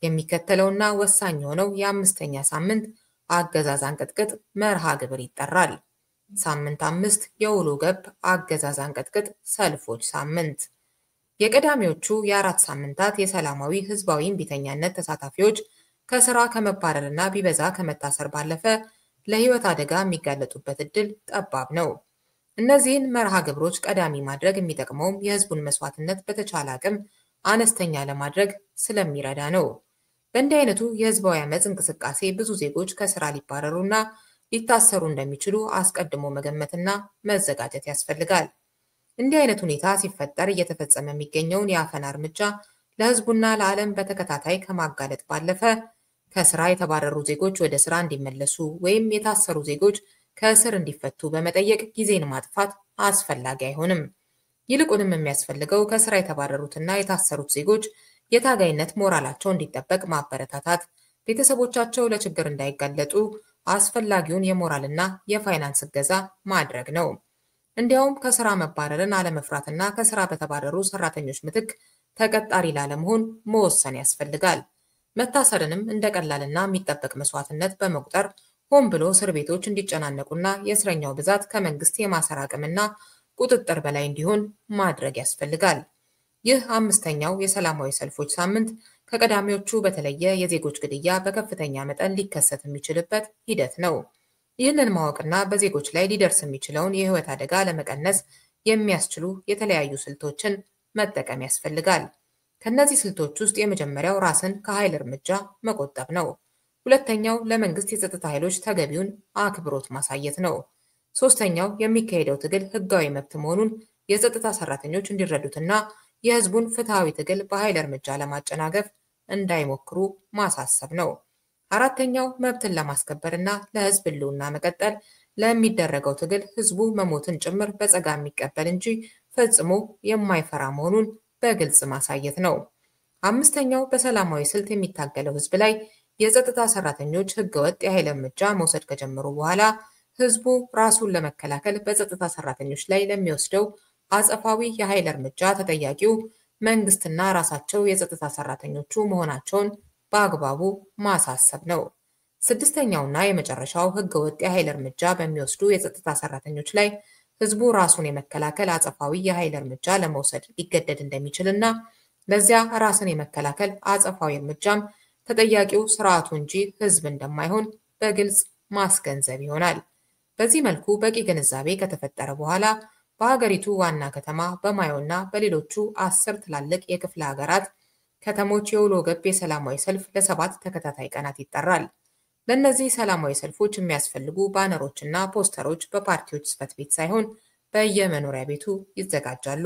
የሚከተለውና ወሳኝ የሆነው የ5ኛ ሳምንት አገዛዝ አንቀጥቅጥ መርሃ ግብር ይጠራል። ሳምንት 5 የውሎ ገብ አገዛዝ አንቀጥቅጥ ሰልፎች ሳምንት። የቀዳሚዎቹ የ4 ሳምንታት የሰላማዊ ህዝባዊ እምቢተኛነት ተሳታፊዎች ከስራ ከመባረርና ቢበዛ ከመታሰር ባለፈ ለህይወት አደጋ የሚጋለጡበት ዕድል ጠባብ ነው። እነዚህን መርሃ ግብሮች ቀዳሚ ማድረግ የሚጠቅመውም የህዝቡን መስዋዕትነት በተቻለ አቅም አነስተኛ ለማድረግ ስለሚረዳ ነው። በእንዲህ አይነቱ የህዝባዊ አመፅ እንቅስቃሴ ብዙ ዜጎች ከስራ ሊባረሩና ሊታሰሩ እንደሚችሉ አስቀድሞ መገመትና መዘጋጀት ያስፈልጋል። እንዲህ አይነት ሁኔታ ሲፈጠር እየተፈጸመ የሚገኘውን የአፈና እርምጃ ለህዝቡና ለዓለም በተከታታይ ከማጋለጥ ባለፈ ከስራ የተባረሩ ዜጎች ወደ ስራ እንዲመለሱ ወይም የታሰሩ ዜጎች ከእስር እንዲፈቱ በመጠየቅ ጊዜን ማጥፋት አስፈላጊ አይሆንም። ይልቁንም የሚያስፈልገው ከስራ የተባረሩትና የታሰሩት ዜጎች የታጋይነት ሞራላቸው እንዲጠበቅ ማበረታታት፣ ቤተሰቦቻቸው ለችግር እንዳይጋለጡ አስፈላጊውን የሞራልና የፋይናንስ እገዛ ማድረግ ነው። እንዲያውም ከስራ መባረርን አለመፍራትና ከስራ በተባረሩ ሰራተኞች ምትክ ተቀጣሪ ላለመሆን መወሰን ያስፈልጋል። መታሰርንም እንደ ቀላልና የሚጠበቅ መስዋዕትነት በመቁጠር ሆን ብሎ እስር ቤቶች እንዲጨናነቁና የእስረኛው ብዛት ከመንግስት የማሰር አቅምና ቁጥጥር በላይ እንዲሆን ማድረግ ያስፈልጋል። ይህ አምስተኛው የሰላማዊ ሰልፎች ሳምንት ከቀዳሚዎቹ በተለየ የዜጎች ግድያ በከፍተኛ መጠን ሊከሰት የሚችልበት ሂደት ነው። ይህንን ማወቅና በዜጎች ላይ ሊደርስ የሚችለውን የህይወት አደጋ ለመቀነስ የሚያስችሉ የተለያዩ ስልቶችን መጠቀም ያስፈልጋል። ከነዚህ ስልቶች ውስጥ የመጀመሪያው ራስን ከኃይል እርምጃ መቆጠብ ነው። ሁለተኛው ለመንግስት የጸጥታ ኃይሎች ተገቢውን አክብሮት ማሳየት ነው። ሶስተኛው የሚካሄደው ትግል ህጋዊ መብት መሆኑን የጸጥታ ሰራተኞች እንዲረዱትና የህዝቡን ፍትሃዊ ትግል በኃይል እርምጃ ለማጨናገፍ እንዳይሞክሩ ማሳሰብ ነው። አራተኛው መብትን ለማስከበርና ለህዝብ ህልውና መቀጠል ለሚደረገው ትግል ህዝቡ መሞትን ጭምር በጸጋ የሚቀበል እንጂ ፈጽሞ የማይፈራ መሆኑን በግልጽ ማሳየት ነው። አምስተኛው በሰላማዊ ስልት የሚታገለው ህዝብ ላይ የጸጥታ ሰራተኞች ህገወጥ የኃይል እርምጃ መውሰድ ከጀመሩ በኋላ ህዝቡ ራሱን ለመከላከል በጸጥታ ሰራተኞች ላይ ለሚወስደው አጸፋዊ የኃይል እርምጃ ተጠያቂው መንግስትና ራሳቸው የጸጥታ ሰራተኞቹ መሆናቸውን በአግባቡ ማሳሰብ ነው። ስድስተኛውና የመጨረሻው ህገወጥ የኃይል እርምጃ በሚወስዱ የጸጥታ ሰራተኞች ላይ ህዝቡ ራሱን የመከላከል አጸፋዊ የኃይል እርምጃ ለመውሰድ ሊገደድ እንደሚችልና ለዚያ ራስን የመከላከል አጸፋዊ እርምጃም ተጠያቂው ስርዓቱ እንጂ ህዝብ እንደማይሆን በግልጽ ማስገንዘብ ይሆናል። በዚህ መልኩ በቂ ግንዛቤ ከተፈጠረ በኋላ በሀገሪቱ ዋና ከተማ በማዮና በሌሎቹ 10 ትላልቅ የክፍለ ሀገራት ከተሞች የውሎ ገብ የሰላማዊ ሰልፍ ለ7 ተከታታይ ቀናት ይጠራል። ለእነዚህ ሰላማዊ ሰልፎች የሚያስፈልጉ ባነሮችና ፖስተሮች በፓርቲዎች ጽሕፈት ቤት ሳይሆን በየመኖሪያ ቤቱ ይዘጋጃሉ።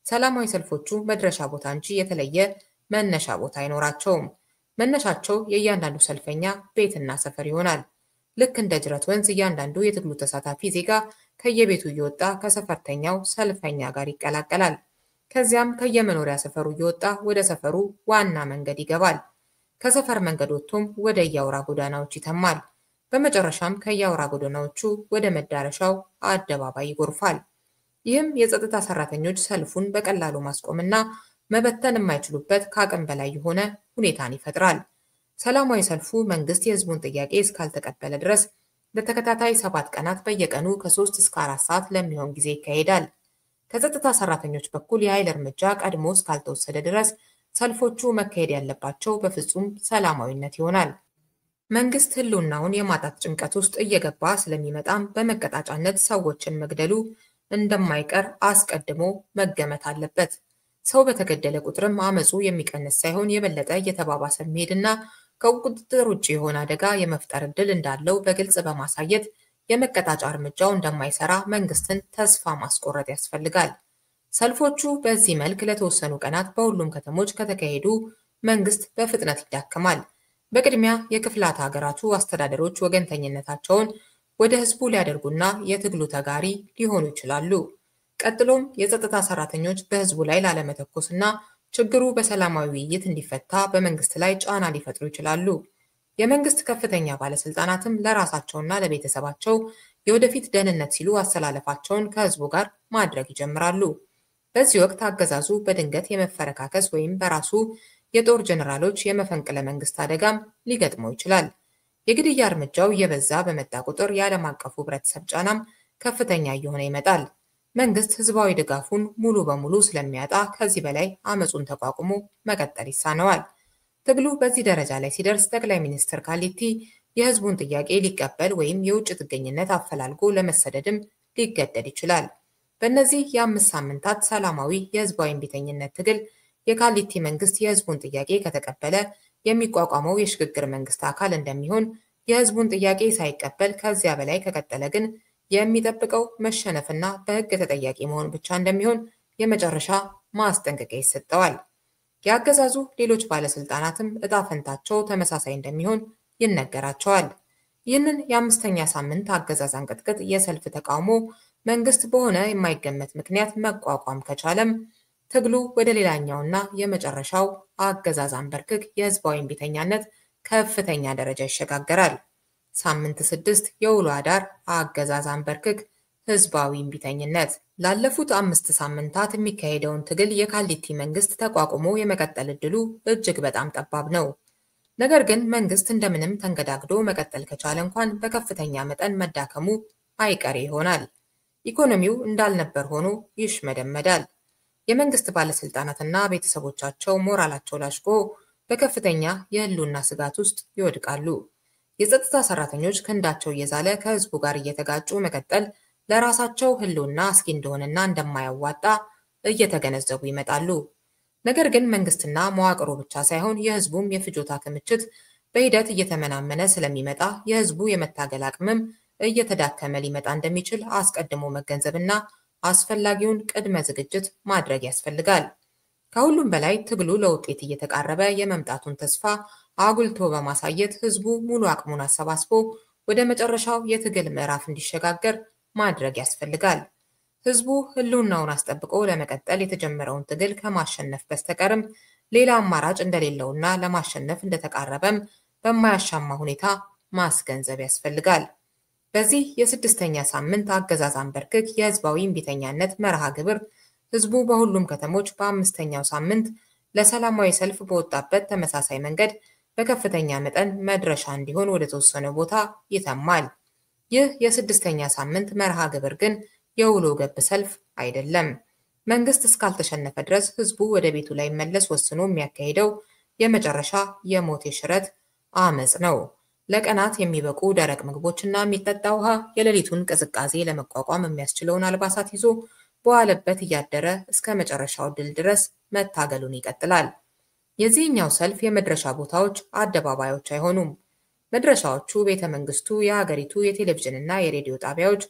ሰላማዊ ሰልፎቹ መድረሻ ቦታ እንጂ የተለየ መነሻ ቦታ አይኖራቸውም። መነሻቸው የእያንዳንዱ ሰልፈኛ ቤትና ሰፈር ይሆናል። ልክ እንደ ጅረት ወንዝ እያንዳንዱ የትግሉ ተሳታፊ ዜጋ ከየቤቱ እየወጣ ከሰፈርተኛው ሰልፈኛ ጋር ይቀላቀላል። ከዚያም ከየመኖሪያ ሰፈሩ እየወጣ ወደ ሰፈሩ ዋና መንገድ ይገባል። ከሰፈር መንገድ ወጥቶም ወደ የአውራ ጎዳናዎች ይተማል። በመጨረሻም ከየአውራ ጎዳናዎቹ ወደ መዳረሻው አደባባይ ይጎርፋል። ይህም የጸጥታ ሰራተኞች ሰልፉን በቀላሉ ማስቆምና መበተን የማይችሉበት ከአቅም በላይ የሆነ ሁኔታን ይፈጥራል። ሰላማዊ ሰልፉ መንግስት የህዝቡን ጥያቄ እስካልተቀበለ ድረስ ለተከታታይ 7 ቀናት በየቀኑ ከ3 እስከ 4 ሰዓት ለሚሆን ጊዜ ይካሄዳል። ከጸጥታ ሰራተኞች በኩል የኃይል እርምጃ ቀድሞ እስካልተወሰደ ድረስ ሰልፎቹ መካሄድ ያለባቸው በፍጹም ሰላማዊነት ይሆናል። መንግስት ህልውናውን የማጣት ጭንቀት ውስጥ እየገባ ስለሚመጣም በመቀጣጫነት ሰዎችን መግደሉ እንደማይቀር አስቀድሞ መገመት አለበት። ሰው በተገደለ ቁጥርም አመፁ የሚቀንስ ሳይሆን የበለጠ እየተባባሰ መሄድና ከቁጥጥር ውጭ የሆነ አደጋ የመፍጠር ዕድል እንዳለው በግልጽ በማሳየት የመቀጣጫ እርምጃው እንደማይሰራ መንግስትን ተስፋ ማስቆረጥ ያስፈልጋል። ሰልፎቹ በዚህ መልክ ለተወሰኑ ቀናት በሁሉም ከተሞች ከተካሄዱ መንግስት በፍጥነት ይዳከማል። በቅድሚያ የክፍላት ሀገራቱ አስተዳደሮች ወገንተኝነታቸውን ወደ ህዝቡ ሊያደርጉና የትግሉ ተጋሪ ሊሆኑ ይችላሉ። ቀጥሎም የጸጥታ ሰራተኞች በህዝቡ ላይ ላለመተኮስና ችግሩ በሰላማዊ ውይይት እንዲፈታ በመንግስት ላይ ጫና ሊፈጥሩ ይችላሉ። የመንግስት ከፍተኛ ባለስልጣናትም ለራሳቸውና ለቤተሰባቸው የወደፊት ደህንነት ሲሉ አሰላለፋቸውን ከህዝቡ ጋር ማድረግ ይጀምራሉ። በዚህ ወቅት አገዛዙ በድንገት የመፈረካከስ ወይም በራሱ የጦር ጀነራሎች የመፈንቅለ መንግስት አደጋም ሊገጥመው ይችላል። የግድያ እርምጃው እየበዛ በመጣ ቁጥር የዓለም አቀፉ ህብረተሰብ ጫናም ከፍተኛ እየሆነ ይመጣል። መንግስት ህዝባዊ ድጋፉን ሙሉ በሙሉ ስለሚያጣ ከዚህ በላይ አመፁን ተቋቁሞ መቀጠል ይሳነዋል። ትግሉ በዚህ ደረጃ ላይ ሲደርስ ጠቅላይ ሚኒስትር ካሊቲ የህዝቡን ጥያቄ ሊቀበል ወይም የውጭ ጥገኝነት አፈላልጎ ለመሰደድም ሊገደድ ይችላል። በእነዚህ የ5 ሳምንታት ሰላማዊ የህዝባዊ እምቢተኝነት ትግል የካሊቲ መንግስት የህዝቡን ጥያቄ ከተቀበለ የሚቋቋመው የሽግግር መንግስት አካል እንደሚሆን፣ የህዝቡን ጥያቄ ሳይቀበል ከዚያ በላይ ከቀጠለ ግን የሚጠብቀው መሸነፍና በህግ ተጠያቂ መሆን ብቻ እንደሚሆን የመጨረሻ ማስጠንቀቂያ ይሰጠዋል። የአገዛዙ ሌሎች ባለስልጣናትም እጣ ፈንታቸው ተመሳሳይ እንደሚሆን ይነገራቸዋል። ይህንን የ5ኛ ሳምንት አገዛዝ አንቀጥቅጥ የሰልፍ ተቃውሞ መንግስት በሆነ የማይገመት ምክንያት መቋቋም ከቻለም ትግሉ ወደ ሌላኛውና የመጨረሻው አገዛዝ አንበርክክ የህዝባዊ እምቢተኛነት ከፍተኛ ደረጃ ይሸጋገራል። ሳምንት 6 የውሎ አዳር አገዛዝ አንበርክክ ህዝባዊ እምቢተኝነት። ላለፉት 5 ሳምንታት የሚካሄደውን ትግል የካሊቲ መንግስት ተቋቁሞ የመቀጠል እድሉ እጅግ በጣም ጠባብ ነው። ነገር ግን መንግስት እንደምንም ተንገዳግዶ መቀጠል ከቻለ እንኳን በከፍተኛ መጠን መዳከሙ አይቀሬ ይሆናል። ኢኮኖሚው እንዳልነበር ሆኖ ይሽመደመዳል። የመንግስት ባለስልጣናትና ቤተሰቦቻቸው ሞራላቸው ላሽቆ በከፍተኛ የህልውና ስጋት ውስጥ ይወድቃሉ። የጸጥታ ሰራተኞች ክንዳቸው እየዛለ ከህዝቡ ጋር እየተጋጩ መቀጠል ለራሳቸው ህልውና አስጊ እንደሆነና እንደማያዋጣ እየተገነዘቡ ይመጣሉ። ነገር ግን መንግስትና መዋቅሩ ብቻ ሳይሆን የህዝቡም የፍጆታ ክምችት በሂደት እየተመናመነ ስለሚመጣ የህዝቡ የመታገል አቅምም እየተዳከመ ሊመጣ እንደሚችል አስቀድሞ መገንዘብና አስፈላጊውን ቅድመ ዝግጅት ማድረግ ያስፈልጋል። ከሁሉም በላይ ትግሉ ለውጤት እየተቃረበ የመምጣቱን ተስፋ አጉልቶ በማሳየት ህዝቡ ሙሉ አቅሙን አሰባስቦ ወደ መጨረሻው የትግል ምዕራፍ እንዲሸጋገር ማድረግ ያስፈልጋል። ህዝቡ ህልውናውን አስጠብቆ ለመቀጠል የተጀመረውን ትግል ከማሸነፍ በስተቀርም ሌላ አማራጭ እንደሌለውና ለማሸነፍ እንደተቃረበም በማያሻማ ሁኔታ ማስገንዘብ ያስፈልጋል። በዚህ የ6ኛ ሳምንት አገዛዝ አንበርክክ የህዝባዊ እምቢተኛነት መርሃ ግብር ህዝቡ በሁሉም ከተሞች በ5ኛው ሳምንት ለሰላማዊ ሰልፍ በወጣበት ተመሳሳይ መንገድ በከፍተኛ መጠን መድረሻ እንዲሆን ወደ ተወሰነ ቦታ ይተማል። ይህ የ6ኛ ሳምንት መርሃ ግብር ግን የውሎ ገብ ሰልፍ አይደለም። መንግስት እስካልተሸነፈ ድረስ ህዝቡ ወደ ቤቱ ላይ መለስ ወስኖ የሚያካሂደው የመጨረሻ የሞት የሽረት አመጽ ነው። ለቀናት የሚበቁ ደረቅ ምግቦችና የሚጠጣ ውሃ፣ የሌሊቱን ቅዝቃዜ ለመቋቋም የሚያስችለውን አልባሳት ይዞ በዋለበት እያደረ እስከ መጨረሻው ድል ድረስ መታገሉን ይቀጥላል። የዚህኛው ሰልፍ የመድረሻ ቦታዎች አደባባዮች አይሆኑም። መድረሻዎቹ ቤተ መንግስቱ፣ የሀገሪቱ የቴሌቪዥንና የሬዲዮ ጣቢያዎች፣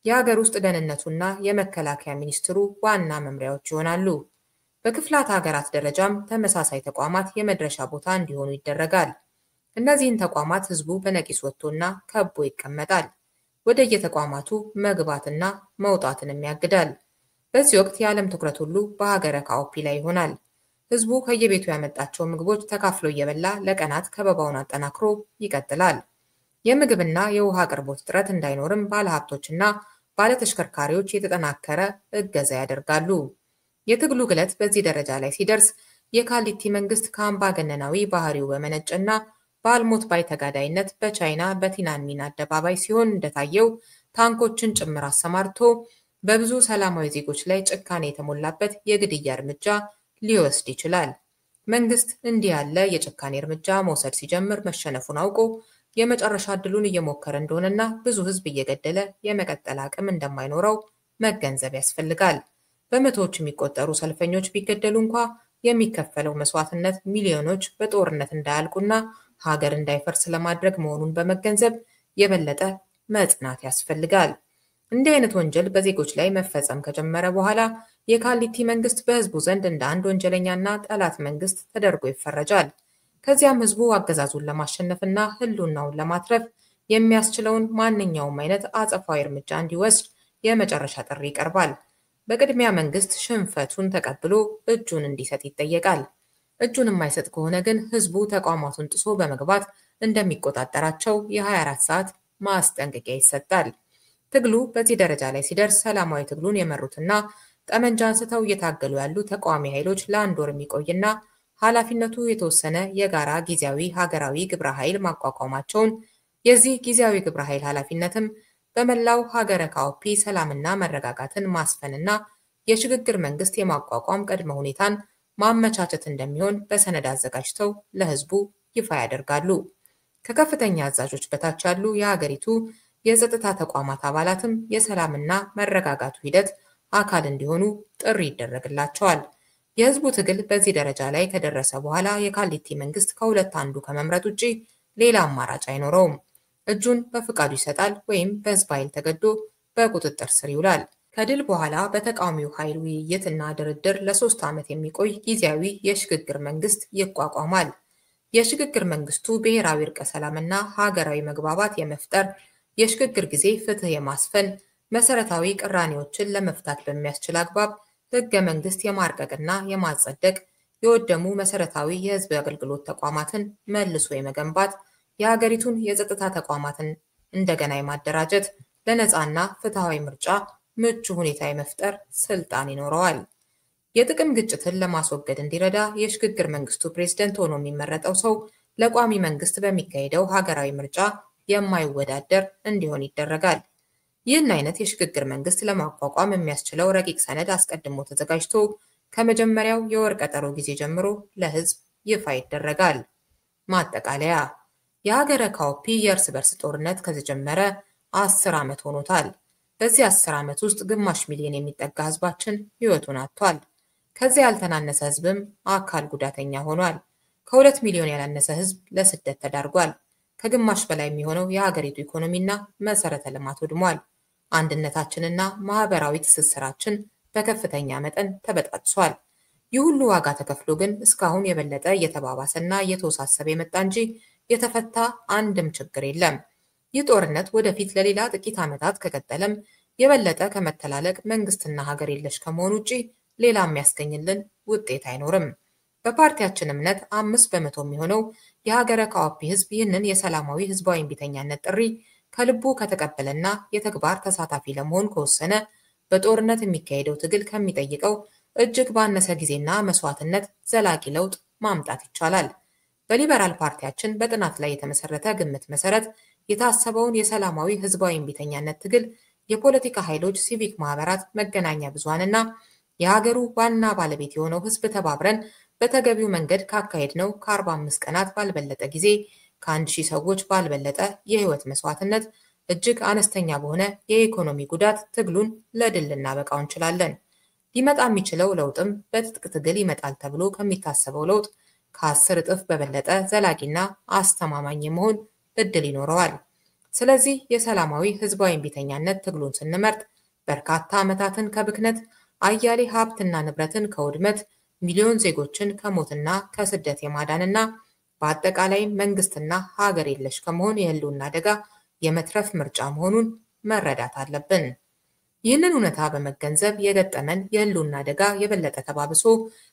የሀገር ውስጥ ደህንነቱና የመከላከያ ሚኒስትሩ ዋና መምሪያዎች ይሆናሉ። በክፍላት ሀገራት ደረጃም ተመሳሳይ ተቋማት የመድረሻ ቦታ እንዲሆኑ ይደረጋል። እነዚህን ተቋማት ህዝቡ በነቂስ ወጥቶና ከቦ ይቀመጣል። ወደ የተቋማቱ መግባትና መውጣትንም ያግዳል። በዚህ ወቅት የዓለም ትኩረት ሁሉ በሀገረ ካኦፒ ላይ ይሆናል። ህዝቡ ከየቤቱ ያመጣቸው ምግቦች ተካፍሎ እየበላ ለቀናት ከበባውን አጠናክሮ ይቀጥላል። የምግብና የውሃ አቅርቦት እጥረት እንዳይኖርም ባለሀብቶችና ባለተሽከርካሪዎች የተጠናከረ እገዛ ያደርጋሉ። የትግሉ ግለት በዚህ ደረጃ ላይ ሲደርስ የካሊቲ መንግስት ከአምባገነናዊ ባህሪው በመነጨና በአልሞት ባይ ተጋዳይነት በቻይና በቲናንሚን አደባባይ ሲሆን እንደታየው ታንኮችን ጭምር አሰማርቶ በብዙ ሰላማዊ ዜጎች ላይ ጭካኔ የተሞላበት የግድያ እርምጃ ሊወስድ ይችላል። መንግስት እንዲህ ያለ የጭካኔ እርምጃ መውሰድ ሲጀምር መሸነፉን አውቆ የመጨረሻ ዕድሉን እየሞከረ እንደሆነና ብዙ ህዝብ እየገደለ የመቀጠል አቅም እንደማይኖረው መገንዘብ ያስፈልጋል። በመቶዎች የሚቆጠሩ ሰልፈኞች ቢገደሉ እንኳ የሚከፈለው መስዋዕትነት ሚሊዮኖች በጦርነት እንዳያልቁና ሀገር እንዳይፈርስ ለማድረግ መሆኑን በመገንዘብ የበለጠ መጽናት ያስፈልጋል። እንዲህ አይነት ወንጀል በዜጎች ላይ መፈጸም ከጀመረ በኋላ የካሊቲ መንግስት በህዝቡ ዘንድ እንደ አንድ ወንጀለኛና ጠላት መንግስት ተደርጎ ይፈረጃል። ከዚያም ህዝቡ አገዛዙን ለማሸነፍና ህልውናውን ለማትረፍ የሚያስችለውን ማንኛውም አይነት አጸፋዊ እርምጃ እንዲወስድ የመጨረሻ ጥሪ ይቀርባል። በቅድሚያ መንግስት ሽንፈቱን ተቀብሎ እጁን እንዲሰጥ ይጠየቃል። እጁን የማይሰጥ ከሆነ ግን ህዝቡ ተቋማቱን ጥሶ በመግባት እንደሚቆጣጠራቸው የ24 ሰዓት ማስጠንቀቂያ ይሰጣል። ትግሉ በዚህ ደረጃ ላይ ሲደርስ ሰላማዊ ትግሉን የመሩትና ጠመንጃ አንስተው እየታገሉ ያሉ ተቃዋሚ ኃይሎች ለአንድ ወር የሚቆይና ኃላፊነቱ የተወሰነ የጋራ ጊዜያዊ ሀገራዊ ግብረ ኃይል ማቋቋማቸውን፣ የዚህ ጊዜያዊ ግብረ ኃይል ኃላፊነትም በመላው ሀገረ ካኦፒ ሰላምና መረጋጋትን ማስፈንና የሽግግር መንግስት የማቋቋም ቅድመ ሁኔታን ማመቻቸት እንደሚሆን በሰነድ አዘጋጅተው ለህዝቡ ይፋ ያደርጋሉ። ከከፍተኛ አዛዦች በታች ያሉ የሀገሪቱ የጸጥታ ተቋማት አባላትም የሰላምና መረጋጋቱ ሂደት አካል እንዲሆኑ ጥሪ ይደረግላቸዋል። የህዝቡ ትግል በዚህ ደረጃ ላይ ከደረሰ በኋላ የካሊቲ መንግስት ከሁለት አንዱ ከመምረጥ ውጪ ሌላ አማራጭ አይኖረውም። እጁን በፍቃዱ ይሰጣል ወይም በህዝብ ኃይል ተገዶ በቁጥጥር ስር ይውላል። ከድል በኋላ በተቃዋሚው ኃይል ውይይት እና ድርድር ለ3 ዓመት የሚቆይ ጊዜያዊ የሽግግር መንግስት ይቋቋማል። የሽግግር መንግስቱ ብሔራዊ እርቀ ሰላምና ሀገራዊ መግባባት የመፍጠር፣ የሽግግር ጊዜ ፍትህ የማስፈን፣ መሰረታዊ ቅራኔዎችን ለመፍታት በሚያስችል አግባብ ህገ መንግስት የማርቀቅና የማጸደቅ፣ የወደሙ መሰረታዊ የህዝብ አገልግሎት ተቋማትን መልሶ የመገንባት፣ የሀገሪቱን የጸጥታ ተቋማትን እንደገና የማደራጀት፣ ለነፃና ፍትሃዊ ምርጫ ምቹ ሁኔታ የመፍጠር ስልጣን ይኖረዋል። የጥቅም ግጭትን ለማስወገድ እንዲረዳ የሽግግር መንግስቱ ፕሬዝደንት ሆኖ የሚመረጠው ሰው ለቋሚ መንግስት በሚካሄደው ሀገራዊ ምርጫ የማይወዳደር እንዲሆን ይደረጋል። ይህን አይነት የሽግግር መንግስት ለማቋቋም የሚያስችለው ረቂቅ ሰነድ አስቀድሞ ተዘጋጅቶ ከመጀመሪያው የወር ቀጠሮ ጊዜ ጀምሮ ለህዝብ ይፋ ይደረጋል። ማጠቃለያ፣ የሀገረ ካኦፒ የእርስ በርስ ጦርነት ከተጀመረ 10 ዓመት ሆኖታል። በዚህ 10 ዓመት ውስጥ ግማሽ ሚሊዮን የሚጠጋ ህዝባችን ህይወቱን አጥቷል። ከዚያ ያልተናነሰ ህዝብም አካል ጉዳተኛ ሆኗል። ከ2 ሚሊዮን ያላነሰ ህዝብ ለስደት ተዳርጓል። ከግማሽ በላይ የሚሆነው የሀገሪቱ ኢኮኖሚና መሰረተ ልማት ወድሟል። አንድነታችንና ማህበራዊ ትስስራችን በከፍተኛ መጠን ተበጣጥሷል። ይህ ሁሉ ዋጋ ተከፍሎ ግን እስካሁን የበለጠ እየተባባሰና እየተወሳሰበ የመጣ እንጂ የተፈታ አንድም ችግር የለም። ይህ ጦርነት ወደፊት ለሌላ ጥቂት ዓመታት ከቀጠለም የበለጠ ከመተላለቅ መንግስትና ሀገር የለሽ ከመሆኑ ውጪ ሌላ የሚያስገኝልን ውጤት አይኖርም። በፓርቲያችን እምነት 5% የሚሆነው የሀገረ ካኦፒ ህዝብ ይህንን የሰላማዊ ህዝባዊ እምቢተኛነት ጥሪ ከልቡ ከተቀበለና የተግባር ተሳታፊ ለመሆን ከወሰነ በጦርነት የሚካሄደው ትግል ከሚጠይቀው እጅግ ባነሰ ጊዜና መስዋዕትነት ዘላቂ ለውጥ ማምጣት ይቻላል። በሊበራል ፓርቲያችን በጥናት ላይ የተመሰረተ ግምት መሰረት የታሰበውን የሰላማዊ ህዝባዊ እምቢተኛነት ትግል የፖለቲካ ኃይሎች፣ ሲቪክ ማህበራት፣ መገናኛ ብዙሃንና የሀገሩ ዋና ባለቤት የሆነው ህዝብ ተባብረን በተገቢው መንገድ ካካሄድነው ከ45 ቀናት ባልበለጠ ጊዜ ከ1000 ሰዎች ባልበለጠ የህይወት መስዋዕትነት እጅግ አነስተኛ በሆነ የኢኮኖሚ ጉዳት ትግሉን ለድል ልናበቃው እንችላለን። ሊመጣ የሚችለው ለውጥም በትጥቅ ትግል ይመጣል ተብሎ ከሚታሰበው ለውጥ ከ10 እጥፍ በበለጠ ዘላቂና አስተማማኝ የመሆን እድል ይኖረዋል። ስለዚህ የሰላማዊ ህዝባዊ እምቢተኛነት ትግሉን ስንመርጥ በርካታ ዓመታትን ከብክነት፣ አያሌ ሀብትና ንብረትን ከውድመት፣ ሚሊዮን ዜጎችን ከሞትና ከስደት የማዳንና በአጠቃላይ መንግስትና ሀገር የለሽ ከመሆን የህልውና አደጋ የመትረፍ ምርጫ መሆኑን መረዳት አለብን። ይህንን እውነታ በመገንዘብ የገጠመን የህልውና አደጋ የበለጠ ተባብሶ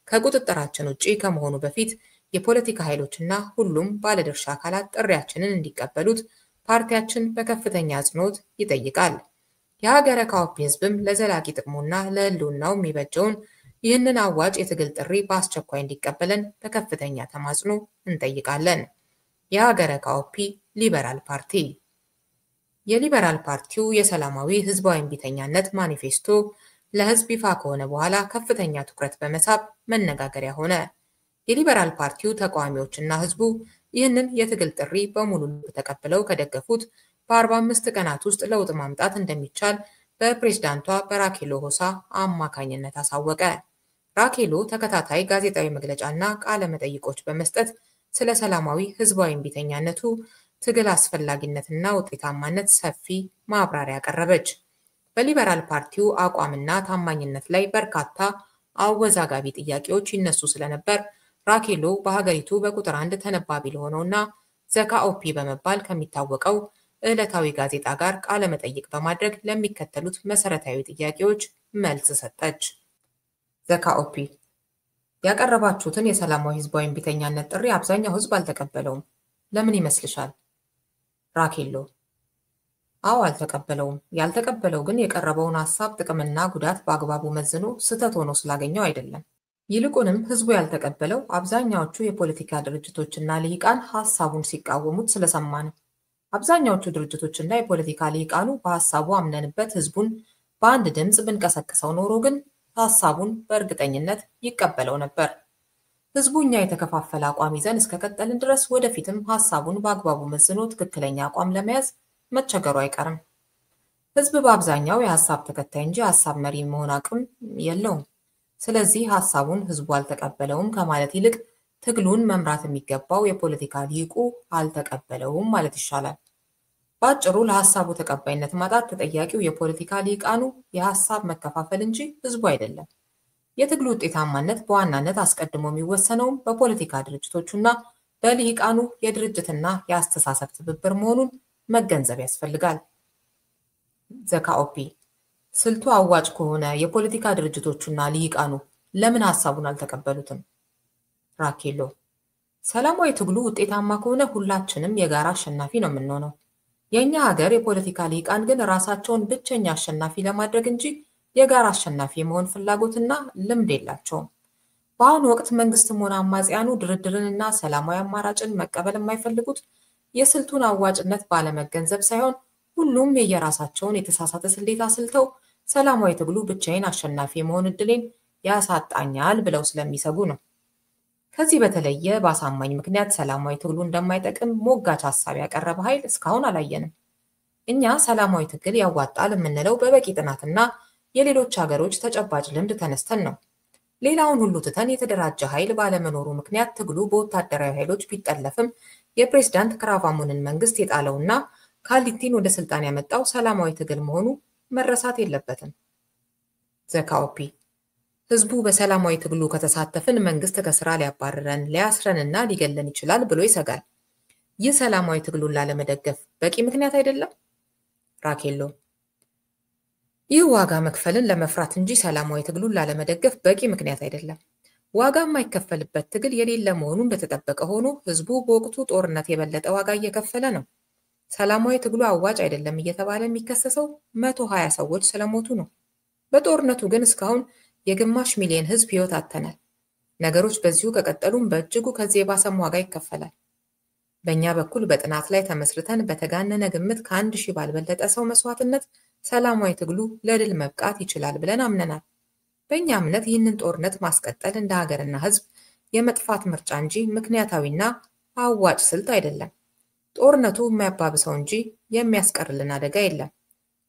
ከቁጥጥራችን ውጪ ከመሆኑ በፊት የፖለቲካ ኃይሎችና ሁሉም ባለድርሻ አካላት ጥሪያችንን እንዲቀበሉት ፓርቲያችን በከፍተኛ አጽንኦት ይጠይቃል። የሀገረ ካኦፒ ህዝብም ለዘላቂ ጥቅሙና ለህልውናው የሚበጀውን ይህንን አዋጭ የትግል ጥሪ በአስቸኳይ እንዲቀበለን በከፍተኛ ተማጽኖ እንጠይቃለን። የሀገረ ካኦፒ ሊበራል ፓርቲ። የሊበራል ፓርቲው የሰላማዊ ህዝባዊ እምቢተኛነት ማኒፌስቶ ለህዝብ ይፋ ከሆነ በኋላ ከፍተኛ ትኩረት በመሳብ መነጋገሪያ ሆነ። የሊበራል ፓርቲው ተቃዋሚዎችና ህዝቡ ይህንን የትግል ጥሪ በሙሉ ልብ ተቀብለው ከደገፉት በ45 ቀናት ውስጥ ለውጥ ማምጣት እንደሚቻል በፕሬዝዳንቷ በራኬሎ ሆሳ አማካኝነት አሳወቀ። ራኬሎ ተከታታይ ጋዜጣዊ መግለጫና ቃለ መጠይቆች በመስጠት ስለ ሰላማዊ ህዝባዊ እምቢተኛነቱ ትግል አስፈላጊነትና ውጤታማነት ሰፊ ማብራሪያ አቀረበች። በሊበራል ፓርቲው አቋምና ታማኝነት ላይ በርካታ አወዛጋቢ ጥያቄዎች ይነሱ ስለነበር ራኬሎ በሀገሪቱ በቁጥር 1 ተነባቢ ለሆነውና ዘካኦፒ በመባል ከሚታወቀው ዕለታዊ ጋዜጣ ጋር ቃለ መጠይቅ በማድረግ ለሚከተሉት መሰረታዊ ጥያቄዎች መልስ ሰጠች። ዘካኦፒ ያቀረባችሁትን የሰላማዊ ህዝባዊ እምቢተኛነት ጥሪ አብዛኛው ህዝብ አልተቀበለውም። ለምን ይመስልሻል? ራኬሎ አዎ አልተቀበለውም። ያልተቀበለው ግን የቀረበውን ሐሳብ ጥቅምና ጉዳት በአግባቡ መዝኖ ስህተት ሆኖ ስላገኘው አይደለም። ይልቁንም ህዝቡ ያልተቀበለው አብዛኛዎቹ የፖለቲካ ድርጅቶችና ልሂቃን ሐሳቡን ሲቃወሙት ስለሰማ ነው። አብዛኛዎቹ ድርጅቶችና የፖለቲካ ልሂቃኑ በሐሳቡ አምነንበት ህዝቡን በአንድ ድምፅ ብንቀሰቅሰው ኖሮ ግን ሐሳቡን በእርግጠኝነት ይቀበለው ነበር። ህዝቡ እኛ የተከፋፈለ አቋም ይዘን እስከቀጠልን ድረስ ወደፊትም ሐሳቡን በአግባቡ መዝኖ ትክክለኛ አቋም ለመያዝ መቸገሩ አይቀርም። ህዝብ በአብዛኛው የሐሳብ ተከታይ እንጂ ሐሳብ መሪ መሆን አቅም የለውም። ስለዚህ ሐሳቡን ህዝቡ አልተቀበለውም ከማለት ይልቅ ትግሉን መምራት የሚገባው የፖለቲካ ሊቁ አልተቀበለውም ማለት ይሻላል። በአጭሩ ለሐሳቡ ተቀባይነት ማጣት ተጠያቂው የፖለቲካ ሊቃኑ የሐሳብ መከፋፈል እንጂ ህዝቡ አይደለም። የትግሉ ውጤታማነት በዋናነት አስቀድሞ የሚወሰነውም በፖለቲካ ድርጅቶቹና በሊቃኑ የድርጅትና የአስተሳሰብ ትብብር መሆኑን መገንዘብ ያስፈልጋል። ዘካኦፒ ስልቱ አዋጭ ከሆነ የፖለቲካ ድርጅቶቹና ሊቃኑ ለምን ሐሳቡን አልተቀበሉትም? ራኬሎ ሰላማዊ ትግሉ ውጤታማ ከሆነ ሁላችንም የጋራ አሸናፊ ነው የምንሆነው። የኛ ሀገር የፖለቲካ ሊቃን ግን ራሳቸውን ብቸኛ አሸናፊ ለማድረግ እንጂ የጋራ አሸናፊ የመሆን ፍላጎትና ልምድ የላቸውም። በአሁኑ ወቅት መንግስትም ሆነ አማጽያኑ ድርድርንና ሰላማዊ አማራጭን መቀበል የማይፈልጉት የስልቱን አዋጭነት ባለመገንዘብ ሳይሆን ሁሉም የየራሳቸውን የተሳሳተ ስሌት አስልተው ሰላማዊ ትግሉ ብቻዬን አሸናፊ የመሆን እድሌን ያሳጣኛል ብለው ስለሚሰጉ ነው። ከዚህ በተለየ በአሳማኝ ምክንያት ሰላማዊ ትግሉ እንደማይጠቅም ሞጋች ሐሳብ ያቀረበ ኃይል እስካሁን አላየንም። እኛ ሰላማዊ ትግል ያዋጣል የምንለው በበቂ ጥናትና የሌሎች ሀገሮች ተጨባጭ ልምድ ተነስተን ነው። ሌላውን ሁሉ ትተን የተደራጀ ኃይል ባለመኖሩ ምክንያት ትግሉ በወታደራዊ ኃይሎች ቢጠለፍም የፕሬዝዳንት ክራቫሙንን መንግስት የጣለውና ካሊቲን ወደ ስልጣን ያመጣው ሰላማዊ ትግል መሆኑ መረሳት የለበትም። ዘካኦፒ ህዝቡ በሰላማዊ ትግሉ ከተሳተፍን መንግስት ከስራ ሊያባርረን፣ ሊያስረንና ሊገለን ይችላል ብሎ ይሰጋል። ይህ ሰላማዊ ትግሉን ላለመደገፍ በቂ ምክንያት አይደለም? ራኬሎ ይህ ዋጋ መክፈልን ለመፍራት እንጂ ሰላማዊ ትግሉን ላለመደገፍ በቂ ምክንያት አይደለም። ዋጋ የማይከፈልበት ትግል የሌለ መሆኑ እንደተጠበቀ ሆኖ ህዝቡ በወቅቱ ጦርነት የበለጠ ዋጋ እየከፈለ ነው። ሰላማዊ ትግሉ አዋጭ አይደለም እየተባለ የሚከሰሰው 120 ሰዎች ስለሞቱ ነው። በጦርነቱ ግን እስካሁን የግማሽ ሚሊዮን ህዝብ ህይወት አጥተናል። ነገሮች በዚሁ ከቀጠሉም በእጅጉ ከዚህ የባሰም ዋጋ ይከፈላል። በእኛ በኩል በጥናት ላይ ተመስርተን በተጋነነ ግምት ከ1000 ባልበለጠ ሰው መስዋዕትነት ሰላማዊ ትግሉ ለድል መብቃት ይችላል ብለን አምነናል። በእኛ እምነት ይህንን ጦርነት ማስቀጠል እንደ ሀገርና ህዝብ የመጥፋት ምርጫ እንጂ ምክንያታዊና አዋጭ ስልት አይደለም። ጦርነቱ የሚያባብሰው እንጂ የሚያስቀርልን አደጋ የለም።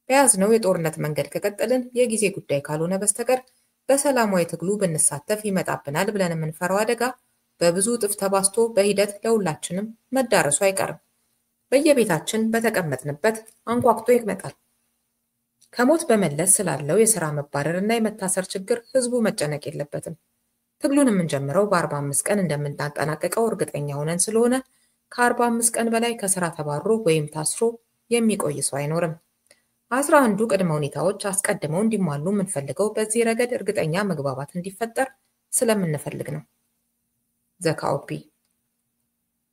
በያዝነው የጦርነት መንገድ ከቀጠልን የጊዜ ጉዳይ ካልሆነ በስተቀር በሰላማዊ ትግሉ ብንሳተፍ ይመጣብናል ብለን የምንፈራው አደጋ በብዙ እጥፍ ተባስቶ በሂደት ለሁላችንም መዳረሱ አይቀርም። በየቤታችን በተቀመጥንበት አንኳኩቶ ይመጣል። ከሞት በመለስ ስላለው የሥራ መባረርና የመታሰር ችግር ህዝቡ መጨነቅ የለበትም። ትግሉን የምንጀምረው በ45 ቀን እንደምናጠናቀቀው እርግጠኛ ሆነን ስለሆነ ከ45 ቀን በላይ ከሥራ ተባሮ ወይም ታስሮ የሚቆይ ሰው አይኖርም። 11ዱ ቅድመ ሁኔታዎች አስቀድመው እንዲሟሉ የምንፈልገው በዚህ ረገድ እርግጠኛ መግባባት እንዲፈጠር ስለምንፈልግ ነው። ዘካኦፒ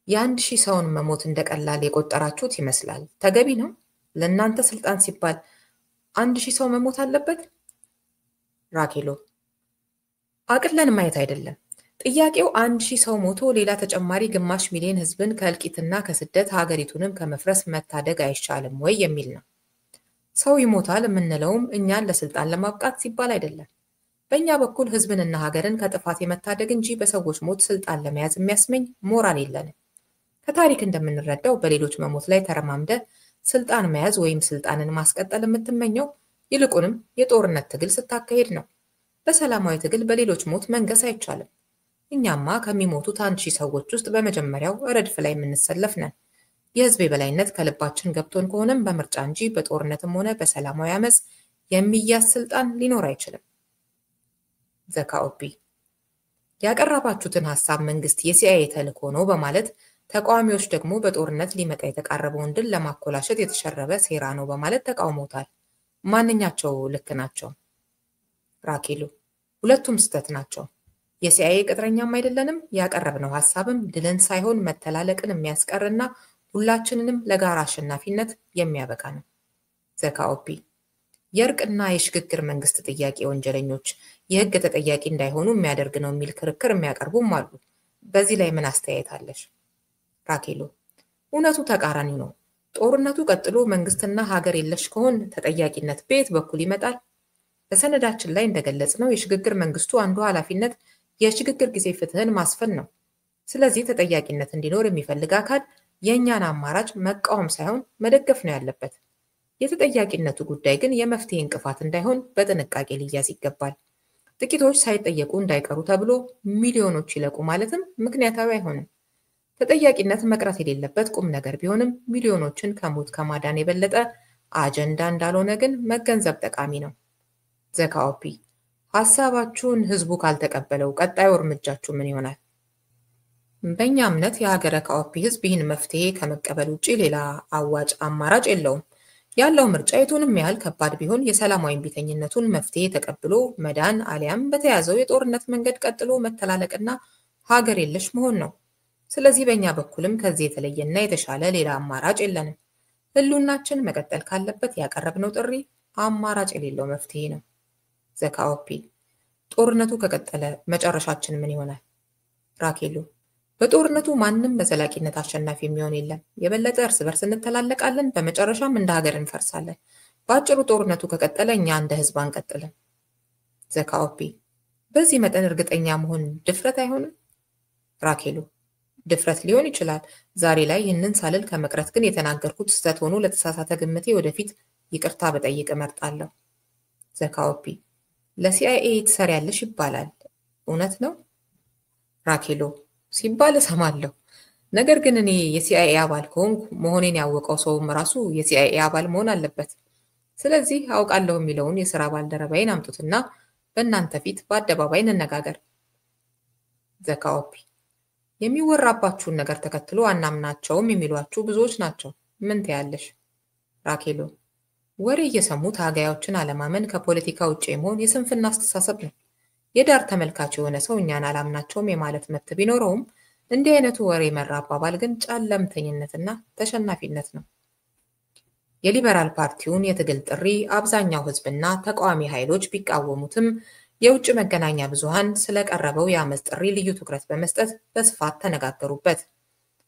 የ1000 ሰውን መሞት እንደቀላል የቆጠራችሁት ይመስላል። ተገቢ ነው? ለእናንተ ስልጣን ሲባል 1000 ሰው መሞት አለበት? ራኬሎ አቅለን ማየት አይደለም። ጥያቄው 1000 ሰው ሞቶ ሌላ ተጨማሪ ግማሽ ሚሊዮን ህዝብን ከእልቂትና ከስደት ሀገሪቱንም ከመፍረስ መታደግ አይቻልም ወይ የሚል ነው። ሰው ይሞታል የምንለውም እኛን ለስልጣን ለማብቃት ሲባል አይደለም። በእኛ በኩል ህዝብንና ሀገርን ከጥፋት የመታደግ እንጂ በሰዎች ሞት ስልጣን ለመያዝ የሚያስመኝ ሞራል የለንም። ከታሪክ እንደምንረዳው በሌሎች መሞት ላይ ተረማምደ ስልጣን መያዝ ወይም ስልጣንን ማስቀጠል የምትመኘው ይልቁንም የጦርነት ትግል ስታካሄድ ነው። በሰላማዊ ትግል በሌሎች ሞት መንገስ አይቻልም። እኛማ ከሚሞቱት 1000 ሰዎች ውስጥ በመጀመሪያው ረድፍ ላይ የምንሰለፍ ነን። የህዝብ የበላይነት ከልባችን ገብቶን ከሆነም በምርጫ እንጂ በጦርነትም ሆነ በሰላማዊ አመፅ የሚያዝ ስልጣን ሊኖር አይችልም። ዘካኦፒ ያቀረባችሁትን ሐሳብ መንግስት የሲአይኤ ተልዕኮ ነው በማለት ተቃዋሚዎች ደግሞ በጦርነት ሊመጣ የተቃረበውን ድል ለማኮላሸት የተሸረበ ሴራ ነው በማለት ተቃውሞታል። ማንኛቸው ልክ ናቸው? ራኬሎ ሁለቱም ስህተት ናቸው። የሲአይኤ ቅጥረኛም አይደለንም። ያቀረብነው ሐሳብም ድልን ሳይሆን መተላለቅን የሚያስቀርና ሁላችንንም ለጋራ አሸናፊነት የሚያበቃ ነው። ዘካኦፒ የእርቅና የሽግግር መንግስት ጥያቄ ወንጀለኞች የህግ ተጠያቂ እንዳይሆኑ የሚያደርግ ነው የሚል ክርክር የሚያቀርቡም አሉ። በዚህ ላይ ምን አስተያየት አለሽ? ራኬሎ እውነቱ ተቃራኒው ነው። ጦርነቱ ቀጥሎ መንግስትና ሀገር የለሽ ከሆን ተጠያቂነት በየት በኩል ይመጣል? በሰነዳችን ላይ እንደገለጽነው የሽግግር መንግስቱ አንዱ ኃላፊነት የሽግግር ጊዜ ፍትህን ማስፈን ነው። ስለዚህ ተጠያቂነት እንዲኖር የሚፈልግ አካል የእኛን አማራጭ መቃወም ሳይሆን መደገፍ ነው ያለበት። የተጠያቂነቱ ጉዳይ ግን የመፍትሄ እንቅፋት እንዳይሆን በጥንቃቄ ሊያዝ ይገባል። ጥቂቶች ሳይጠየቁ እንዳይቀሩ ተብሎ ሚሊዮኖች ይለቁ ማለትም ምክንያታዊ አይሆንም። ተጠያቂነት መቅረት የሌለበት ቁም ነገር ቢሆንም ሚሊዮኖችን ከሞት ከማዳን የበለጠ አጀንዳ እንዳልሆነ ግን መገንዘብ ጠቃሚ ነው። ዘካኦፒ ሐሳባችሁን ህዝቡ ካልተቀበለው ቀጣዩ እርምጃችሁ ምን ይሆናል? በእኛ እምነት የሀገረ ካኦፒ ህዝብ ይህን መፍትሄ ከመቀበል ውጭ ሌላ አዋጭ አማራጭ የለውም። ያለው ምርጫ የቱንም ያህል ከባድ ቢሆን የሰላማዊ እምቢተኝነቱን መፍትሄ ተቀብሎ መዳን አሊያም በተያዘው የጦርነት መንገድ ቀጥሎ መተላለቅና ሀገር የለሽ መሆን ነው። ስለዚህ በእኛ በኩልም ከዚህ የተለየና የተሻለ ሌላ አማራጭ የለንም። ህልውናችን መቀጠል ካለበት ያቀረብነው ጥሪ አማራጭ የሌለው መፍትሄ ነው። ዘካኦፒ ጦርነቱ ከቀጠለ መጨረሻችን ምን ይሆናል? ራኬሉ በጦርነቱ ማንም በዘላቂነት አሸናፊ የሚሆን የለም። የበለጠ እርስ በርስ እንተላለቃለን፣ በመጨረሻም እንደ ሀገር እንፈርሳለን። በአጭሩ ጦርነቱ ከቀጠለ እኛ እንደ ህዝብ አንቀጥልም። ዘካኦፒ በዚህ መጠን እርግጠኛ መሆን ድፍረት አይሆንም? ራኬሉ ድፍረት ሊሆን ይችላል። ዛሬ ላይ ይህንን ሳልል ከመቅረት ግን የተናገርኩት ስህተት ሆኖ ለተሳሳተ ግምቴ ወደፊት ይቅርታ በጠይቅ እመርጣለሁ። ዘካኦፒ ለሲአይኤ ትሰሪያለሽ ይባላል፣ እውነት ነው? ራኬሎ ሲባል እሰማለሁ። ነገር ግን እኔ የሲአይኤ አባል ከሆንኩ መሆኔን ያወቀው ሰውም ራሱ የሲአይኤ አባል መሆን አለበት። ስለዚህ አውቃለሁ የሚለውን የሥራ ባልደረባይን አምጡትና በእናንተ ፊት በአደባባይ እንነጋገር። ዘካኦፒ የሚወራባችሁን ነገር ተከትሎ አናምናቸውም የሚሏችሁ ብዙዎች ናቸው። ምን ትያለሽ? ራኬሎ ወሬ እየሰሙ ታጋዮችን አለማመን ከፖለቲካ ውጭ መሆን የስንፍና አስተሳሰብ ነው። የዳር ተመልካች የሆነ ሰው እኛን አላምናቸውም የማለት መብት ቢኖረውም እንዲህ አይነቱ ወሬ መራ አባባል ግን ጨለምተኝነትና ተሸናፊነት ነው። የሊበራል ፓርቲውን የትግል ጥሪ አብዛኛው ህዝብና ተቃዋሚ ኃይሎች ቢቃወሙትም የውጭ መገናኛ ብዙሃን ስለቀረበው የአመፅ ጥሪ ልዩ ትኩረት በመስጠት በስፋት ተነጋገሩበት።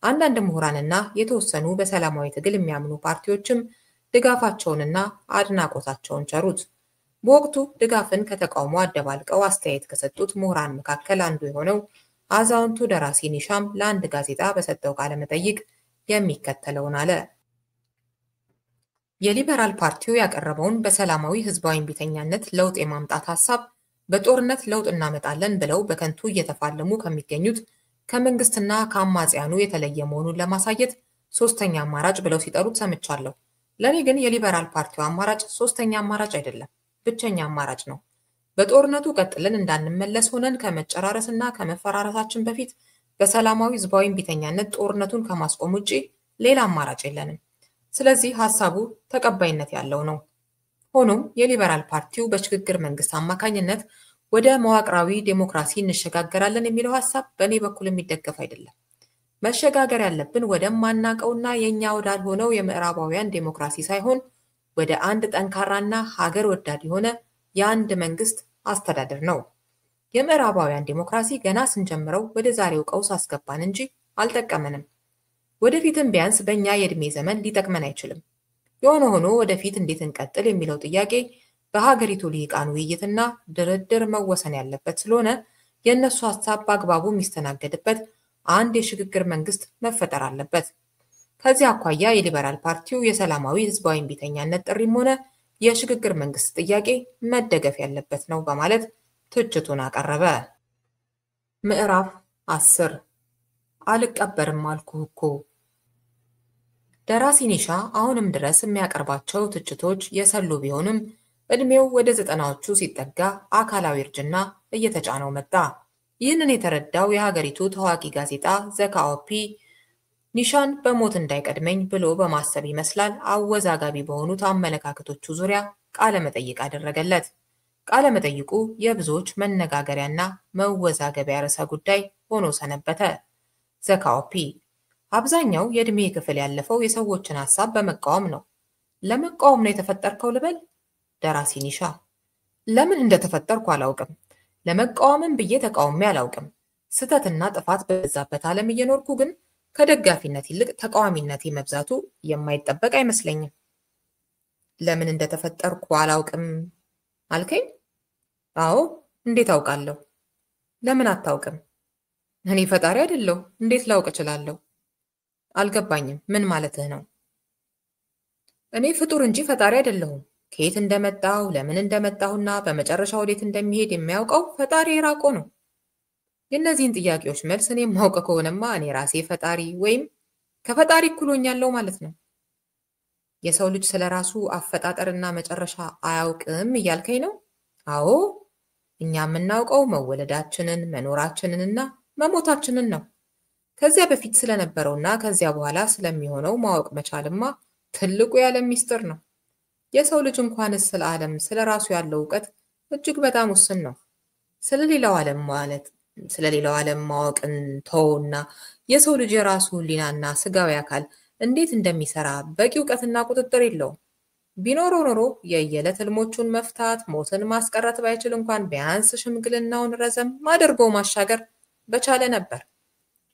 አንዳንድ ምሁራንና የተወሰኑ በሰላማዊ ትግል የሚያምኑ ፓርቲዎችም ድጋፋቸውንና አድናቆታቸውን ቸሩት። በወቅቱ ድጋፍን ከተቃውሞ አደባልቀው አስተያየት ከሰጡት ምሁራን መካከል አንዱ የሆነው አዛውንቱ ደራሲ ኒሻም ለአንድ ጋዜጣ በሰጠው ቃለ መጠይቅ የሚከተለውን አለ። የሊበራል ፓርቲው ያቀረበውን በሰላማዊ ህዝባዊ እምቢተኛነት ለውጥ የማምጣት ሐሳብ በጦርነት ለውጥ እናመጣለን ብለው በከንቱ እየተፋለሙ ከሚገኙት ከመንግስትና ከአማጽያኑ የተለየ መሆኑን ለማሳየት ሶስተኛ አማራጭ ብለው ሲጠሩት ሰምቻለሁ። ለኔ ግን የሊበራል ፓርቲው አማራጭ ሶስተኛ አማራጭ አይደለም፣ ብቸኛ አማራጭ ነው። በጦርነቱ ቀጥለን እንዳንመለስ ሆነን ከመጨራረስና ከመፈራረሳችን በፊት በሰላማዊ ህዝባዊ እምቢተኛነት ጦርነቱን ከማስቆም ውጪ ሌላ አማራጭ የለንም። ስለዚህ ሐሳቡ ተቀባይነት ያለው ነው። ሆኖም የሊበራል ፓርቲው በሽግግር መንግስት አማካኝነት ወደ መዋቅራዊ ዴሞክራሲ እንሸጋገራለን የሚለው ሐሳብ በእኔ በኩል የሚደገፍ አይደለም። መሸጋገር ያለብን ወደማናውቀውና የኛ ወዳልሆነው የምዕራባውያን ዴሞክራሲ ሳይሆን ወደ አንድ ጠንካራና ሀገር ወዳድ የሆነ የአንድ መንግስት አስተዳደር ነው። የምዕራባውያን ዴሞክራሲ ገና ስንጀምረው ወደ ዛሬው ቀውስ አስገባን እንጂ አልጠቀመንም። ወደፊትም ቢያንስ በእኛ የዕድሜ ዘመን ሊጠቅመን አይችልም። የሆነ ሆኖ ወደፊት እንዴት እንቀጥል የሚለው ጥያቄ በሀገሪቱ ልሂቃን ውይይትና ድርድር መወሰን ያለበት ስለሆነ የእነሱ ሀሳብ በአግባቡ የሚስተናገድበት አንድ የሽግግር መንግስት መፈጠር አለበት። ከዚህ አኳያ የሊበራል ፓርቲው የሰላማዊ ህዝባዊ እምቢተኛነት ጥሪም ሆነ የሽግግር መንግስት ጥያቄ መደገፍ ያለበት ነው በማለት ትችቱን አቀረበ። ምዕራፍ 10 አልቀበርም አልኩህ እኮ። ደራሲ ኒሻ አሁንም ድረስ የሚያቀርባቸው ትችቶች የሰሉ ቢሆንም እድሜው ወደ 90ዎቹ ሲጠጋ አካላዊ እርጅና እየተጫነው መጣ። ይህንን የተረዳው የሀገሪቱ ታዋቂ ጋዜጣ ዘካኦፒ ኒሻን በሞት እንዳይቀድመኝ ብሎ በማሰብ ይመስላል አወዛጋቢ በሆኑት አመለካከቶቹ ዙሪያ ቃለ መጠይቅ አደረገለት። ቃለ መጠይቁ የብዙዎች መነጋገሪያና መወዛገቢያ ርዕሰ ጉዳይ ሆኖ ሰነበተ። ዘካኦፒ አብዛኛው የዕድሜ ክፍል ያለፈው የሰዎችን ሐሳብ በመቃወም ነው። ለመቃወም ነው የተፈጠርከው ልበል? ደራሲ ኒሻ ለምን እንደተፈጠርኩ አላውቅም። ለመቃወምም ብዬ ተቃውሜ አላውቅም። ስህተትና ጥፋት በበዛበት ዓለም እየኖርኩ ግን ከደጋፊነት ይልቅ ተቃዋሚነቴ መብዛቱ የማይጠበቅ አይመስለኝም። ለምን እንደተፈጠርኩ አላውቅም አልከኝ? አዎ፣ እንዴት አውቃለሁ? ለምን አታውቅም? እኔ ፈጣሪ አይደለሁ፣ እንዴት ላውቅ እችላለሁ? አልገባኝም። ምን ማለትህ ነው? እኔ ፍጡር እንጂ ፈጣሪ አይደለሁም። ከየት እንደመጣሁ ለምን እንደመጣሁና በመጨረሻ ወዴት እንደሚሄድ የሚያውቀው ፈጣሪ ራቆ ነው። የእነዚህን ጥያቄዎች መልስ እኔ የማውቅ ከሆነማ እኔ ራሴ ፈጣሪ ወይም ከፈጣሪ እኩል ሆኛለሁ ማለት ነው። የሰው ልጅ ስለ ራሱ አፈጣጠርና መጨረሻ አያውቅም እያልከኝ ነው? አዎ፣ እኛ የምናውቀው መወለዳችንን መኖራችንንና መሞታችንን ነው። ከዚያ በፊት ስለነበረውና ከዚያ በኋላ ስለሚሆነው ማወቅ መቻልማ ትልቁ የዓለም ሚስጥር ነው። የሰው ልጅ እንኳንስ ስለ ዓለም ስለ ራሱ ያለው እውቀት እጅግ በጣም ውስን ነው። ስለሌላው ዓለም ማወቅን ተውና የሰው ልጅ የራሱ ሕሊናና ስጋዊ አካል እንዴት እንደሚሰራ በቂ እውቀትና ቁጥጥር የለውም። ቢኖረው ኖሮ የየዕለት ህልሞቹን መፍታት፣ ሞትን ማስቀረት ባይችል እንኳን ቢያንስ ሽምግልናውን ረዘም አድርጎ ማሻገር በቻለ ነበር።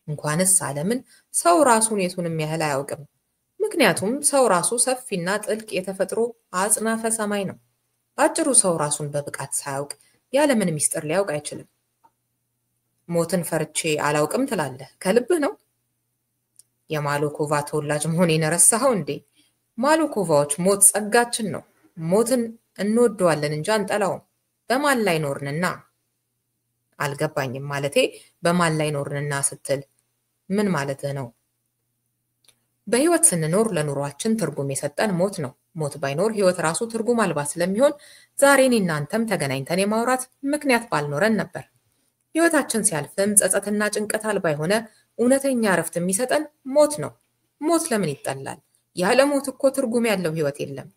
እንኳንስ ዓለምን ሰው ራሱን የቱንም ያህል አያውቅም። ምክንያቱም ሰው ራሱ ሰፊና ጥልቅ የተፈጥሮ አጽናፈ ሰማይ ነው። በአጭሩ ሰው ራሱን በብቃት ሳያውቅ የዓለምን ሚስጥር ሊያውቅ አይችልም። ሞትን ፈርቼ አላውቅም ትላለህ? ከልብህ ነው? የማሎኮቫ ተወላጅ መሆኔን ረሳኸው እንዴ? ማሎኮቫዎች ሞት ጸጋችን ነው። ሞትን እንወደዋለን እንጂ አንጠላውም። በማን ላይ ኖርንና? አልገባኝም። ማለቴ በማን ላይ ኖርንና ስትል ምን ማለትህ ነው? በህይወት ስንኖር ለኑሯችን ትርጉም የሰጠን ሞት ነው። ሞት ባይኖር ህይወት ራሱ ትርጉም አልባ ስለሚሆን ዛሬ እኔና አንተም ተገናኝተን የማውራት ምክንያት ባልኖረን ነበር። ህይወታችን ሲያልፍም ጸጸትና ጭንቀት አልባ የሆነ እውነተኛ እረፍት የሚሰጠን ሞት ነው። ሞት ለምን ይጠላል? ያለ ሞት እኮ ትርጉም ያለው ህይወት የለም።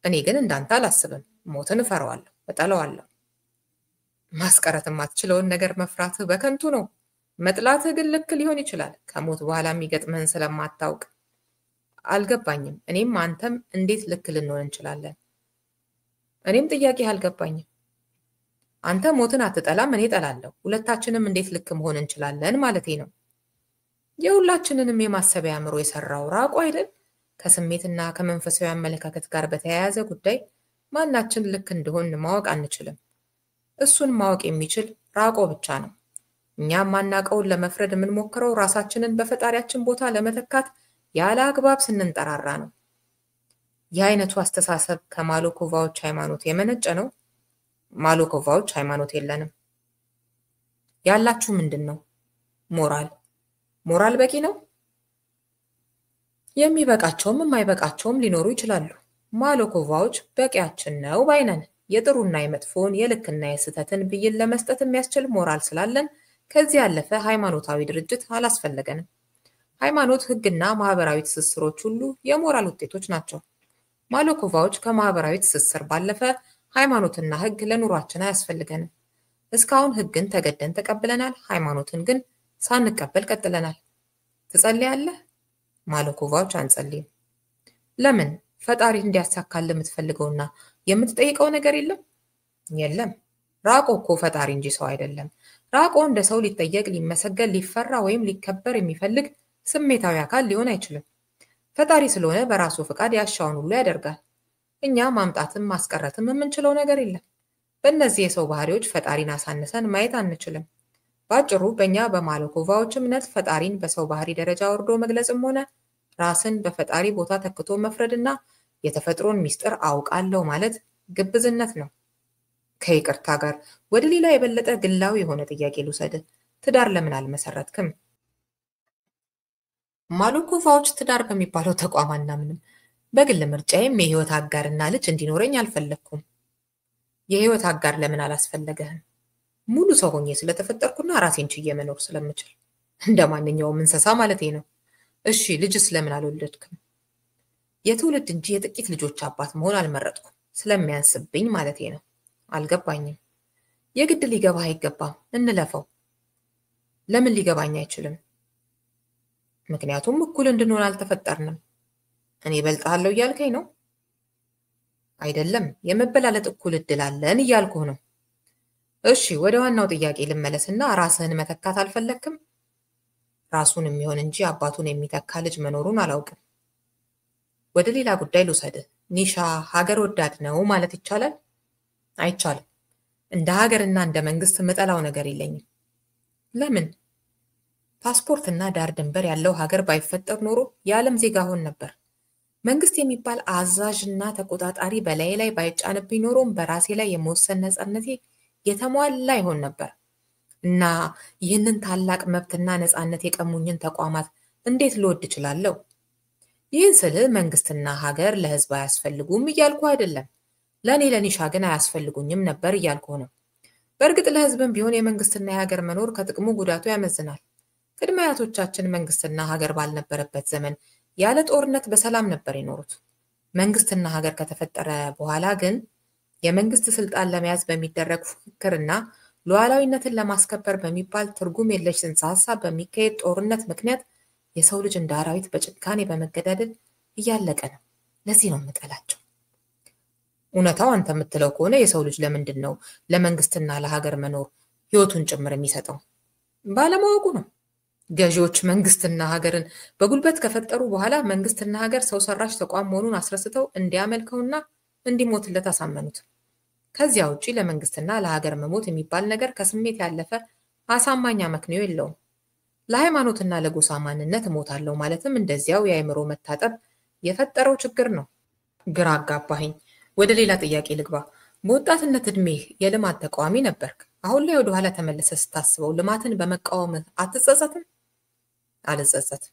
እኔ ግን እንዳንተ አላስብም። ሞትን እፈራዋለሁ፣ እጠላዋለሁ። ማስቀረት የማትችለውን ነገር መፍራትህ በከንቱ ነው። መጥላትህ ግን ልክ ሊሆን ይችላል፣ ከሞት በኋላ የሚገጥምህን ስለማታውቅ። አልገባኝም። እኔም አንተም እንዴት ልክ ልንሆን እንችላለን? እኔም ጥያቄ አልገባኝም። አንተ ሞትን አትጠላም፣ እኔ እጠላለሁ። ሁለታችንም እንዴት ልክ መሆን እንችላለን ማለቴ ነው። የሁላችንንም የማሰቢያ አእምሮ የሰራው ራቆ አይደል? ከስሜትና ከመንፈሳዊ አመለካከት ጋር በተያያዘ ጉዳይ ማናችን ልክ እንደሆን ማወቅ አንችልም። እሱን ማወቅ የሚችል ራቆ ብቻ ነው። እኛ ማናቀውን ለመፍረድ የምንሞክረው ራሳችንን በፈጣሪያችን ቦታ ለመተካት ያለ አግባብ ስንንጠራራ ነው። የአይነቱ አስተሳሰብ ከማሎኮቫዎች ሃይማኖት የመነጨ ነው። ማሎኮቫዎች ሃይማኖት የለንም። ያላችሁ ምንድን ነው? ሞራል። ሞራል በቂ ነው? የሚበቃቸውም የማይበቃቸውም ሊኖሩ ይችላሉ። ማሎኮቫዎች በቂያችን ነው ባይነን። የጥሩና የመጥፎን የልክና የስህተትን ብይን ለመስጠት የሚያስችል ሞራል ስላለን ከዚህ ያለፈ ሃይማኖታዊ ድርጅት አላስፈለገንም። ሃይማኖት፣ ህግና ማህበራዊ ትስስሮች ሁሉ የሞራል ውጤቶች ናቸው። ማሎኮቫዎች ከማህበራዊ ትስስር ባለፈ ሃይማኖትና ህግ ለኑሯችን አያስፈልገንም። እስካሁን ህግን ተገደን ተቀብለናል፣ ሃይማኖትን ግን ሳንቀበል ቀጥለናል። ትጸልያለህ? ማሎኮቫዎች አንጸልይም። ለምን? ፈጣሪ እንዲያሳካልህ የምትፈልገውና የምትጠይቀው ነገር የለም? የለም። ራቆ እኮ ፈጣሪ እንጂ ሰው አይደለም። ራቆ እንደ ሰው ሊጠየቅ፣ ሊመሰገን፣ ሊፈራ ወይም ሊከበር የሚፈልግ ስሜታዊ አካል ሊሆን አይችልም። ፈጣሪ ስለሆነ በራሱ ፈቃድ ያሻውን ሁሉ ያደርጋል። እኛ ማምጣትም ማስቀረትም የምንችለው ነገር የለም። በእነዚህ የሰው ባህሪዎች ፈጣሪን አሳንሰን ማየት አንችልም። ባጭሩ በእኛ በማሎኮቫዎች እምነት ፈጣሪን በሰው ባህሪ ደረጃ ወርዶ መግለጽም ሆነ ራስን በፈጣሪ ቦታ ተክቶ መፍረድና የተፈጥሮን ሚስጥር አውቃለሁ ማለት ግብዝነት ነው። ከይቅርታ ጋር ወደ ሌላ የበለጠ ግላዊ የሆነ ጥያቄ ልውሰድህ። ትዳር ለምን አልመሰረትክም? ማሎኮቫዎች ትዳር በሚባለው ተቋም አናምንም። በግል ምርጫዬም የህይወት አጋርና ልጅ እንዲኖረኝ አልፈለግኩም። የህይወት አጋር ለምን አላስፈለገህም? ሙሉ ሰው ሆኜ ስለተፈጠርኩና ራሴን ችዬ መኖር ስለምችል፣ እንደ ማንኛውም እንስሳ ማለቴ ነው። እሺ ልጅስ ለምን አልወለድክም? የትውልድ እንጂ የጥቂት ልጆች አባት መሆን አልመረጥኩም። ስለሚያንስብኝ ማለቴ ነው። አልገባኝም። የግድ ሊገባህ አይገባም። እንለፈው። ለምን ሊገባኝ አይችልም? ምክንያቱም እኩል እንድንሆን አልተፈጠርንም። እኔ እበልጥሃለሁ እያልከኝ ነው? አይደለም፣ የመበላለጥ እኩል እድል አለን እያልኩህ ነው። እሺ ወደ ዋናው ጥያቄ ልመለስና ራስህን መተካት አልፈለግክም? ራሱን የሚሆን እንጂ አባቱን የሚተካ ልጅ መኖሩን አላውቅም። ወደ ሌላ ጉዳይ ልውሰድህ። ኒሻ ሀገር ወዳድ ነው ማለት ይቻላል? አይቻልም። እንደ ሀገርና እንደ መንግስት ምጠላው ነገር የለኝም። ለምን? ፓስፖርትና ዳር ድንበር ያለው ሀገር ባይፈጠር ኖሮ የዓለም ዜጋ ሆን ነበር። መንግስት የሚባል አዛዥና ተቆጣጣሪ በላይ ላይ ባይጫንብኝ ኖሮም በራሴ ላይ የመወሰን ነፃነቴ የተሟላ ይሆን ነበር እና ይህንን ታላቅ መብትና ነፃነት የቀሙኝን ተቋማት እንዴት ልወድ እችላለሁ? ይህን ስል መንግስትና ሀገር ለህዝብ አያስፈልጉም እያልኩ አይደለም። ለኒሻ ግን አያስፈልጉኝም ነበር እያልኩ ነው። በእርግጥ ለህዝብም ቢሆን የመንግስትና የሀገር መኖር ከጥቅሙ ጉዳቱ ያመዝናል። ቅድመ አያቶቻችን መንግስትና ሀገር ባልነበረበት ዘመን ያለ ጦርነት በሰላም ነበር የኖሩት። መንግስትና ሀገር ከተፈጠረ በኋላ ግን የመንግስት ስልጣን ለመያዝ በሚደረግ ፉክክርና ሉዓላዊነትን ለማስከበር በሚባል ትርጉም የለሽ ጽንሰ ሀሳብ በሚካሄድ ጦርነት ምክንያት የሰው ልጅ እንደ አራዊት በጭካኔ በመገዳደል እያለቀ ነው። ለዚህ ነው የምጠላቸው። እውነታው አንተ የምትለው ከሆነ የሰው ልጅ ለምንድን ነው ለመንግስትና ለሀገር መኖር ህይወቱን ጭምር የሚሰጠው? ባለማወቁ ነው። ገዢዎች መንግስትና ሀገርን በጉልበት ከፈጠሩ በኋላ መንግስትና ሀገር ሰው ሰራሽ ተቋም መሆኑን አስረስተው እንዲያመልከውና እንዲሞትለት አሳመኑት። ከዚያ ውጪ ለመንግስትና ለሀገር መሞት የሚባል ነገር ከስሜት ያለፈ አሳማኝ አመክንዮ የለውም። ለሃይማኖትና ለጎሳ ማንነት እሞታለሁ ማለትም እንደዚያው የአእምሮ መታጠብ የፈጠረው ችግር ነው። ግራ አጋባኸኝ። ወደ ሌላ ጥያቄ ልግባ። በወጣትነት ዕድሜህ የልማት ተቃዋሚ ነበርክ። አሁን ላይ ወደ ኋላ ተመልሰህ ስታስበው ልማትን በመቃወምህ አትጸጸትም? አልጸጸትም።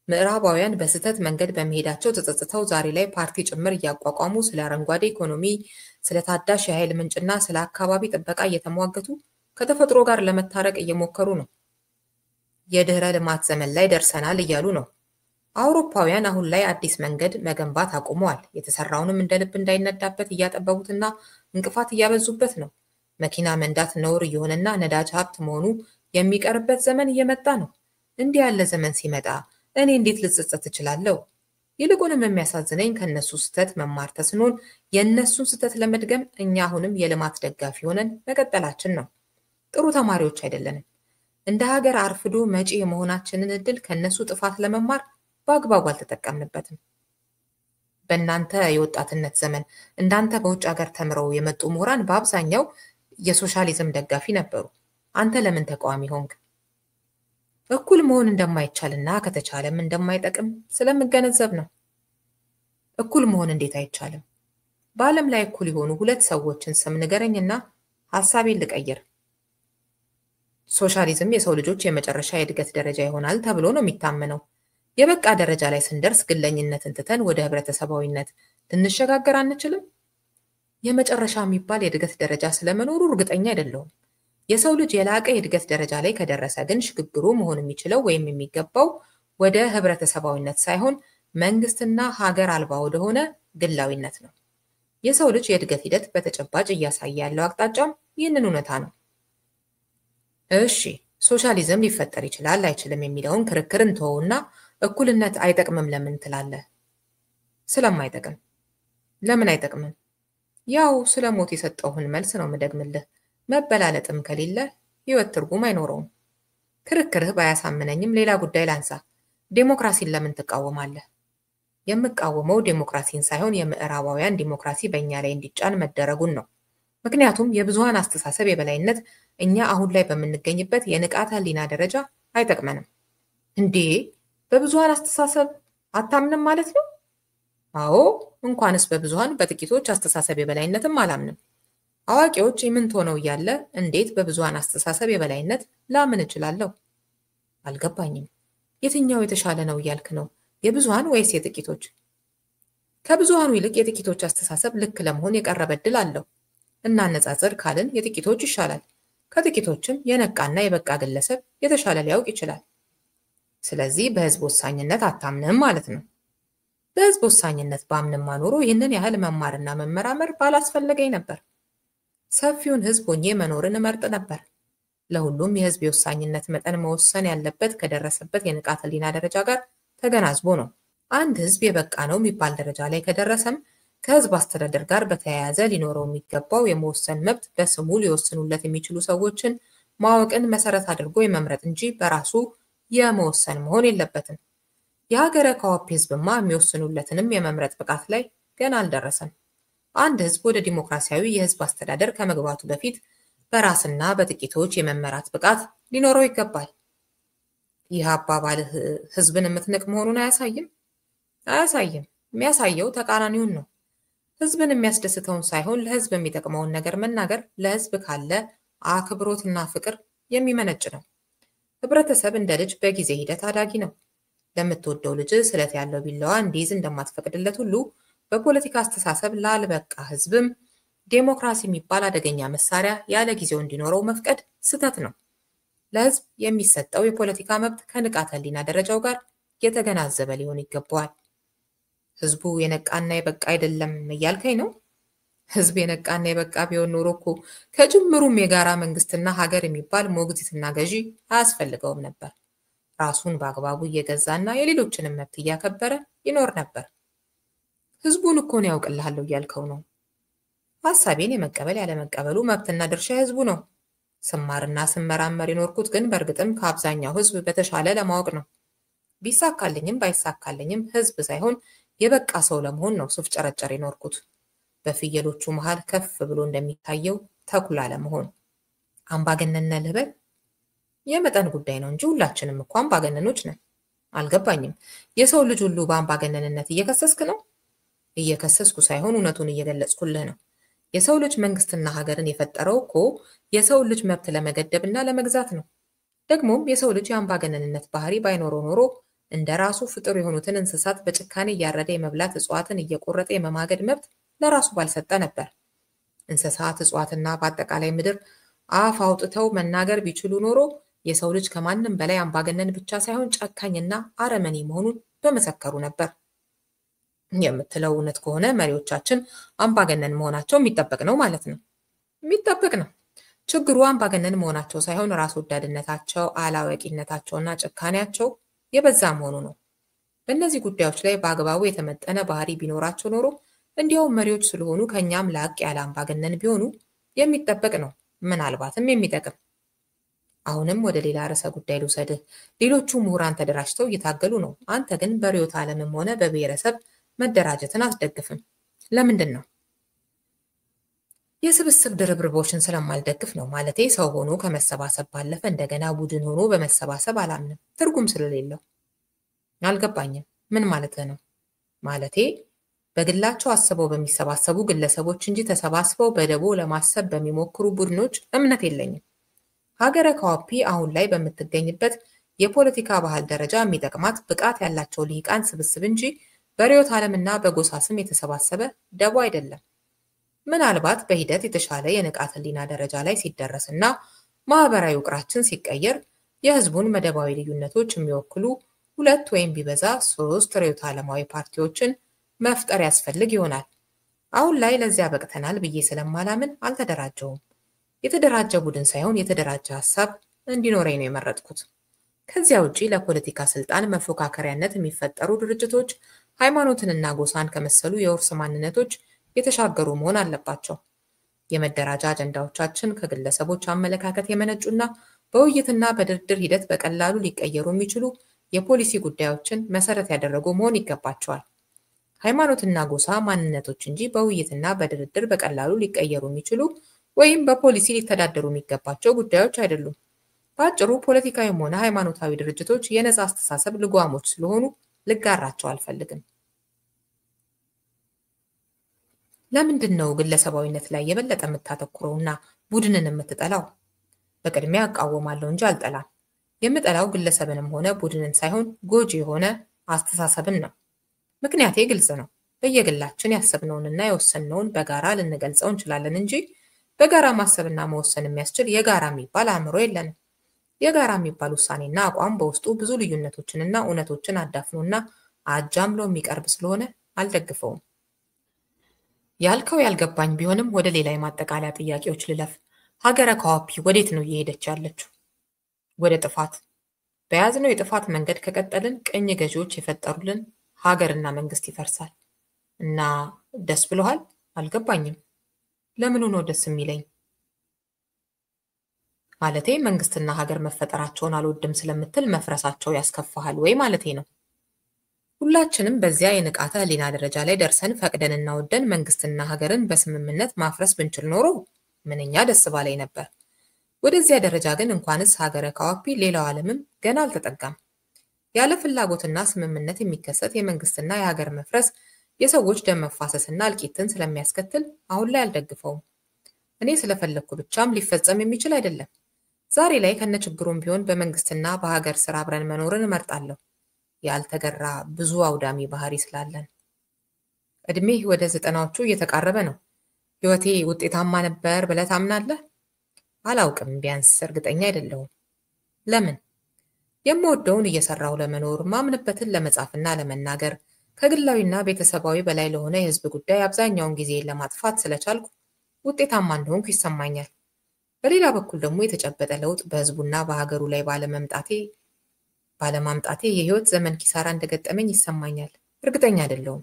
ምዕራባውያን በስህተት መንገድ በመሄዳቸው ተጸጽተው ዛሬ ላይ ፓርቲ ጭምር እያቋቋሙ ስለ አረንጓዴ ኢኮኖሚ፣ ስለ ታዳሽ የኃይል ምንጭና ስለ አካባቢ ጥበቃ እየተሟገቱ ከተፈጥሮ ጋር ለመታረቅ እየሞከሩ ነው። የድህረ ልማት ዘመን ላይ ደርሰናል እያሉ ነው። አውሮፓውያን አሁን ላይ አዲስ መንገድ መገንባት አቁመዋል። የተሰራውንም እንደ ልብ እንዳይነዳበት እያጠበቡትና እንቅፋት እያበዙበት ነው። መኪና መንዳት ነውር እየሆነና ነዳጅ ሀብት መሆኑ የሚቀርበት ዘመን እየመጣ ነው። እንዲህ ያለ ዘመን ሲመጣ እኔ እንዴት ልጸጸት እችላለሁ? ይልቁንም የሚያሳዝነኝ ከነሱ ስህተት መማር ተስኖን የእነሱን ስህተት ለመድገም እኛ አሁንም የልማት ደጋፊ ሆነን መቀጠላችን ነው። ጥሩ ተማሪዎች አይደለንም። እንደ ሀገር አርፍዶ መጪ የመሆናችንን እድል ከነሱ ጥፋት ለመማር በአግባቡ አልተጠቀምንበትም። በእናንተ የወጣትነት ዘመን እንዳንተ በውጭ ሀገር ተምረው የመጡ ምሁራን በአብዛኛው የሶሻሊዝም ደጋፊ ነበሩ። አንተ ለምን ተቃዋሚ ሆንክ? እኩል መሆን እንደማይቻልና ከተቻለም እንደማይጠቅም ስለምገነዘብ ነው። እኩል መሆን እንዴት አይቻልም? በዓለም ላይ እኩል የሆኑ ሁለት ሰዎችን ስም ንገረኝና ሀሳቤን ልቀይር። ሶሻሊዝም የሰው ልጆች የመጨረሻ የእድገት ደረጃ ይሆናል ተብሎ ነው የሚታመነው። የበቃ ደረጃ ላይ ስንደርስ ግለኝነትን ትተን ወደ ህብረተሰባዊነት ልንሸጋገር አንችልም? የመጨረሻ የሚባል የእድገት ደረጃ ስለመኖሩ እርግጠኛ አይደለሁም። የሰው ልጅ የላቀ የእድገት ደረጃ ላይ ከደረሰ ግን ሽግግሩ መሆን የሚችለው ወይም የሚገባው ወደ ህብረተሰባዊነት ሳይሆን መንግስትና ሀገር አልባ ወደሆነ ግላዊነት ነው። የሰው ልጅ የእድገት ሂደት በተጨባጭ እያሳየ ያለው አቅጣጫም ይህንን እውነታ ነው። እሺ፣ ሶሻሊዝም ሊፈጠር ይችላል አይችልም የሚለውን ክርክር እንተወውና እኩልነት አይጠቅምም ለምን ትላለህ? ስለማይጠቅም። ለምን አይጠቅምም? ያው ስለ ሞት የሰጠሁህን መልስ ነው ምደግምልህ። መበላለጥም ከሌለ ህይወት ትርጉም አይኖረውም። ክርክርህ ባያሳምነኝም ሌላ ጉዳይ ላንሳ። ዴሞክራሲን ለምን ትቃወማለህ? የምቃወመው ዴሞክራሲን ሳይሆን የምዕራባውያን ዴሞክራሲ በእኛ ላይ እንዲጫን መደረጉን ነው። ምክንያቱም የብዙሃን አስተሳሰብ የበላይነት እኛ አሁን ላይ በምንገኝበት የንቃተ ህሊና ደረጃ አይጠቅመንም። እንዴ፣ በብዙሃን አስተሳሰብ አታምንም ማለት ነው? አዎ፣ እንኳንስ በብዙሃን በጥቂቶች አስተሳሰብ የበላይነትም አላምንም። አዋቂዎች ኢምንት ሆነው እያለ እንዴት በብዙሃን አስተሳሰብ የበላይነት ላምን እችላለሁ? አልገባኝም። የትኛው የተሻለ ነው እያልክ ነው? የብዙሃን ወይስ የጥቂቶች? ከብዙሃኑ ይልቅ የጥቂቶች አስተሳሰብ ልክ ለመሆን የቀረበ ዕድል አለው። እናነጻጽር ካልን የጥቂቶች ይሻላል። ከጥቂቶችም የነቃና የበቃ ግለሰብ የተሻለ ሊያውቅ ይችላል። ስለዚህ በህዝብ ወሳኝነት አታምንም ማለት ነው። በህዝብ ወሳኝነት ባምንማ ኖሮ ይህንን ያህል መማርና መመራመር ባላስፈለገኝ ነበር። ሰፊውን ህዝብ ሆኜ መኖርን እመርጥ ነበር። ለሁሉም የህዝብ የወሳኝነት መጠን መወሰን ያለበት ከደረሰበት የንቃተ ህሊና ደረጃ ጋር ተገናዝቦ ነው። አንድ ህዝብ የበቃ ነው የሚባል ደረጃ ላይ ከደረሰም ከህዝብ አስተዳደር ጋር በተያያዘ ሊኖረው የሚገባው የመወሰን መብት በስሙ ሊወስኑለት የሚችሉ ሰዎችን ማወቅን መሰረት አድርጎ የመምረጥ እንጂ በራሱ የመወሰን መሆን የለበትም። የሀገረ ካኦፒ ህዝብማ የሚወስኑለትንም የመምረጥ ብቃት ላይ ገና አልደረሰም። አንድ ህዝብ ወደ ዲሞክራሲያዊ የህዝብ አስተዳደር ከመግባቱ በፊት በራስና በጥቂቶች የመመራት ብቃት ሊኖረው ይገባል። ይህ አባባልህ ህዝብን የምትንቅ መሆኑን አያሳይም? አያሳይም። የሚያሳየው ተቃራኒውን ነው። ህዝብን የሚያስደስተውን ሳይሆን ለህዝብ የሚጠቅመውን ነገር መናገር ለህዝብ ካለ አክብሮትና ፍቅር የሚመነጭ ነው። ህብረተሰብ እንደ ልጅ በጊዜ ሂደት አዳጊ ነው። ለምትወደው ልጅ ስለት ያለው ቢላዋ እንዲይዝ እንደማትፈቅድለት ሁሉ በፖለቲካ አስተሳሰብ ላልበቃ ህዝብም ዴሞክራሲ የሚባል አደገኛ መሳሪያ ያለ ጊዜው እንዲኖረው መፍቀድ ስህተት ነው። ለህዝብ የሚሰጠው የፖለቲካ መብት ከንቃተ ህሊና ደረጃው ጋር የተገናዘበ ሊሆን ይገባዋል። ህዝቡ የነቃና የበቃ አይደለም እያልከኝ ነው? ህዝብ የነቃና የበቃ ቢሆን ኖሮ እኮ ከጅምሩም የጋራ መንግስትና ሀገር የሚባል ሞግዚትና ገዢ አያስፈልገውም ነበር። ራሱን በአግባቡ እየገዛና የሌሎችንም መብት እያከበረ ይኖር ነበር። ህዝቡን እኮ ነው ያውቅልሃለሁ እያልከው ነው። ሐሳቤን የመቀበል ያለመቀበሉ መብትና ድርሻ ህዝቡ ነው። ስማርና ስመራመር የኖርኩት ግን በእርግጥም ከአብዛኛው ህዝብ በተሻለ ለማወቅ ነው። ቢሳካልኝም ባይሳካልኝም ህዝብ ሳይሆን የበቃ ሰው ለመሆን ነው ስፍጨረጨር የኖርኩት። በፍየሎቹ መሃል ከፍ ብሎ እንደሚታየው ተኩላ ለመሆን። አምባገነን ነህ ልበል? የመጠን ጉዳይ ነው እንጂ ሁላችንም እኮ አምባገነኖች ነን። አልገባኝም። የሰው ልጅ ሁሉ በአምባገነንነት እየከሰስክ ነው? እየከሰስኩ ሳይሆን እውነቱን እየገለጽኩልህ ነው። የሰው ልጅ መንግስትና ሀገርን የፈጠረው እኮ የሰው ልጅ መብት ለመገደብና ለመግዛት ነው። ደግሞም የሰው ልጅ የአምባገነንነት ባህሪ ባይኖረው ኖሮ እንደ ራሱ ፍጡር የሆኑትን እንስሳት በጭካኔ እያረደ የመብላት፣ እጽዋትን እየቆረጠ የመማገድ መብት ለራሱ ባልሰጠ ነበር። እንስሳት፣ እጽዋትና በአጠቃላይ ምድር አፍ አውጥተው መናገር ቢችሉ ኖሮ የሰው ልጅ ከማንም በላይ አምባገነን ብቻ ሳይሆን ጨካኝና አረመኔ መሆኑን በመሰከሩ ነበር። የምትለው እውነት ከሆነ መሪዎቻችን አምባገነን መሆናቸው የሚጠበቅ ነው ማለት ነው። የሚጠበቅ ነው። ችግሩ አምባገነን መሆናቸው ሳይሆን ራስ ወዳድነታቸው፣ አላዋቂነታቸውና ጭካኔያቸው የበዛ መሆኑ ነው። በእነዚህ ጉዳዮች ላይ በአግባቡ የተመጠነ ባህሪ ቢኖራቸው ኖሮ እንዲያውም መሪዎች ስለሆኑ ከኛም ላቅ ያለ አምባገነን ቢሆኑ የሚጠበቅ ነው፣ ምናልባትም የሚጠቅም። አሁንም ወደ ሌላ ርዕሰ ጉዳይ ልውሰድህ። ሌሎቹ ምሁራን ተደራጅተው እየታገሉ ነው። አንተ ግን በርዕዮተ ዓለምም ሆነ በብሔረሰብ መደራጀትን አትደግፍም። ለምንድን ነው? የስብስብ ድርብርቦችን ስለማልደግፍ ነው። ማለቴ ሰው ሆኖ ከመሰባሰብ ባለፈ እንደገና ቡድን ሆኖ በመሰባሰብ አላምንም። ትርጉም ስለሌለው። አልገባኝም። ምን ማለትህ ነው? ማለቴ በግላቸው አስበው በሚሰባሰቡ ግለሰቦች እንጂ ተሰባስበው በደቦ ለማሰብ በሚሞክሩ ቡድኖች እምነት የለኝም። ሀገረ ካኦፒ አሁን ላይ በምትገኝበት የፖለቲካ ባህል ደረጃ የሚጠቅማት ብቃት ያላቸው ልሂቃን ስብስብ እንጂ በርዕዮተ ዓለምና በጎሳ ስም የተሰባሰበ ደቦ አይደለም። ምናልባት በሂደት የተሻለ የንቃተ ህሊና ደረጃ ላይ ሲደረስና ማህበራዊ ውቅራችን ሲቀየር የህዝቡን መደባዊ ልዩነቶች የሚወክሉ 2 ወይም ቢበዛ 3 ርዕዮተ ዓለማዊ ፓርቲዎችን መፍጠር ያስፈልግ ይሆናል። አሁን ላይ ለዚያ በቅተናል ብዬ ስለማላምን አልተደራጀውም። የተደራጀ ቡድን ሳይሆን የተደራጀ ሐሳብ እንዲኖረኝ ነው የመረጥኩት። ከዚያ ውጪ ለፖለቲካ ስልጣን መፎካከሪያነት የሚፈጠሩ ድርጅቶች ሃይማኖትንና ጎሳን ከመሰሉ የውርስ ማንነቶች የተሻገሩ መሆን አለባቸው። የመደራጃ አጀንዳዎቻችን ከግለሰቦች አመለካከት የመነጩና በውይይትና በድርድር ሂደት በቀላሉ ሊቀየሩ የሚችሉ የፖሊሲ ጉዳዮችን መሰረት ያደረጉ መሆን ይገባቸዋል። ሃይማኖትና ጎሳ ማንነቶች እንጂ በውይይትና በድርድር በቀላሉ ሊቀየሩ የሚችሉ ወይም በፖሊሲ ሊተዳደሩ የሚገባቸው ጉዳዮች አይደሉም። በአጭሩ ፖለቲካዊም ሆነ ሃይማኖታዊ ድርጅቶች የነጻ አስተሳሰብ ልጓሞች ስለሆኑ ልጋራቸው አልፈልግም። ለምንድን ነው ግለሰባዊነት ላይ የበለጠ የምታተኩረውና ቡድንን የምትጠላው? በቅድሚያ እቃወማለሁ እንጂ አልጠላም። የምጠላው ግለሰብንም ሆነ ቡድንን ሳይሆን ጎጂ የሆነ አስተሳሰብን ነው። ምክንያቴ ግልጽ ነው። በየግላችን ያሰብነውንና የወሰንነውን በጋራ ልንገልጸው እንችላለን እንጂ በጋራ ማሰብና መወሰን የሚያስችል የጋራ የሚባል አእምሮ የለንም። የጋራ የሚባል ውሳኔና አቋም በውስጡ ብዙ ልዩነቶችንና እውነቶችን አዳፍኖና አጃምሎ የሚቀርብ ስለሆነ አልደግፈውም። ያልከው ያልገባኝ ቢሆንም ወደ ሌላ የማጠቃለያ ጥያቄዎች ልለፍ። ሀገረ ካኦፒ ወዴት ነው እየሄደች ያለችው? ወደ ጥፋት። በያዝነው የጥፋት መንገድ ከቀጠልን ቅኝ ገዢዎች የፈጠሩልን ሀገርና መንግስት ይፈርሳል። እና ደስ ብሎሃል? አልገባኝም። ለምኑ ነው ደስ የሚለኝ? ማለቴ መንግስትና ሀገር መፈጠራቸውን አልወድም ስለምትል መፍረሳቸው ያስከፋሃል ወይ ማለቴ ነው። ሁላችንም በዚያ የንቃተ ህሊና ደረጃ ላይ ደርሰን ፈቅደንና ወደን መንግስትና ሀገርን በስምምነት ማፍረስ ብንችል ኖሮ ምንኛ ደስ ባለኝ ነበር። ወደዚያ ደረጃ ግን እንኳንስ ሀገረ ካኦፒ ሌላው ዓለምም ገና አልተጠጋም። ያለ ፍላጎትና ስምምነት የሚከሰት የመንግስትና የሀገር መፍረስ የሰዎች ደም መፋሰስና እልቂትን ስለሚያስከትል አሁን ላይ አልደግፈውም። እኔ ስለፈለኩ ብቻም ሊፈጸም የሚችል አይደለም። ዛሬ ላይ ከነችግሩም ቢሆን በመንግስትና በሀገር ስራ አብረን መኖርን እመርጣለሁ። ያልተገራ ብዙ አውዳሚ ባህሪ ስላለን። እድሜህ ወደ 90ዎቹ እየተቃረበ ነው። ህይወቴ ውጤታማ ነበር ብለህ ታምናለህ? አላውቅም፣ ቢያንስ እርግጠኛ አይደለሁም። ለምን? የምወደውን እየሰራሁ ለመኖር፣ ማምንበትን ለመጻፍና ለመናገር፣ ከግላዊና ቤተሰባዊ በላይ ለሆነ የህዝብ ጉዳይ አብዛኛውን ጊዜን ለማጥፋት ስለቻልኩ ውጤታማ እንደሆንኩ ይሰማኛል። በሌላ በኩል ደግሞ የተጨበጠ ለውጥ በህዝቡና በሀገሩ ላይ ባለማምጣቴ የህይወት ዘመን ኪሳራ እንደገጠመኝ ይሰማኛል። እርግጠኛ አይደለሁም።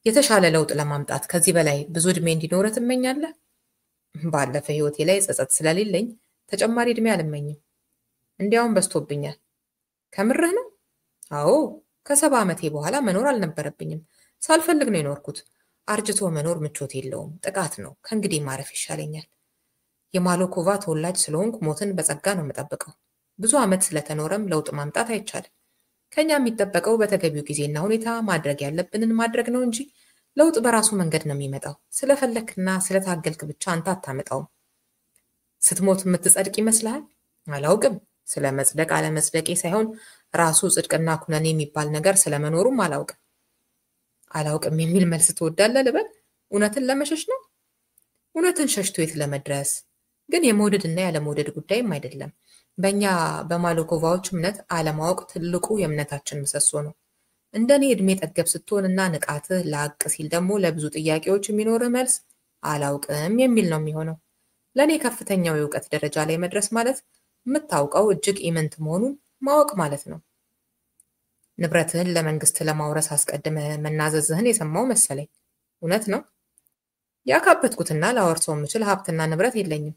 የተሻለ ለውጥ ለማምጣት ከዚህ በላይ ብዙ ዕድሜ እንዲኖር ትመኛለህ? ባለፈ ህይወቴ ላይ ጸጸት ስለሌለኝ ተጨማሪ ዕድሜ አልመኝም። እንዲያውም በዝቶብኛል። ከምርህ ነው? አዎ፣ ከ70 ዓመቴ በኋላ መኖር አልነበረብኝም። ሳልፈልግ ነው የኖርኩት። አርጅቶ መኖር ምቾት የለውም፣ ጥቃት ነው። ከእንግዲህ ማረፍ ይሻለኛል። የማሎኮቫ ተወላጅ ስለሆንኩ ሞትን በጸጋ ነው የምጠብቀው። ብዙ ዓመት ስለተኖረም ለውጥ ማምጣት አይቻልም። ከኛ የሚጠበቀው በተገቢው ጊዜና ሁኔታ ማድረግ ያለብንን ማድረግ ነው እንጂ ለውጥ በራሱ መንገድ ነው የሚመጣው። ስለፈለክና ስለታገልክ ብቻ አንተ አታመጣውም። ስትሞት የምትጸድቅ ይመስልሃል? አላውቅም። ስለ መጽደቅ አለመጽደቄ ሳይሆን ራሱ ጽድቅና ኩነኔ የሚባል ነገር ስለመኖሩም አላውቅም። አላውቅም የሚል መልስ ትወዳለህ ልበል? እውነትን ለመሸሽ ነው? እውነትን ሸሽቶ የት ለመድረስ? ግን የመውደድና ያለመውደድ ጉዳይም አይደለም። በእኛ በማሎኮቫዎች እምነት አለማወቅ ትልቁ የእምነታችን ምሰሶ ነው። እንደኔ ዕድሜ ጠገብ ስትሆንና ንቃትህ ላቅ ሲል ደግሞ ለብዙ ጥያቄዎች የሚኖርህ መልስ አላውቅም የሚል ነው የሚሆነው። ለእኔ ከፍተኛው የእውቀት ደረጃ ላይ መድረስ ማለት የምታውቀው እጅግ ኢምንት መሆኑን ማወቅ ማለት ነው። ንብረትህን ለመንግስት ለማውረስ አስቀድመህ መናዘዝህን የሰማው መሰለኝ። እውነት ነው? ያካበትኩትና ላወርሰው የምችል ሀብትና ንብረት የለኝም።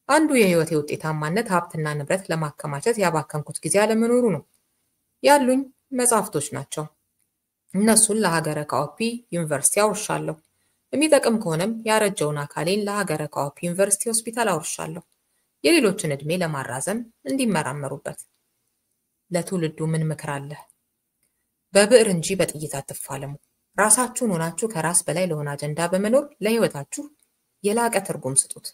አንዱ የህይወቴ ውጤታማነት ሀብትና ንብረት ለማከማቸት ያባከንኩት ጊዜ አለመኖሩ ነው። ያሉኝ መጽሐፍቶች ናቸው። እነሱን ለሀገረ ካኦፒ ዩኒቨርሲቲ አውርሻለሁ። የሚጠቅም ከሆነም ያረጀውን አካሌን ለሀገረ ካኦፒ ዩኒቨርሲቲ ሆስፒታል አውርሻለሁ። የሌሎችን ዕድሜ ለማራዘም እንዲመራመሩበት። ለትውልዱ ምን ምክር አለህ? በብዕር እንጂ በጥይት አትፋለሙ። ራሳችሁን ሆናችሁ ከራስ በላይ ለሆነ አጀንዳ በመኖር ለህይወታችሁ የላቀ ትርጉም ስጡት።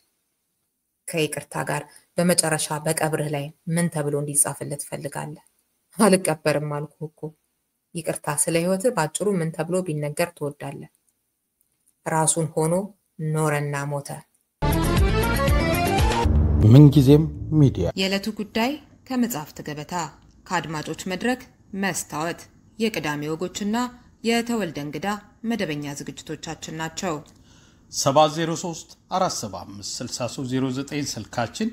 ከይቅርታ ጋር በመጨረሻ በቀብርህ ላይ ምን ተብሎ እንዲጻፍልህ ትፈልጋለህ? አልቀበርም አልኩህ እኮ። ይቅርታ ስለ ህይወትህ ባጭሩ ምን ተብሎ ቢነገር ትወዳለህ? ራሱን ሆኖ ኖረና ሞተ። ምንጊዜም ሚዲያ የዕለቱ ጉዳይ ከመጽሐፍት ገበታ፣ ከአድማጮች መድረክ መስታወት፣ የቅዳሜ ወጎችና የተወልደ እንግዳ መደበኛ ዝግጅቶቻችን ናቸው። 703 475 6309 ስልካችን፣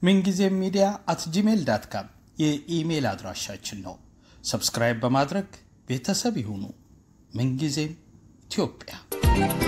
ምንጊዜም media@gmail.com የኢሜል አድራሻችን ነው። ሰብስክራይብ በማድረግ ቤተሰብ ይሁኑ። ምንጊዜም ኢትዮጵያ